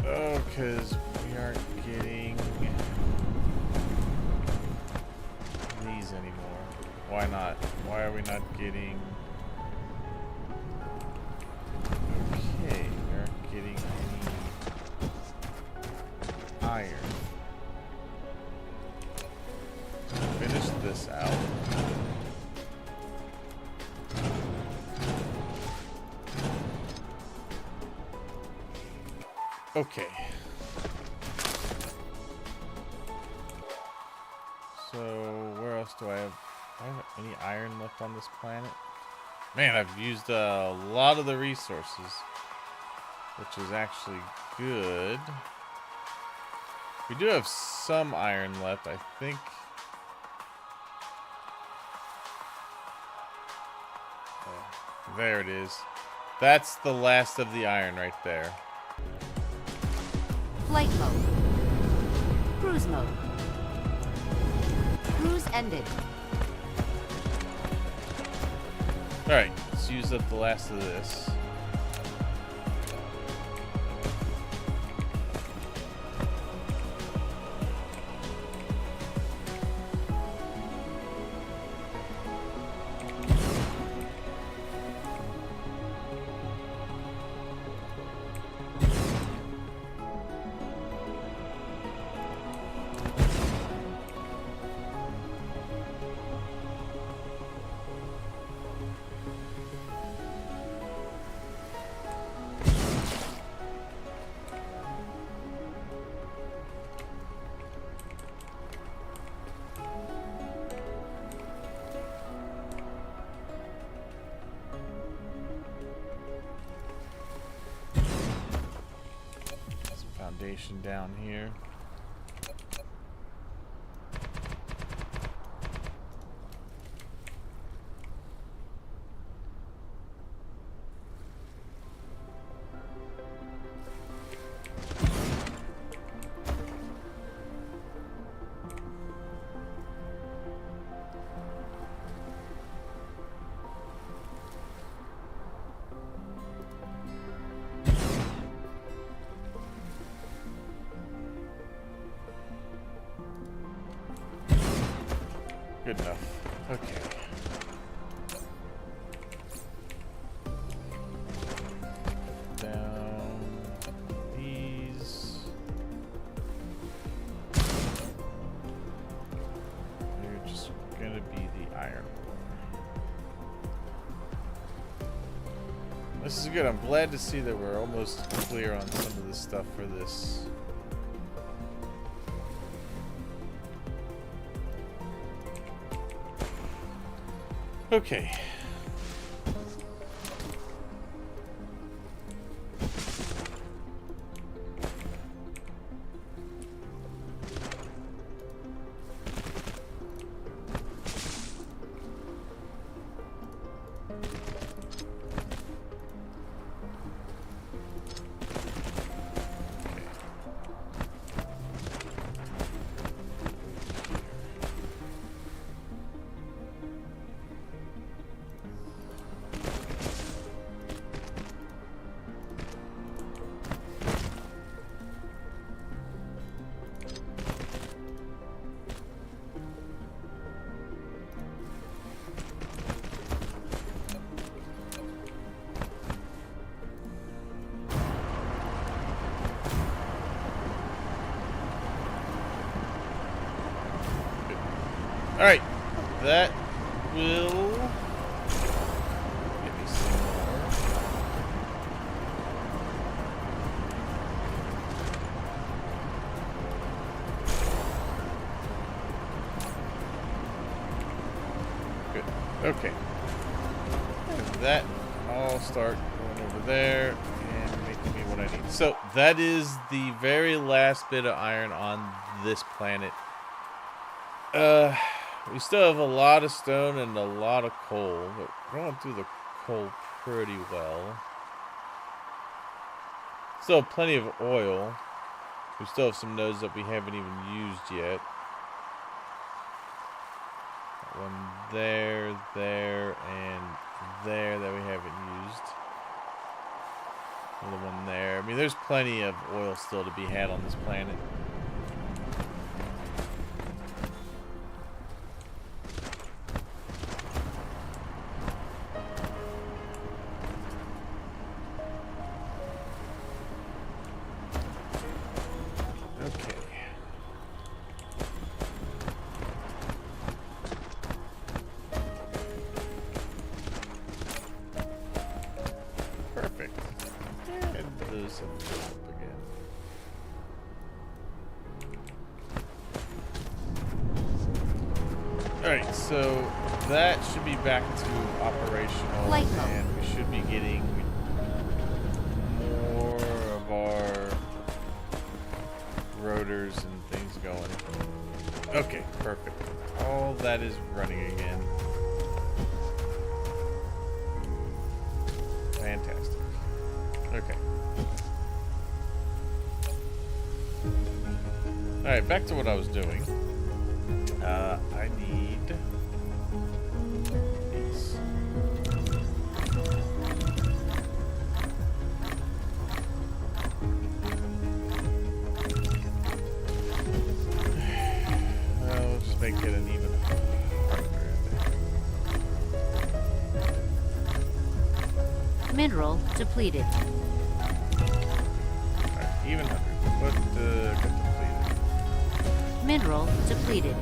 Oh, because we aren't getting these anymore. Why not? Why are we not getting... Okay, we aren't getting any iron. Finish this out. Okay. So, where else do I have any iron left on this planet? Man, I've used a lot of the resources, which is actually good. We do have some iron left, I think. Oh, there it is. That's the last of the iron right there. Flight mode. Cruise mode. Cruise ended. Alright, let's use up the last of this. Foundation down here. Good enough. Okay. Down these. They're just gonna be the iron ore. This is good. I'm glad to see that we're almost clear on some of the stuff for this. Okay. Alright, that will give me some more. Good. Okay. And that I'll start going over there and making me what I need. So that is the very last bit of iron on this planet. We still have a lot of stone and a lot of coal, but we're going through the coal pretty well. Still have plenty of oil. We still have some nodes that we haven't even used yet. One there, and there that we haven't used. Another one there. I mean, there's plenty of oil still to be had on this planet. Alright, so that should be back to operational, and we should be getting more of our rotors and things going. Okay, perfect. All that is running again. Fantastic. Okay. Alright, back to what I was doing. I need these. We'll just make it an even 100. Mineral depleted. Alright, even 100. What got depleted? Mineral depleted.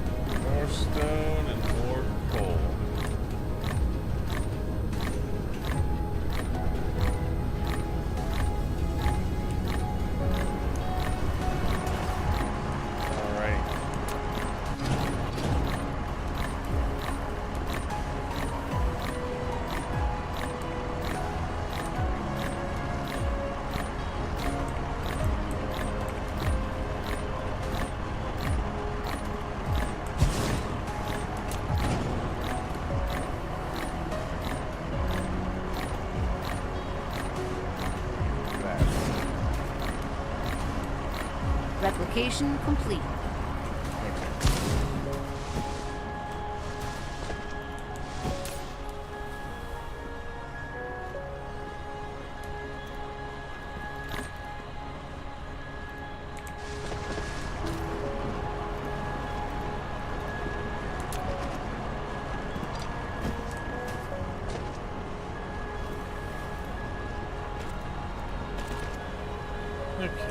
More stone and more coal. Alright. Replication complete. Okay.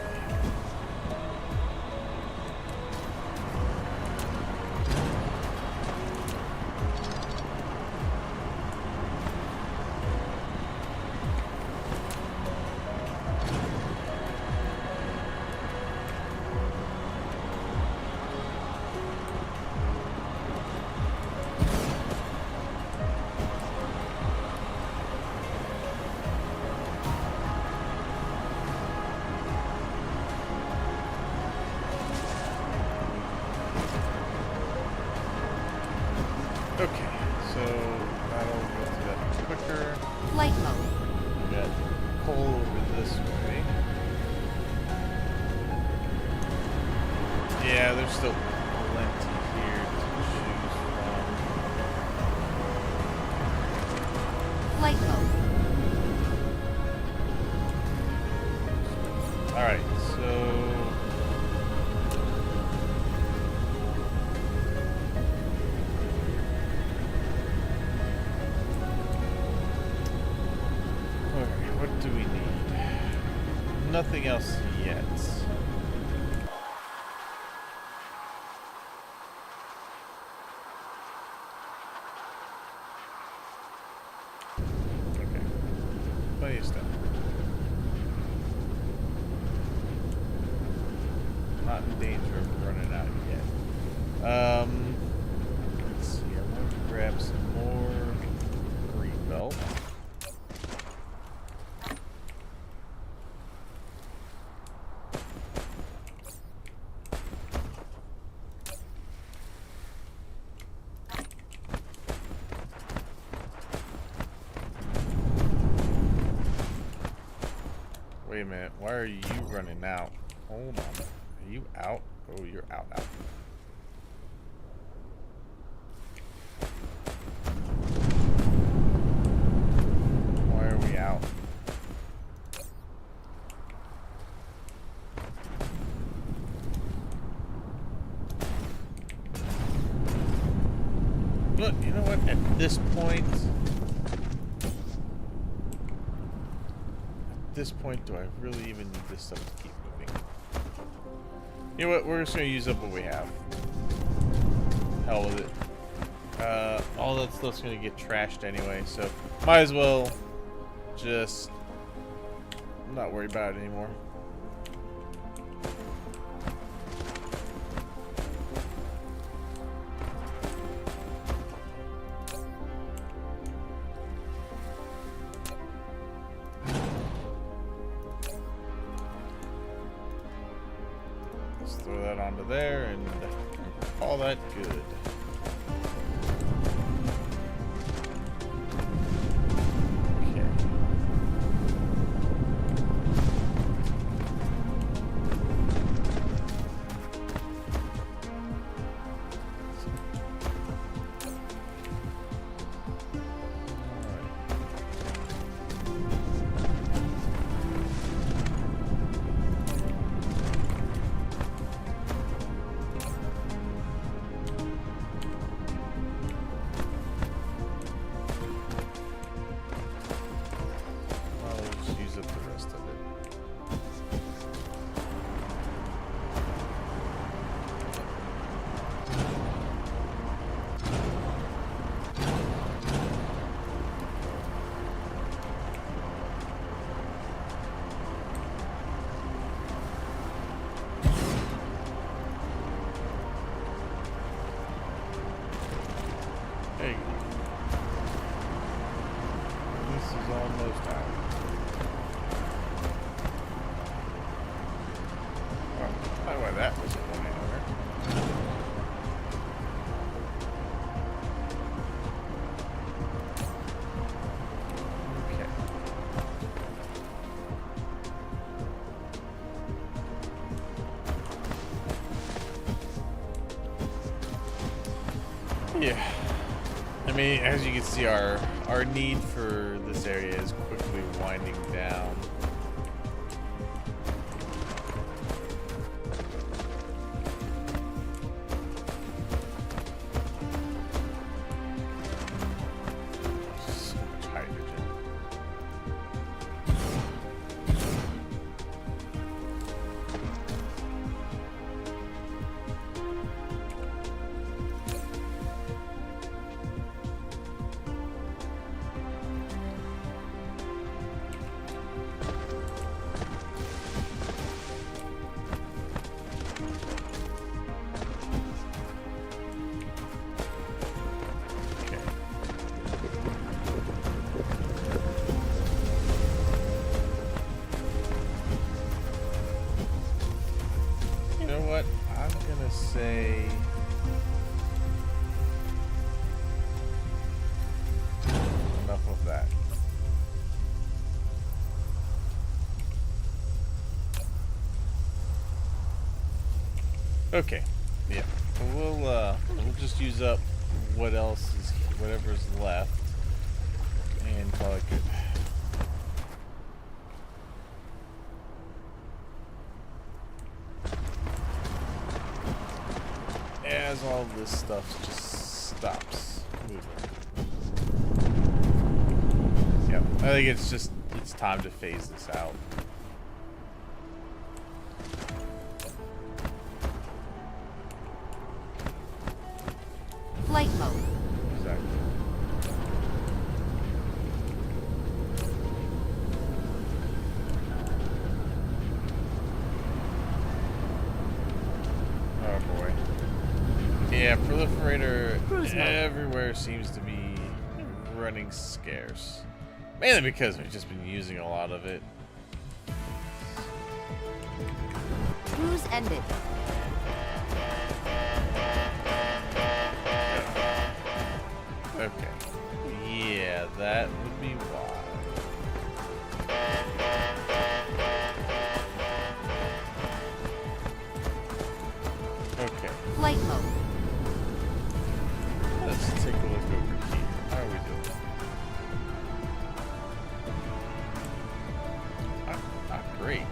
Okay, so that'll go through that quicker. Flight mode. We got coal over this way. Yeah, there's still plenty here to choose from. Flight mode. Alright, so what do we need? Nothing else yet. Okay. Plenty of stuff. Not in danger of running out yet. Let's see. I want to grab some more green belt. Wait a minute, why are you running out? Hold on. Are you out? Oh, you're out. Why are we out? Look, you know what? At this point, do I really even need this stuff to keep moving? You know what? We're just gonna use up what we have. Hell with it. All that stuff's gonna get trashed anyway, so might as well just not worry about it anymore. Throw that onto there and call that good. Okay. Yeah. I mean, as you can see, our need for this area is quickly winding down. So much hydrogen. What I'm gonna say, enough of that. Okay, yeah, we'll just use up whatever's left and call it good. As all this stuff just stops moving. Yep, I think it's time to phase this out. Flight mode. Exactly. Oh boy. Yeah, proliferator everywhere seems to be running scarce. Mainly because we've just been using a lot of it. Cruise ended. Okay. Yeah, that would be why. Okay. Flight mode. Let's take a look over here. How are we doing? Not great.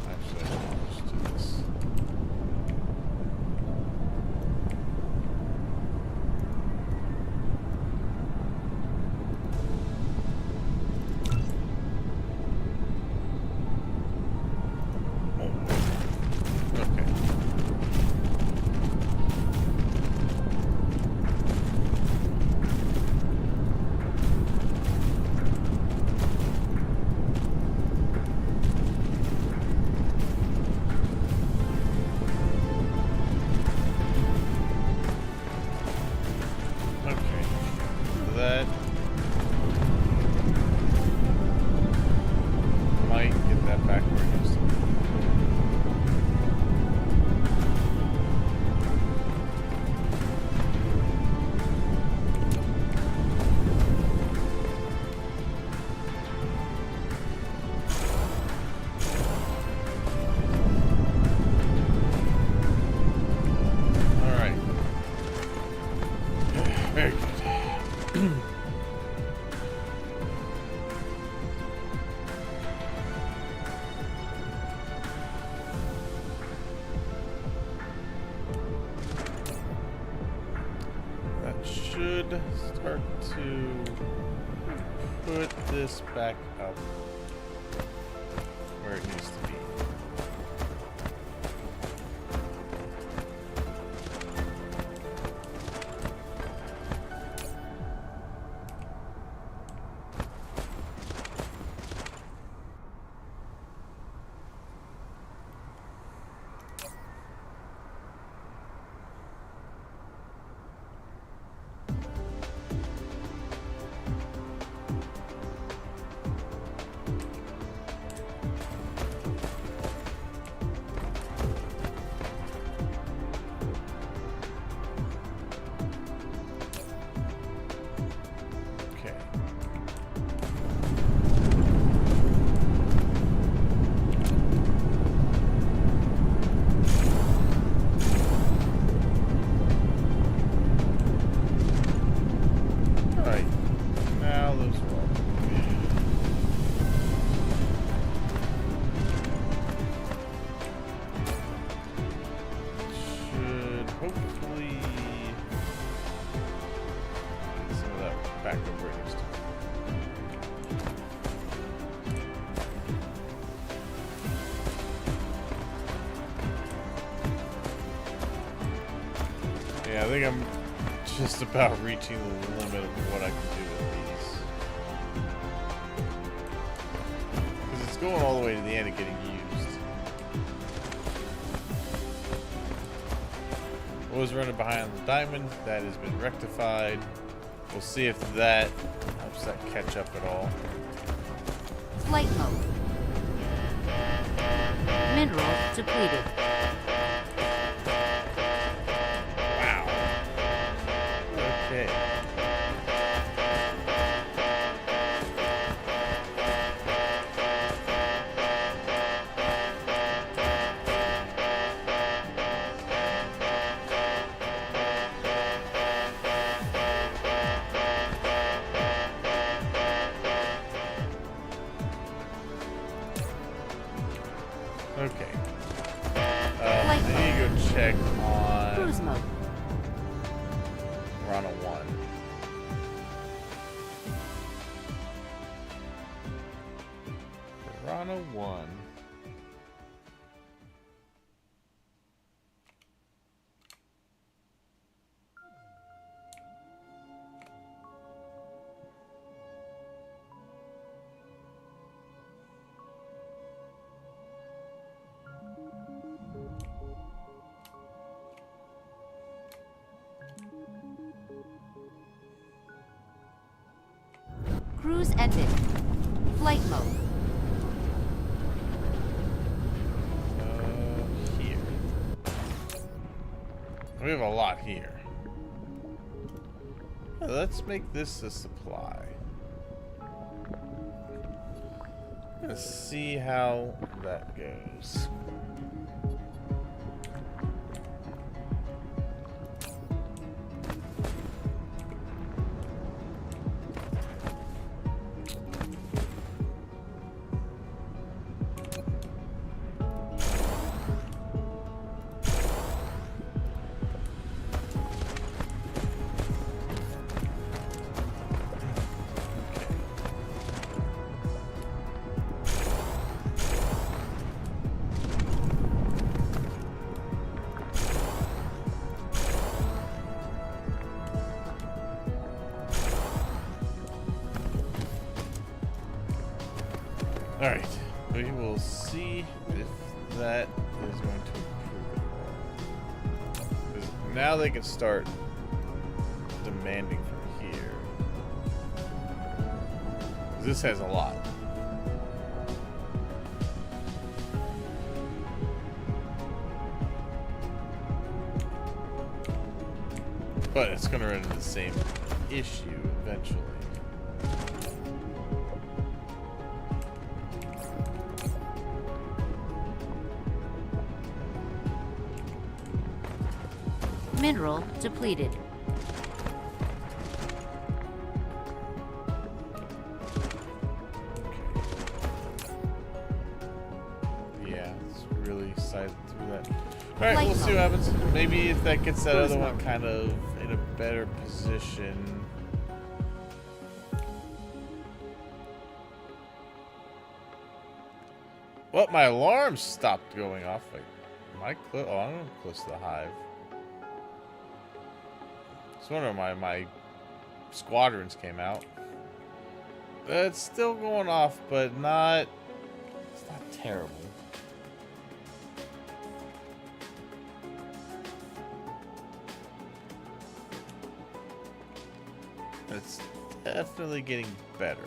Actually, let's do this. Okay. Okay. That might get that back where it needs to be. All right. Very good. That should start to put this back up where it needs to be. Yeah, I think I'm just about reaching the limit of what I can do with these. Because it's going all the way to the end and getting used. Was running behind the diamond. That has been rectified. We'll see if that helps that catch up at all. Flight mode. Mineral depleted. Wow. Okay. Okay. I need to go check on Cruise mode. Rana 1. Rana 1. Cruise ended. Flight mode. Here. We have a lot here. Let's make this a supply. Let's see how that goes. Alright, we will see if that is going to improve at all. 'Cause now they can start demanding from here. 'Cause this has a lot. But it's going to run into the same issue eventually. Mineral depleted. Yeah, it's really sized through that. Alright, we'll see what happens. Maybe if that gets that other one kind of in a better position. Well, my alarm stopped going off. Like, am I close? Oh, I'm close to the hive. It's wondering why my squadrons came out. It's still going off, but it's not terrible. It's definitely getting better.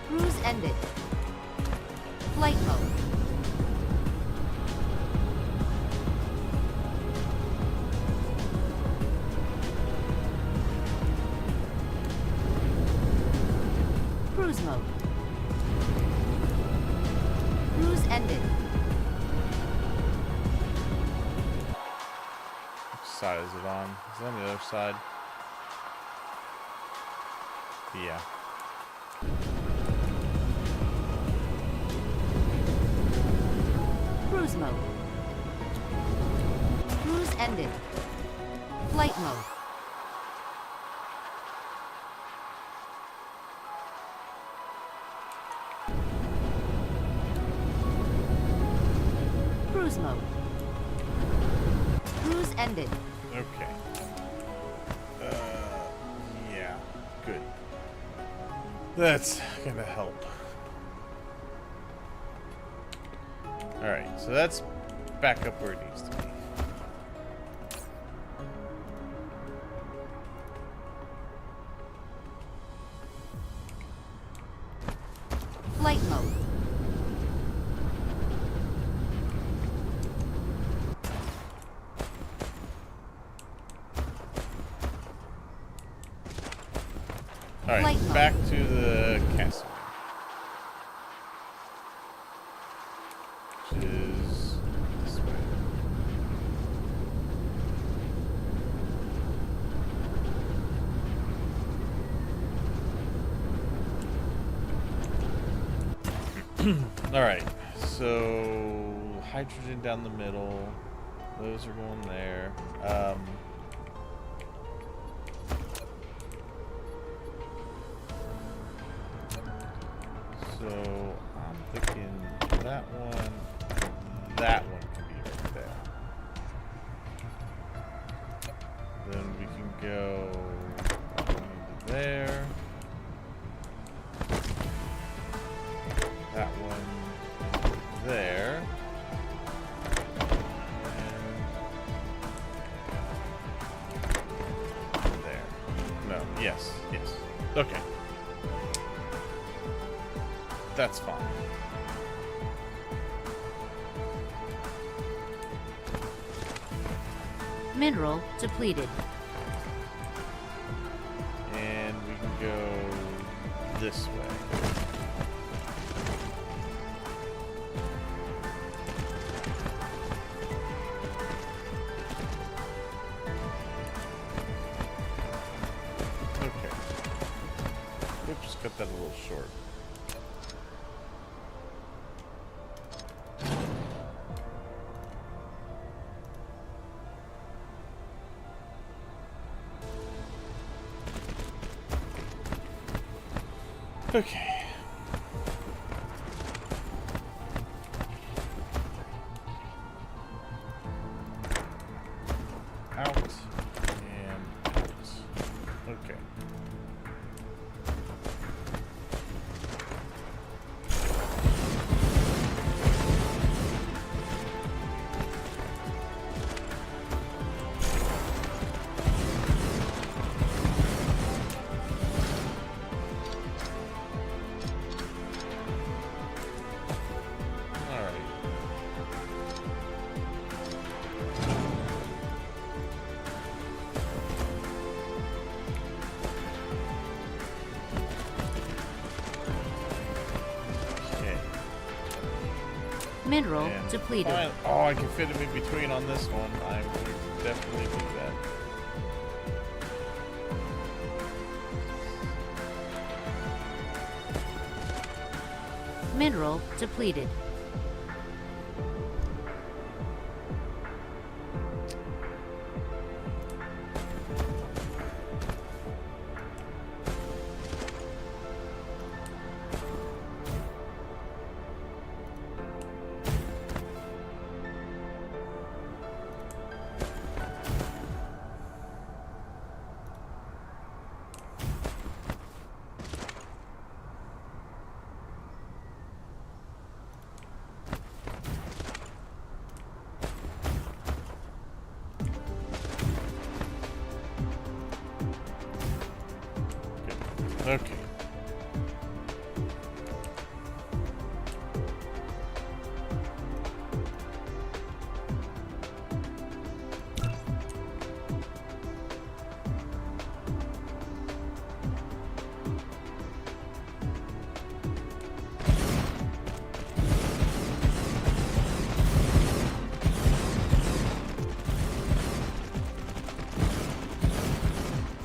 Cruise ended. Flight mode. Cruise mode. Cruise ended. Which side is it on? Is it on the other side? Yeah. Cruise mode. Cruise ended. Flight mode. Cruise mode. Cruise ended. Okay. Yeah. Good. That's gonna help. Alright, so that's back up where it needs to be. Flight mode. Alright, Flight mode. back to the castle. Which is this way. Alright, so hydrogen down the middle. Those are going there. So I'm thinking that one can be right there. Then we can go into there. That one there. And there. No, yes. Okay. That's fine. Mineral depleted. And we can go this way. Okay. Oops, cut that a little short. Okay. Out and out. Okay. Mineral And depleted. fine. Oh, I can fit him in between on this one. I would definitely do that. Mineral depleted. Okay.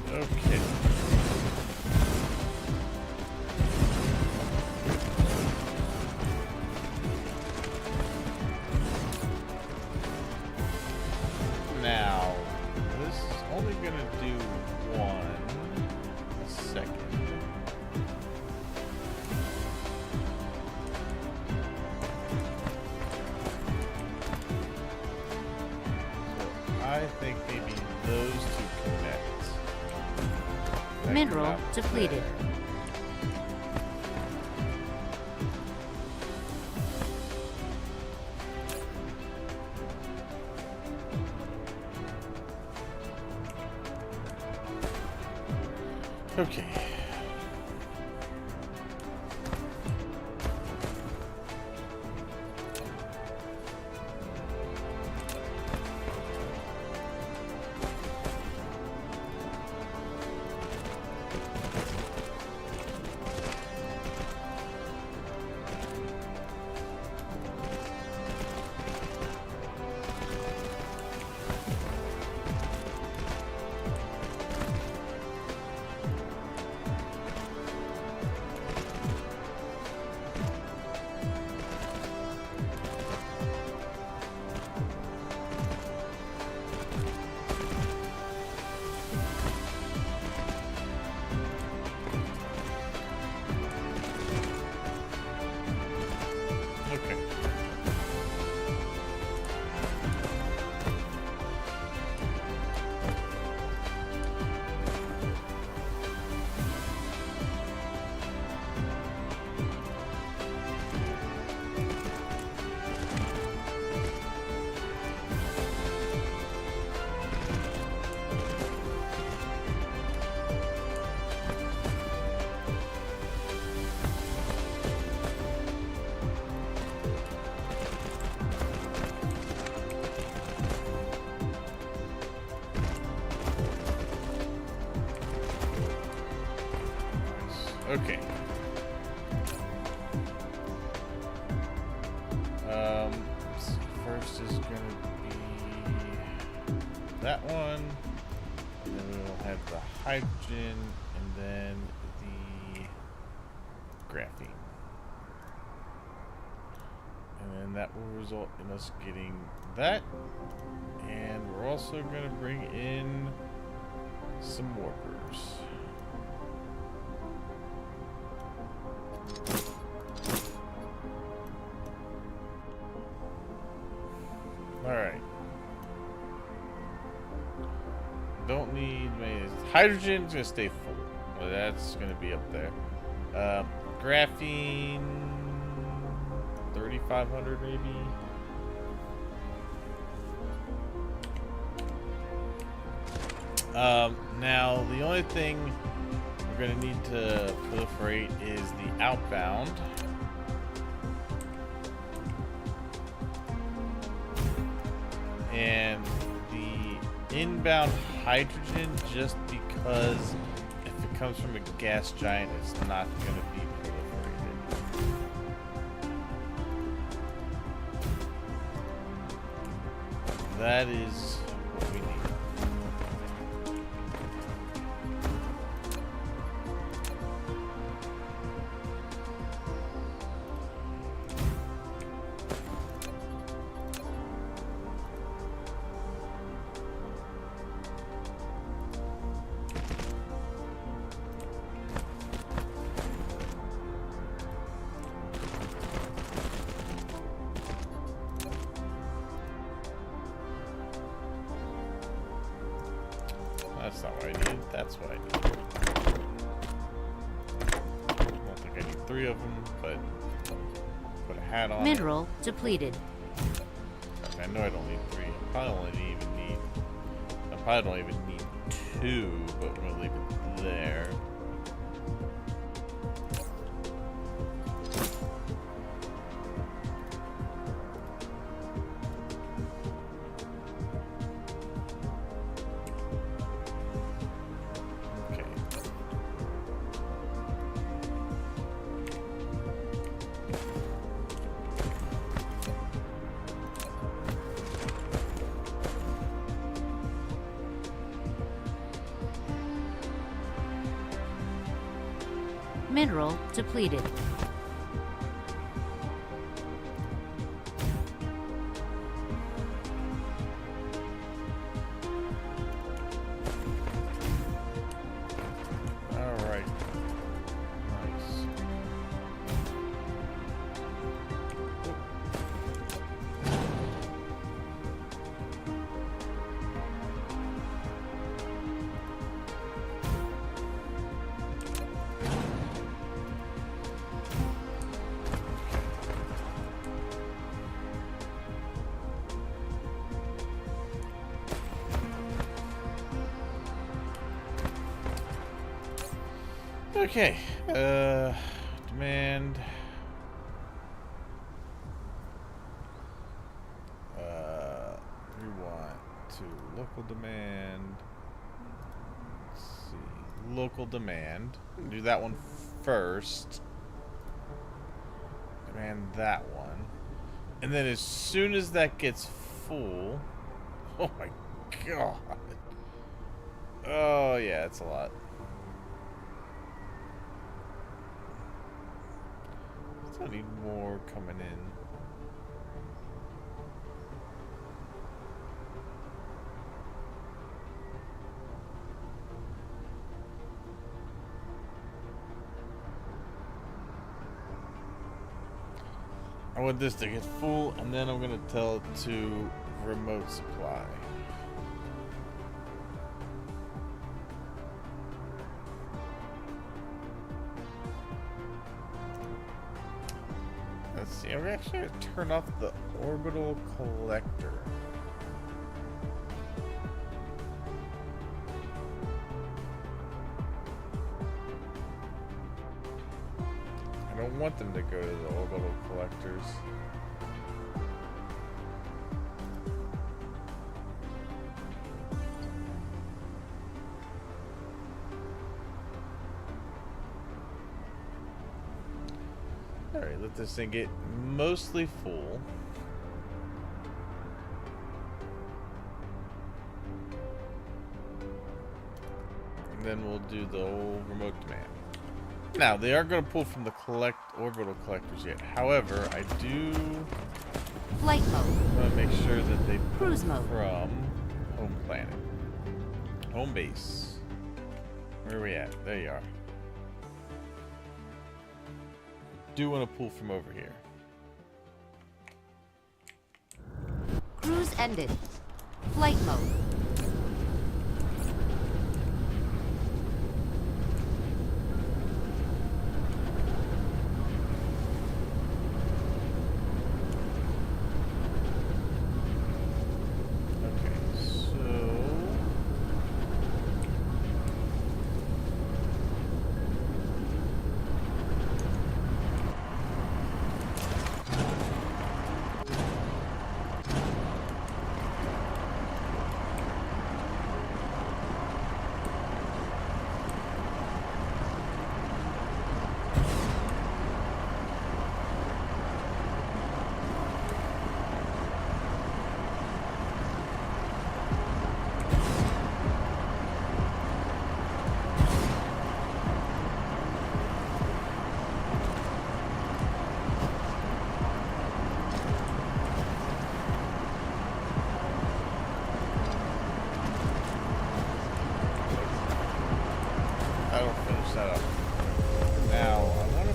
Okay. Now, this is only gonna do one second. think maybe those two connect. That Mineral cannot depleted. there. Okay. Okay. Okay. First is gonna be that one, and then we will have the hydrogen, and then the graphene, and then that will result in us getting that, and we're also gonna bring in some workers. Alright. Don't need many. Hydrogen's gonna stay full. Well, that's gonna be up there. Graphene 3,500 maybe. Now the only thing we're gonna need to proliferate is the outbound. And the inbound hydrogen, just because if it comes from a gas giant, it's not going to be proliferated. That is what we need. That's not what I need. That's what I need. I don't think I need 3 of them, but put a hat on. Mineral depleted. Okay, I know I don't need 3. I probably don't even need 2, but we're gonna leave it there. Mineral depleted. Alright. Nice. Okay. Demand. We want to local demand. Let's see. Local demand. Do that one first. Demand that one. And then as soon as that gets full. Oh my god. Oh yeah, it's a lot. Still need more coming in. I want this to get full, and then I'm gonna tell it to remote supply. Let's see, I'm actually gonna turn off the orbital collector. I don't want them to go to the orbital collectors. Alright, let this thing get mostly full. And then we'll do the old remote demand. Now, they are going to pull from the orbital collectors yet. However, I do Flight mode. want to make sure that they pull Cruise mode. from home planet. Home base. Where are we at? There you are. Do want to pull from over here. Cruise ended. Flight mode.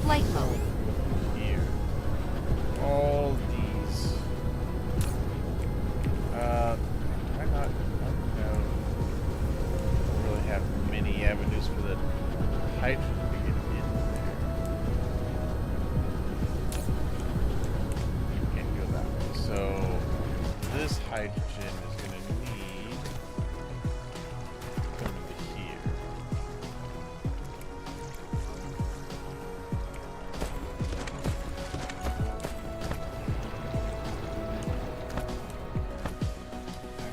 Flight mode. Here. All these. Do I not? No. Don't really have many avenues for the hydrogen to get in there. Can't go that way. So this hydrogen is going to need to come into here.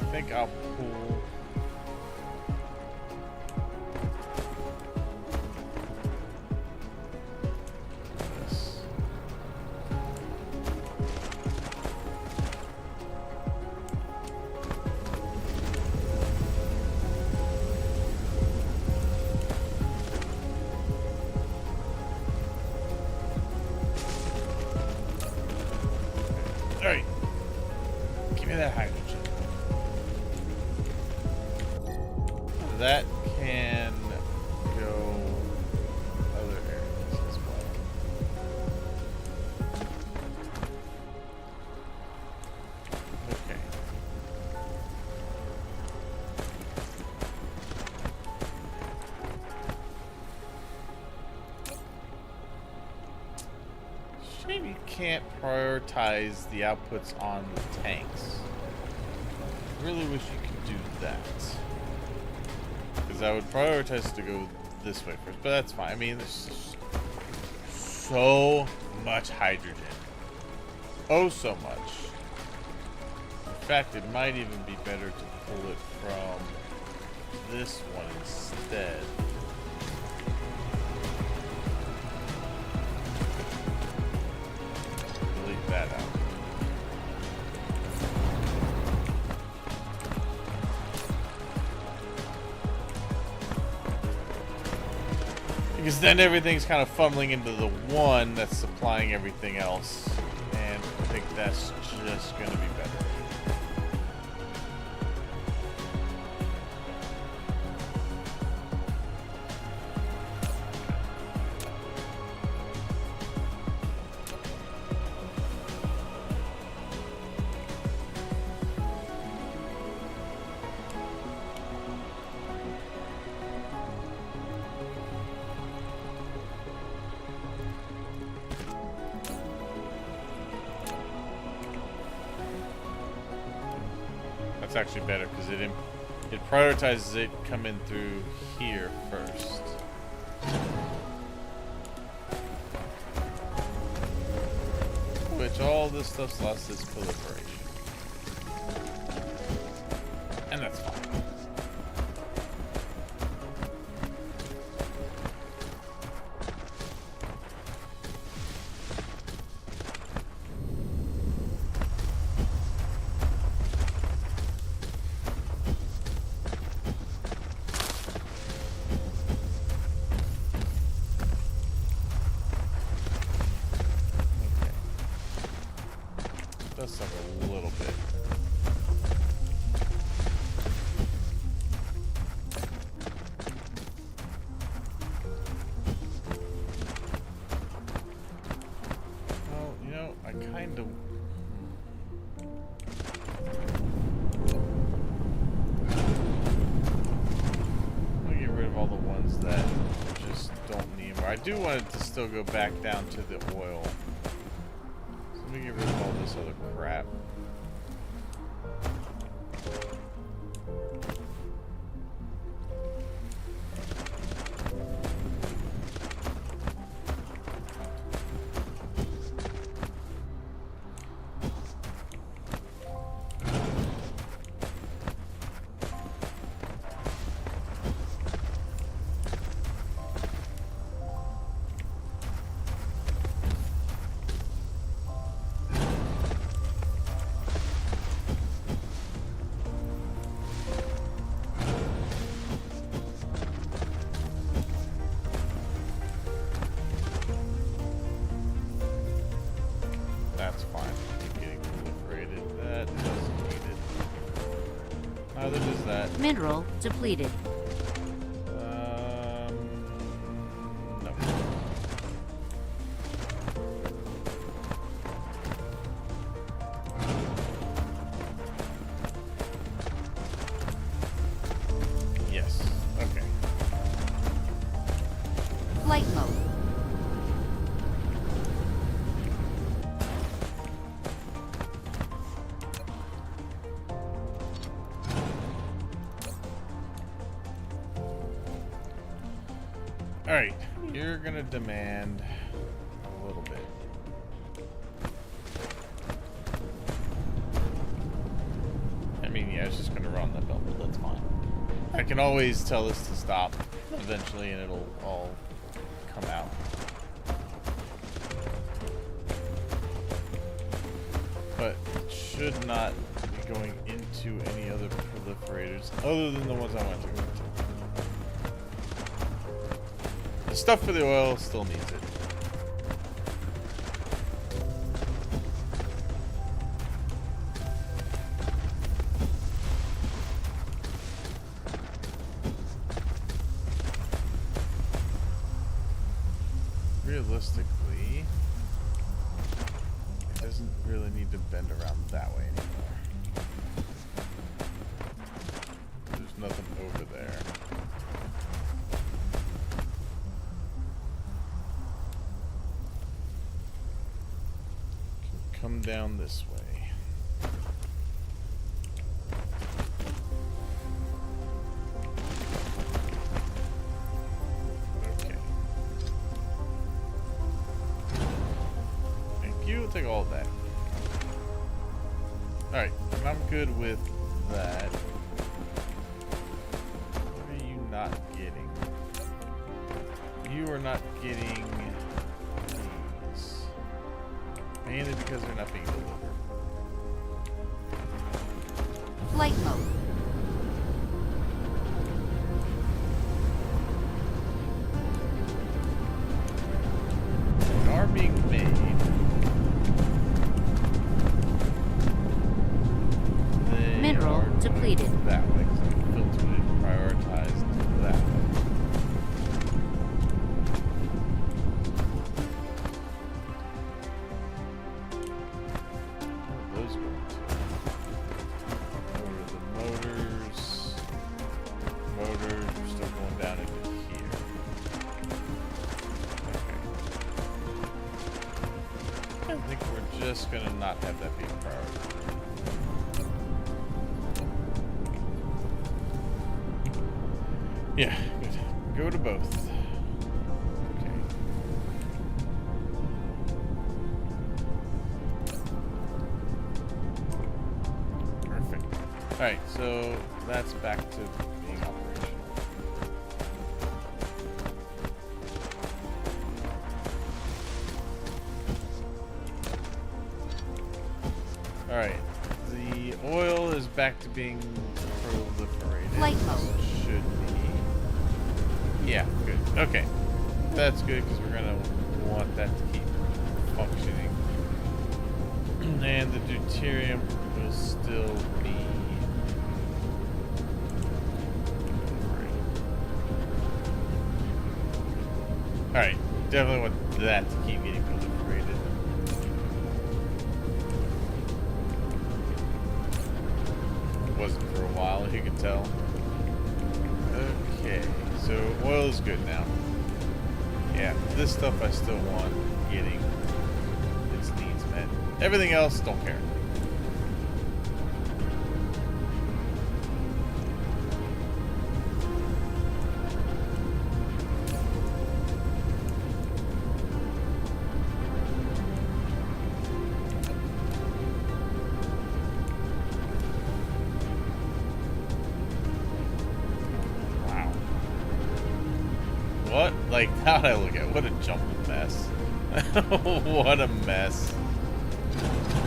I think I'll pull this. All right, give me that hydrogen. That can go other areas as well. Okay. Shame you can't prioritize the outputs on the tanks. Really wish you could do that. Because I would prioritize to go this way first, but that's fine. I mean, there's just so much hydrogen. Oh, so much. In fact, it might even be better to pull it from this one instead. Delete that out. Because then everything's kind of funneling into the one that's supplying everything else. And I think that's just going to be better. That's actually better because it prioritizes it coming through here first. Which all this stuff's lost its proliferation. And that's fine. Does suck a little bit. Well, you know, I kind of... I'm gonna get rid of all the ones that just don't need more. I do want it to still go back down to the oil. Let me get rid of all this other crap. That's fine. Keep getting proliferated. That doesn't need it. Neither does that. Mineral depleted. No. Yes. Okay. Flight mode. Alright, you're gonna demand a little bit. I mean, yeah, it's just gonna run the belt, but that's fine. I can always tell this to stop eventually and it'll all come out. But it should not be going into any other proliferators other than the ones I want to go into. The stuff for the oil still needs it. Realistically, it doesn't really need to bend around that way anymore. There's nothing over there. Come down this way. Alright, I'm good with that. What are you not getting? You are not getting these. Mainly because they're not being delivered. Flight mode. They are being made. They Mineral are going depleted. that way, because I filtered it and prioritized that way. Where are those going to? Where are the motors? Motors are still going down into here. Okay. I think we're just gonna not have that be a priority. Yeah, good. Go to both. Okay. Perfect. Alright, so that's back to being operational. Alright, the oil is back to being proliferated. Flight mode. Should be. Yeah, good. Okay. That's good because we're going to want that to keep functioning. And the deuterium will still be. Alright, definitely want that to keep getting proliferated. It wasn't for a while, as you can tell. Okay, so oil is good now. Yeah, this stuff I still want getting its needs met. Everything else, don't care. What? Like, how'd I look at it? What a jumping mess. What a mess.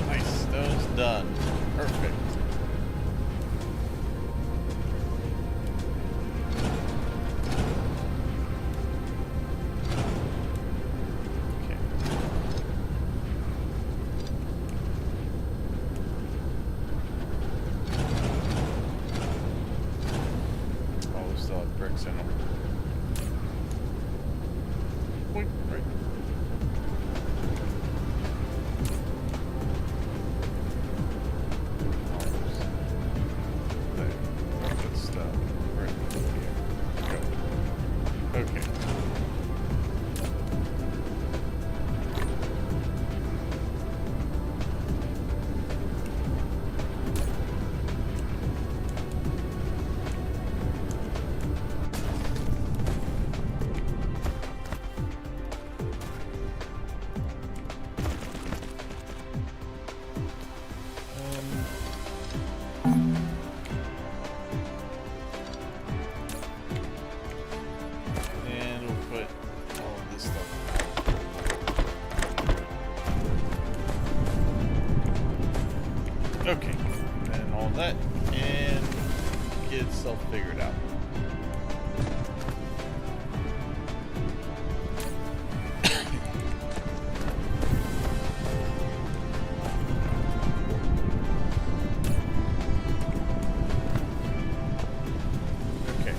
My stone's done. Perfect. Okay. Oh, we still have bricks in them. Right. There. Good stuff. Right here. Go. Okay. And we'll put all of this stuff out. Okay. And all that. And get itself figured out. Okay.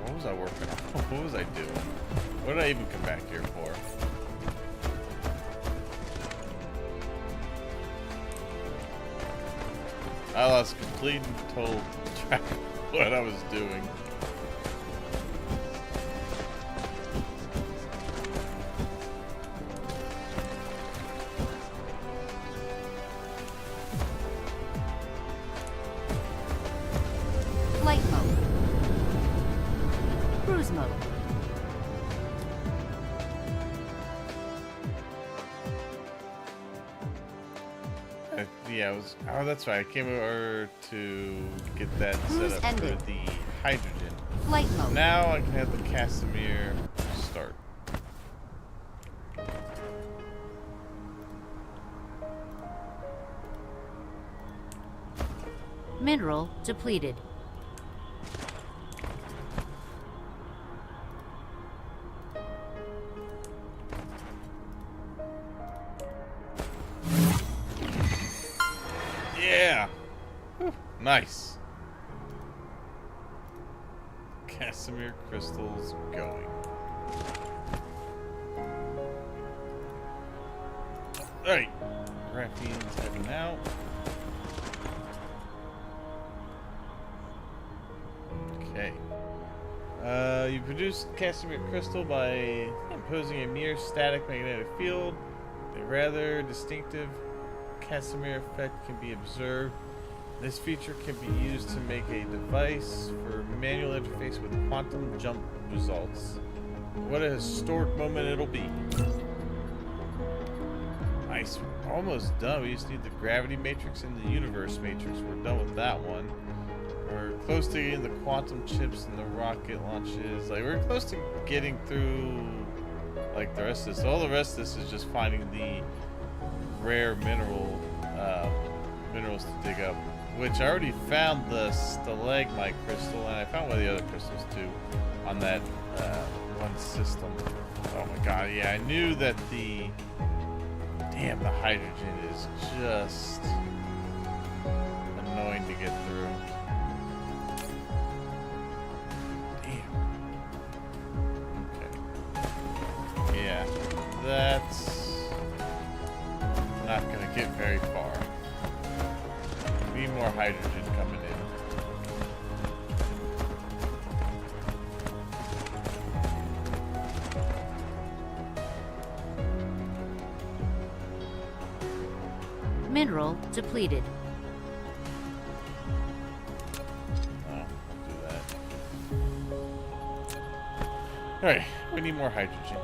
What was I working on? What was I doing? What did I even come back here for? I lost complete and total track of what I was doing. Flight mode. Pause mode. Yeah, it was. Oh, that's right. I came over to get that Cruise set up ended. for the hydrogen. Flight mode. Now I can have the Casimir start. Mineral depleted. Yeah. Whew, nice. Casimir crystals going. Alright. Graphene's heading out. Okay. You produce Casimir crystal by imposing a mere static magnetic field. A rather distinctive Casimir effect can be observed. This feature can be used to make a device for manual interface with quantum jump results. What a historic moment it'll be. Nice. We're almost done. We just need the gravity matrix and the universe matrix. We're done with that one. We're close to getting the quantum chips and the rocket launches. Like, we're close to getting through, like, the rest of this. All the rest of this is just finding the rare minerals to dig up. Which I already found the stalagmite crystal, and I found one of the other crystals, too, on that one system. Oh my god, yeah, I knew that the... Damn, the hydrogen is just annoying to get through. Yeah, that's not gonna get very far. Need more hydrogen coming in. Mineral depleted. No, don't do that. Alright, we need more hydrogen.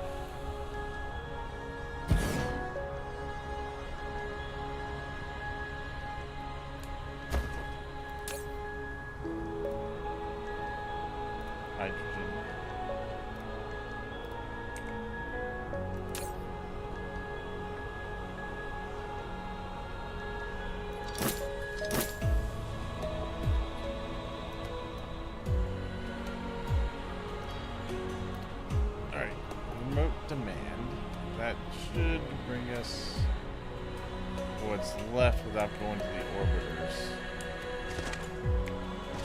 Hydrogen. Alright, remote demand. That should bring us what's left without going to the orbiters.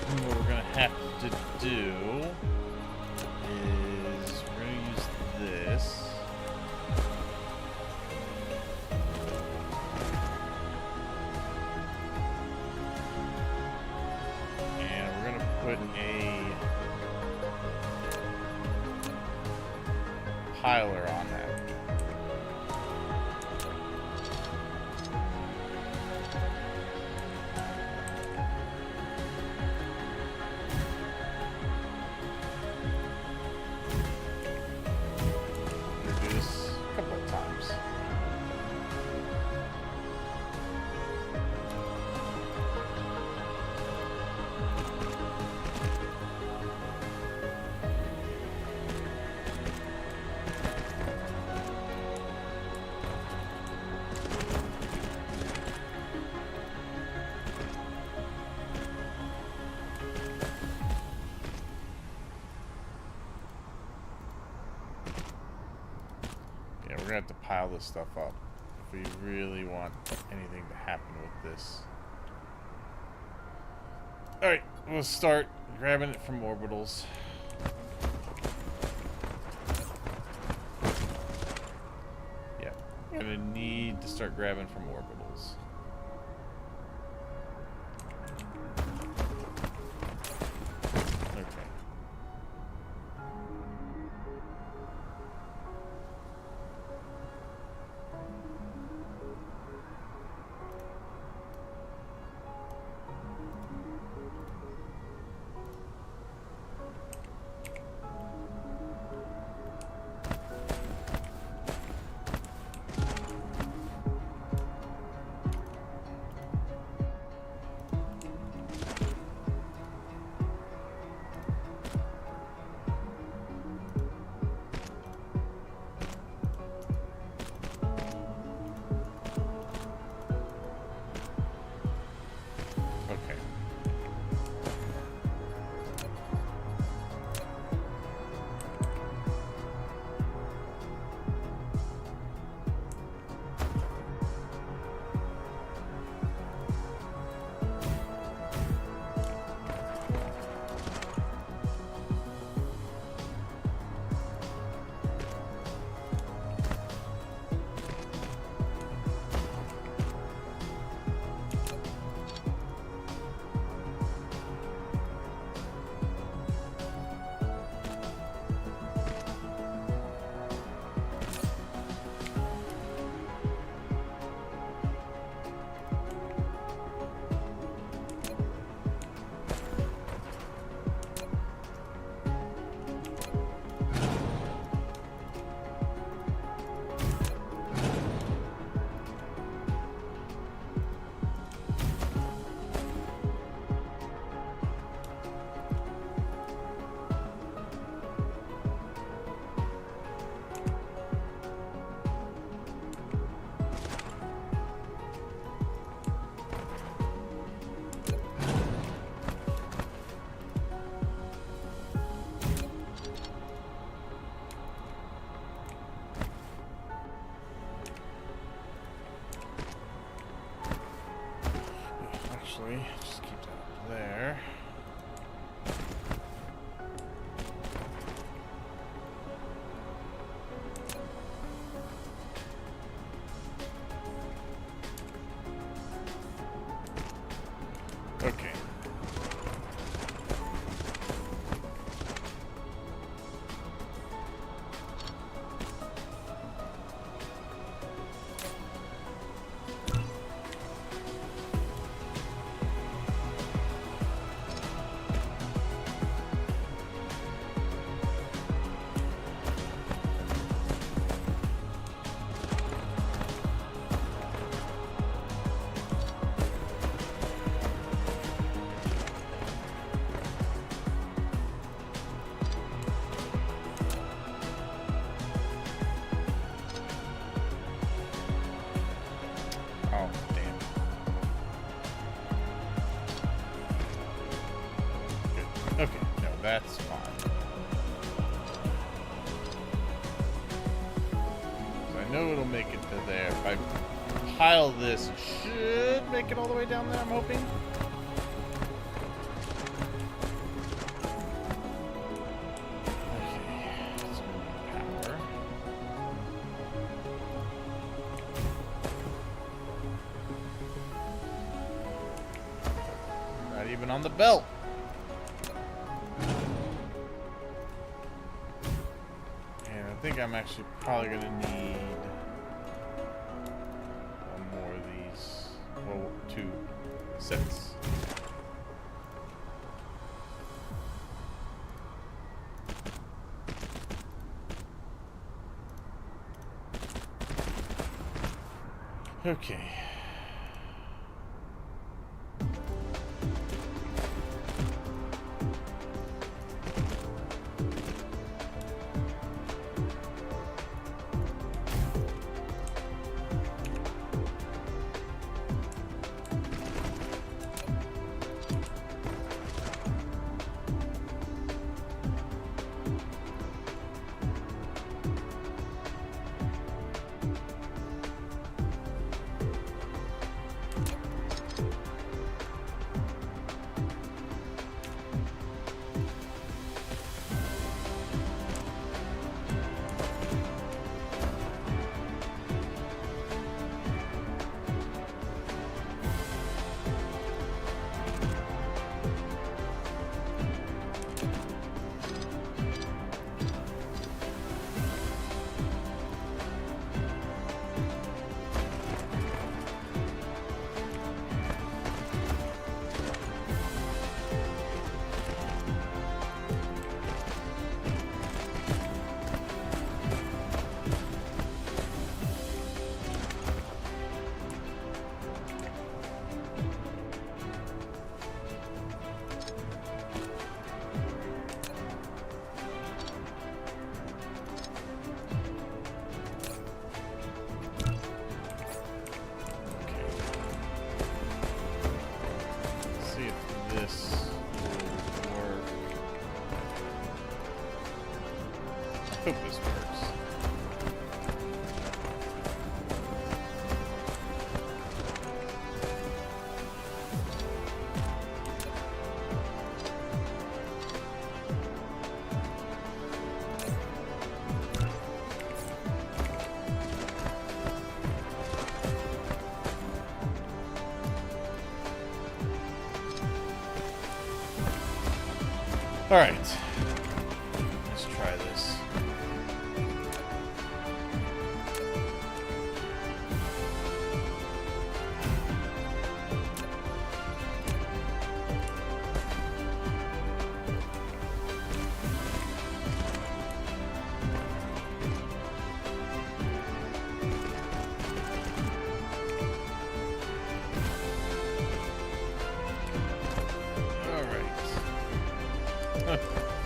And what we're gonna have to do is we're gonna use this. And we're gonna put a piler on that. Do this a couple of times. Yeah, we're gonna have to pile this stuff up if we really want anything to happen with this. Alright, we'll start grabbing it from orbitals. Yeah, we're gonna need to start grabbing from orbitals. Okay. we? Just keep that up there. Okay. Oh, damn. Good. Okay, no, that's fine. So I know it'll make it to there. If I pile this, it should make it all the way down there, I'm hoping. Okay, let's go to power. Not even on the belt. And I think I'm actually probably going to need one more of these. Well, 2 sets. Okay. hope this works. All right, let's try this.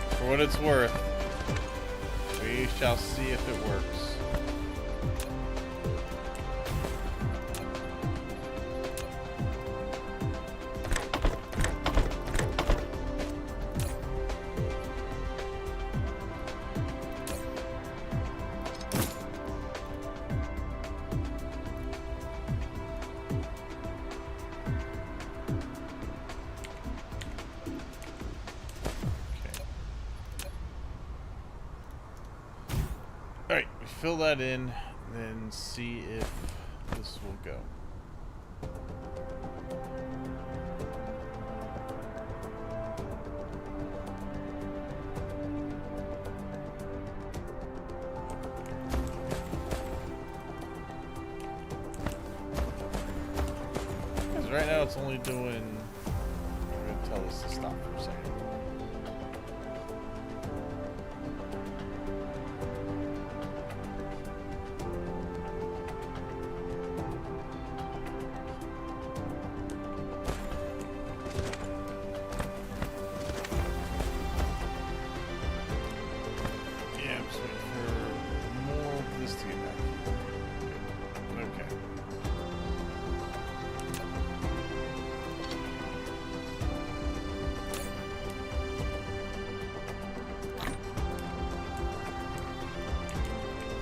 For what it's worth, we shall see if it works. fill that in, and then see if this will go. Because right now it's only doing... I'm going to tell this to stop for a second.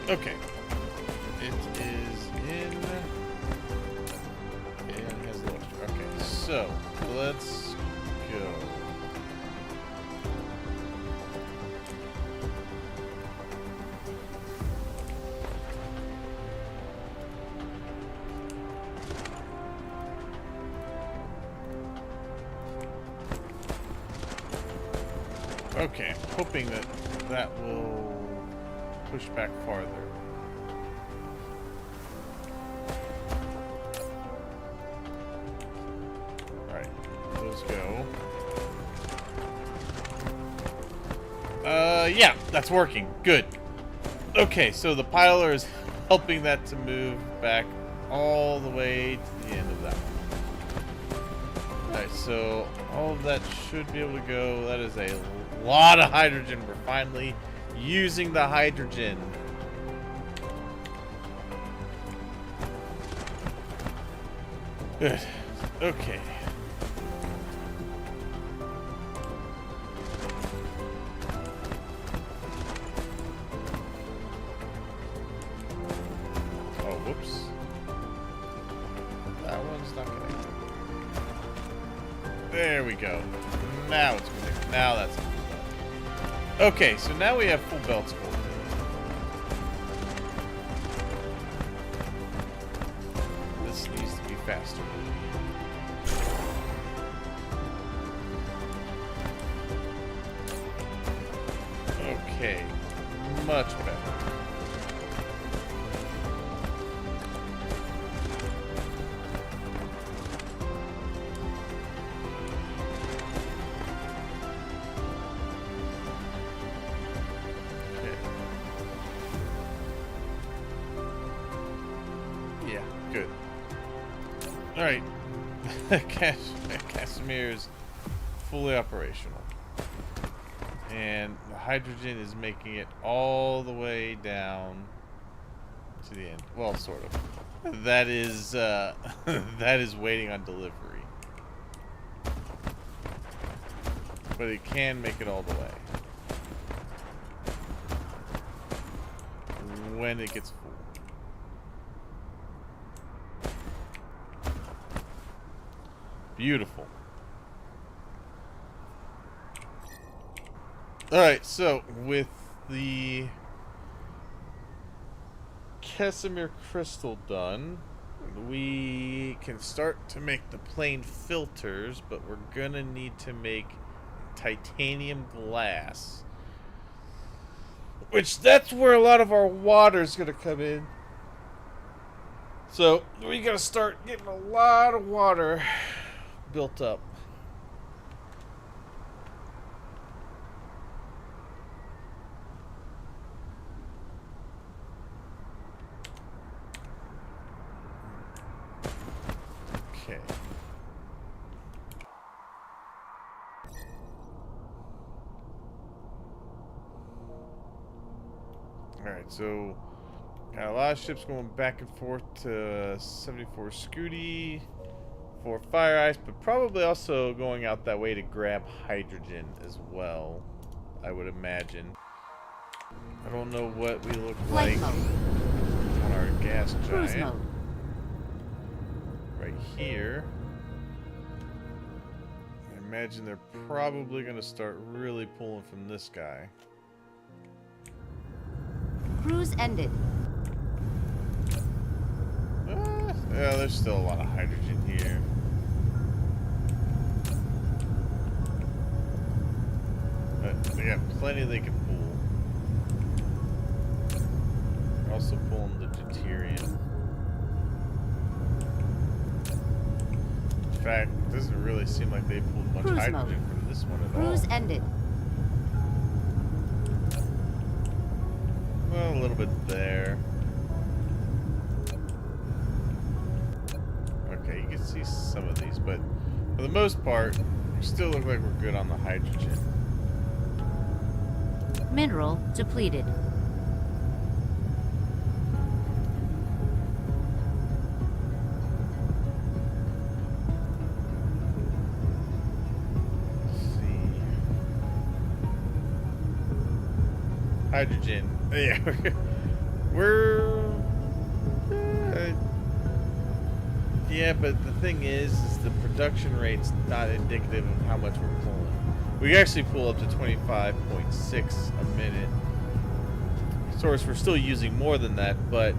Okay. It is in. And has the moisture. Okay, so let's go. Okay, I'm hoping that that will push back farther. Alright, those go. Yeah, that's working. Good. Okay, so the piler is helping that to move back all the way to the end of that one. Alright, so all of that should be able to go. That is a lot of hydrogen. We're finally using the hydrogen. Good. Okay. Oh, whoops. That one's not connected. There we go. Now it's connected. Now that's it. Okay, so now we have full belts full. This needs to be faster. Okay, much better. Good. Alright. Casimir is fully operational. And the hydrogen is making it all the way down to the end. Well, sort of. That is that is waiting on delivery. But it can make it all the way. When it gets full. Beautiful. Alright, so with the Casimir crystal done, we can start to make the plain filters, but we're gonna need to make titanium glass. Which, that's where a lot of our water's gonna come in. So, we gotta start getting a lot of water built up. Okay. Alright, so got a lot of ships going back and forth to 74 Scooty for fire ice, but probably also going out that way to grab hydrogen as well, I would imagine. I don't know what we look like on our gas giant. Right here. I imagine they're probably going to start really pulling from this guy. Cruise ended. Yeah, there's still a lot of hydrogen here. But they got plenty they can pull. They're also pulling the deuterium. In fact, it doesn't really seem like they pulled much Cruise hydrogen mode. from this one at Cruise all. ended. Well, a little bit there. Okay, you can see some of these, but for the most part, we still look like we're good on the hydrogen. Mineral depleted. Hydrogen. Yeah, we're yeah, but the thing is the production rate's not indicative of how much we're pulling. We actually pull up to 25.6 a minute. Of course, we're still using more than that, but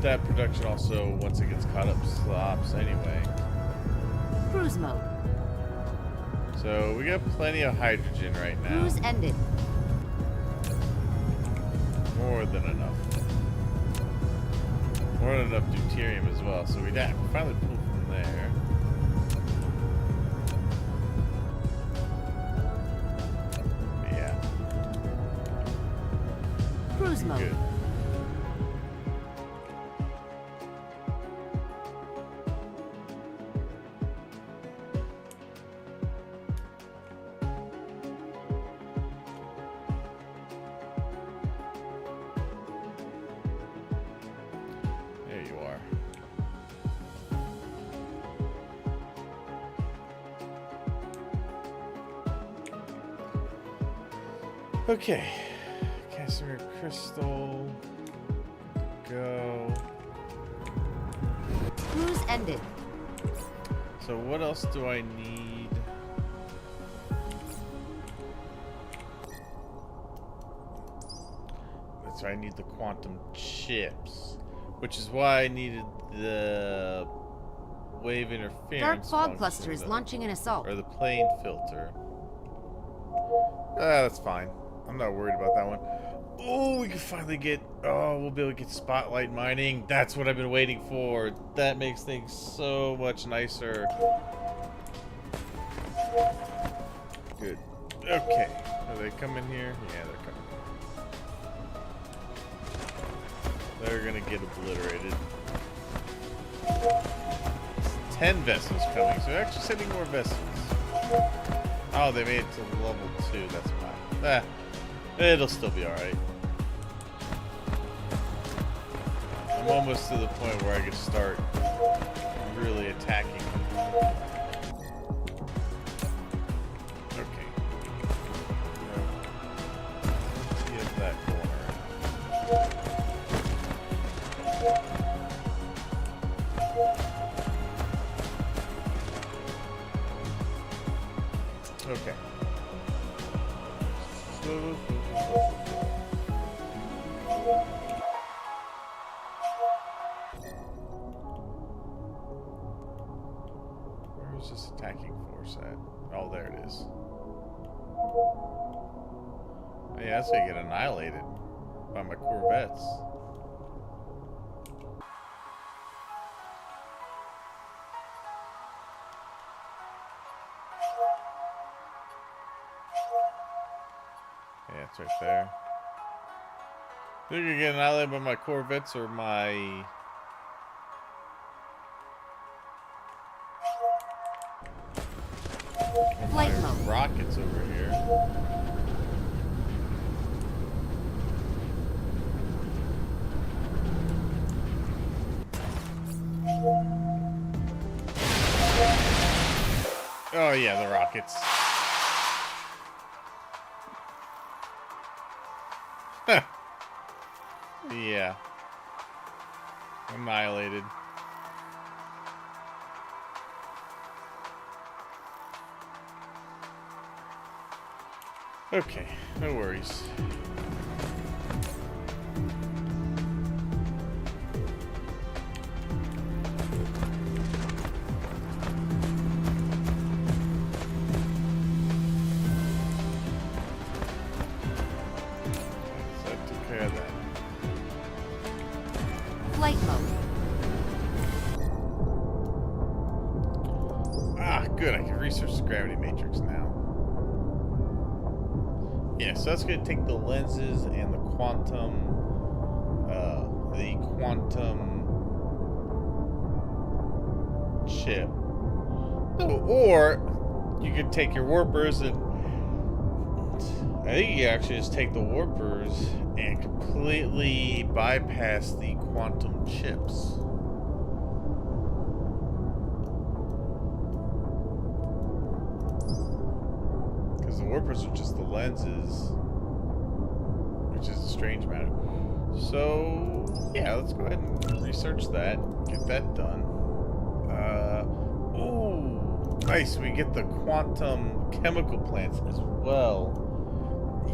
that production also, once it gets caught up, stops anyway. Cruise mode. So we got plenty of hydrogen right now. Cruise ended. More than enough. More than enough deuterium as well. So we finally pull from there. But yeah. Cruise mode. Good. There you are. Okay. Casimir crystal. Go. Cruise ended. So what else do I need? That's right, I need the quantum chips, which is why I needed the wave interference. Dark fog function, cluster is launching an assault. or the plane filter. That's fine. I'm not worried about that one. Oh, we can finally get. Oh, we'll be able to get spotlight mining. That's what I've been waiting for. That makes things so much nicer. Good. Okay. Are they coming here? Yeah, they're coming. They're gonna get obliterated. 10 vessels coming, so they're actually sending more vessels. Oh, they made it to level 2. That's fine. It'll still be alright. I'm almost to the point where I can start really attacking. Okay. Get that corner. Okay. Where's this attacking force at? Oh, there it is. Oh, yeah, that's how you get annihilated by my corvettes. Yeah, it's right there. You're gonna get annihilated by my corvettes or my... Flight mode. Rockets over here. Oh yeah, the rockets. Yeah. Annihilated. Okay, no worries. Flight mode. Ah, good. I can research the gravity matrix now. Yeah, so that's going to take the lenses and the quantum chip. Oh, or you could take your warpers and I think you actually just take the warpers and completely bypass the quantum chips. Because the warpers are just the lenses, which is a strange matter. So, yeah, let's go ahead and research that, get that done. Ooh, nice, we get the quantum chemical plants as well.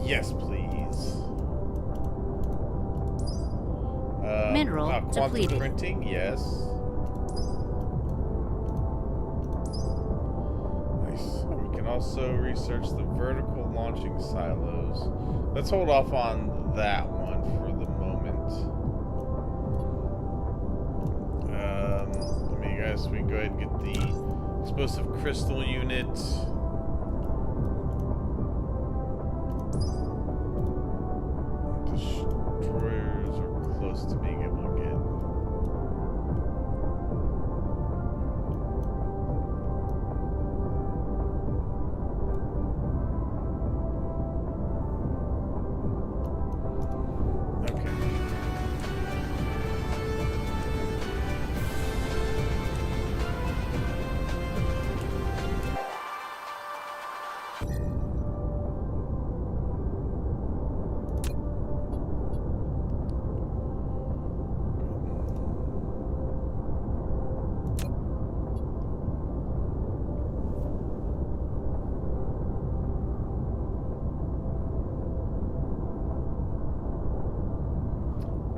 Yes, please. Mineral quantum depleted. printing, yes. Nice. We can also research the vertical launching silos. Let's hold off on that one for the moment. I guess we can go ahead and get the explosive crystal unit. Destroyers are close to being able to get.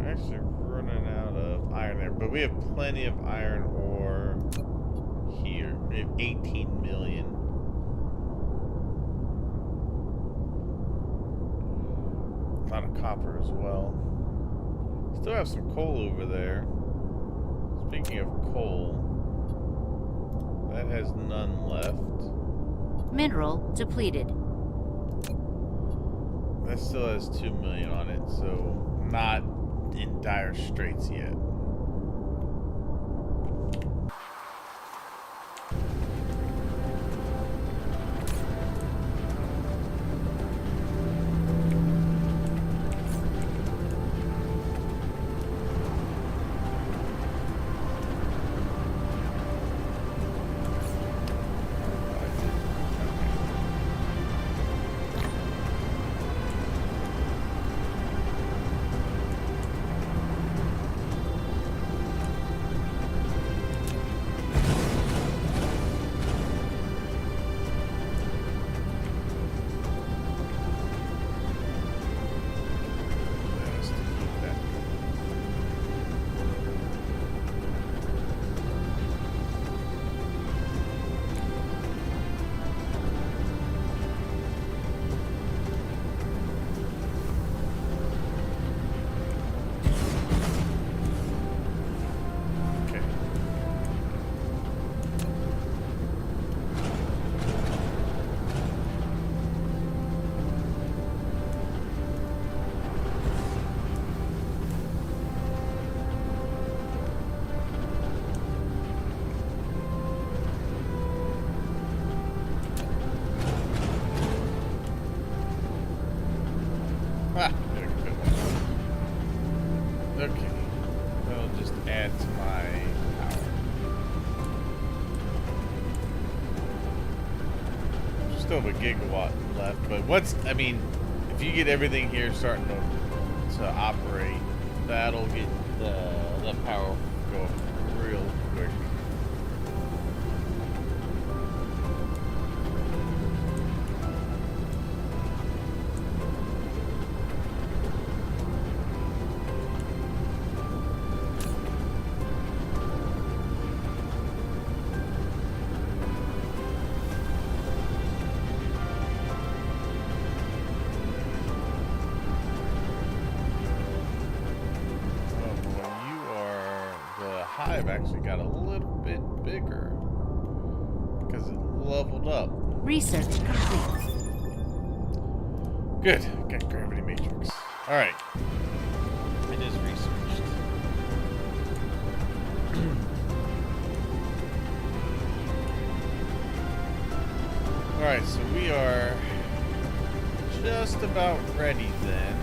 Actually running out of iron there, but we have plenty of iron ore here. We have 18 million. A lot of copper as well. Still have some coal over there. Speaking of coal, that has none left. Mineral depleted. That still has 2 million on it, so not in dire straits yet. Ah, there we go. Okay. That'll just add to my power. Still have a gigawatt left, but I mean, if you get everything here starting to operate, that'll get the power go up real quick. Oh boy, you are lab actually got a little bit bigger because it leveled up. Research complete. Good. Got gravity matrix. All right. It is researched. All right, so we are just about ready then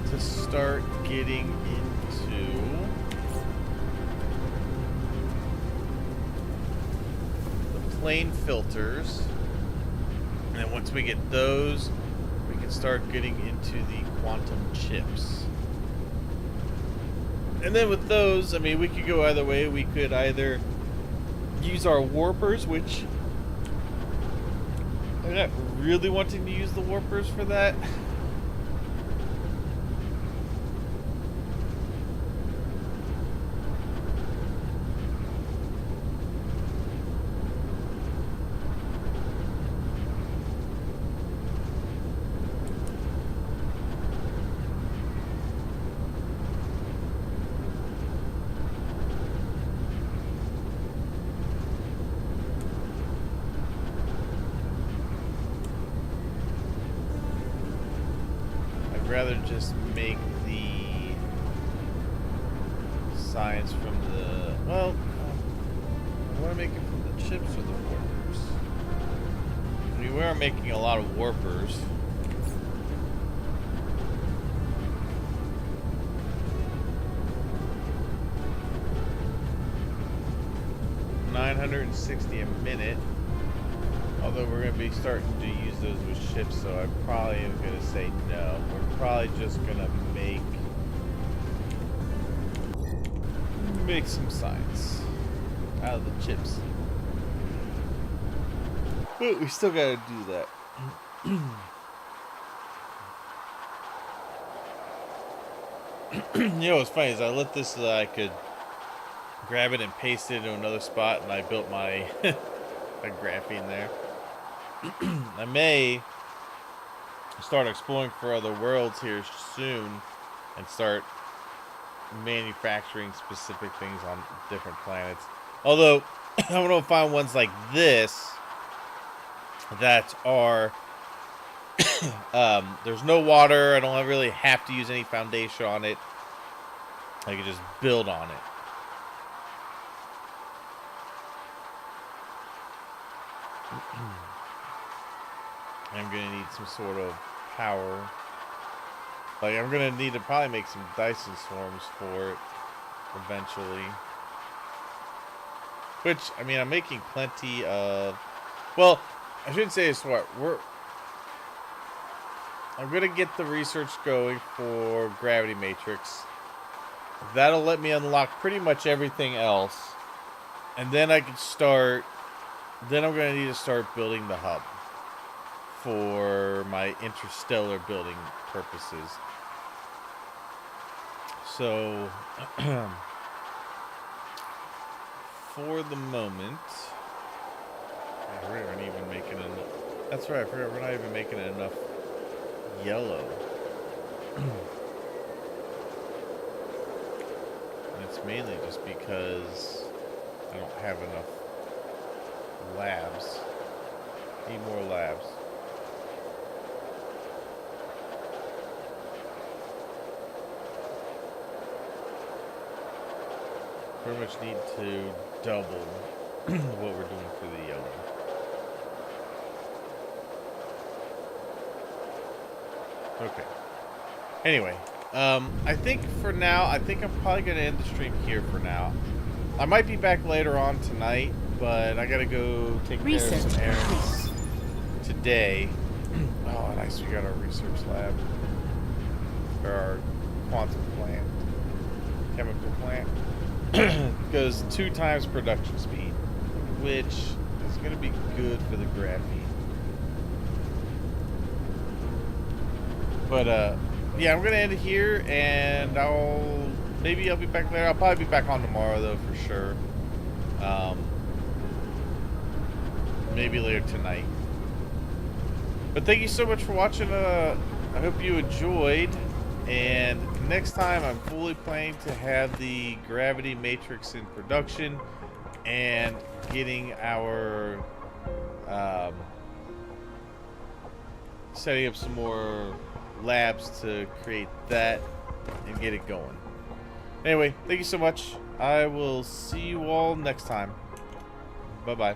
to start getting into the plane filters. And then once we get those, we can start getting into the quantum chips. And then with those, I mean, we could go either way. We could either use our warpers, which I'm not really wanting to use the warpers for that. Rather just make the science from the, well, I want to make it from the chips or the warpers. I mean, we are making a lot of warpers. $960 a minute. Although we're going to be starting to use those with ships, so I probably am going to say no. We're probably just going to make some science out of the chips. But we still got to do that. You know what's funny is I let this so that I could grab it and paste it into another spot, and I built my my graphene there. I may start exploring for other worlds here soon and start manufacturing specific things on different planets. Although, I want to find ones like this that are there's no water. I don't really have to use any foundation on it. I can just build on it. I'm gonna need some sort of power. Like, I'm gonna need to probably make some Dyson swarms for it eventually. Which, I mean, I'm making plenty of, well, I shouldn't say it's what I'm gonna get the research going for gravity matrix. That'll let me unlock pretty much everything else, and then I can start. Then I'm gonna need to start building the hub for my interstellar building purposes. So, for the moment, we're not even making enough. That's right, I forgot we're not even making enough yellow. And it's mainly just because I don't have enough labs. Need more labs. Pretty much need to double what we're doing for the yellow. Okay. Anyway, I think for now, I'm probably going to end the stream here for now. I might be back later on tonight, but I got to go take care of some errands today. Oh, nice. We got our research lab. Or our quantum plant. Chemical plant. Goes 2 times production speed, which is going to be good for the graphene. But yeah, I'm gonna end it here, and maybe I'll be back later. I'll probably be back on tomorrow though, for sure. Maybe later tonight. But thank you so much for watching. I hope you enjoyed. And next time, I'm fully planning to have the gravity matrix in production and getting our setting up some more labs to create that and get it going. Anyway, thank you so much. I will see you all next time. Bye-bye.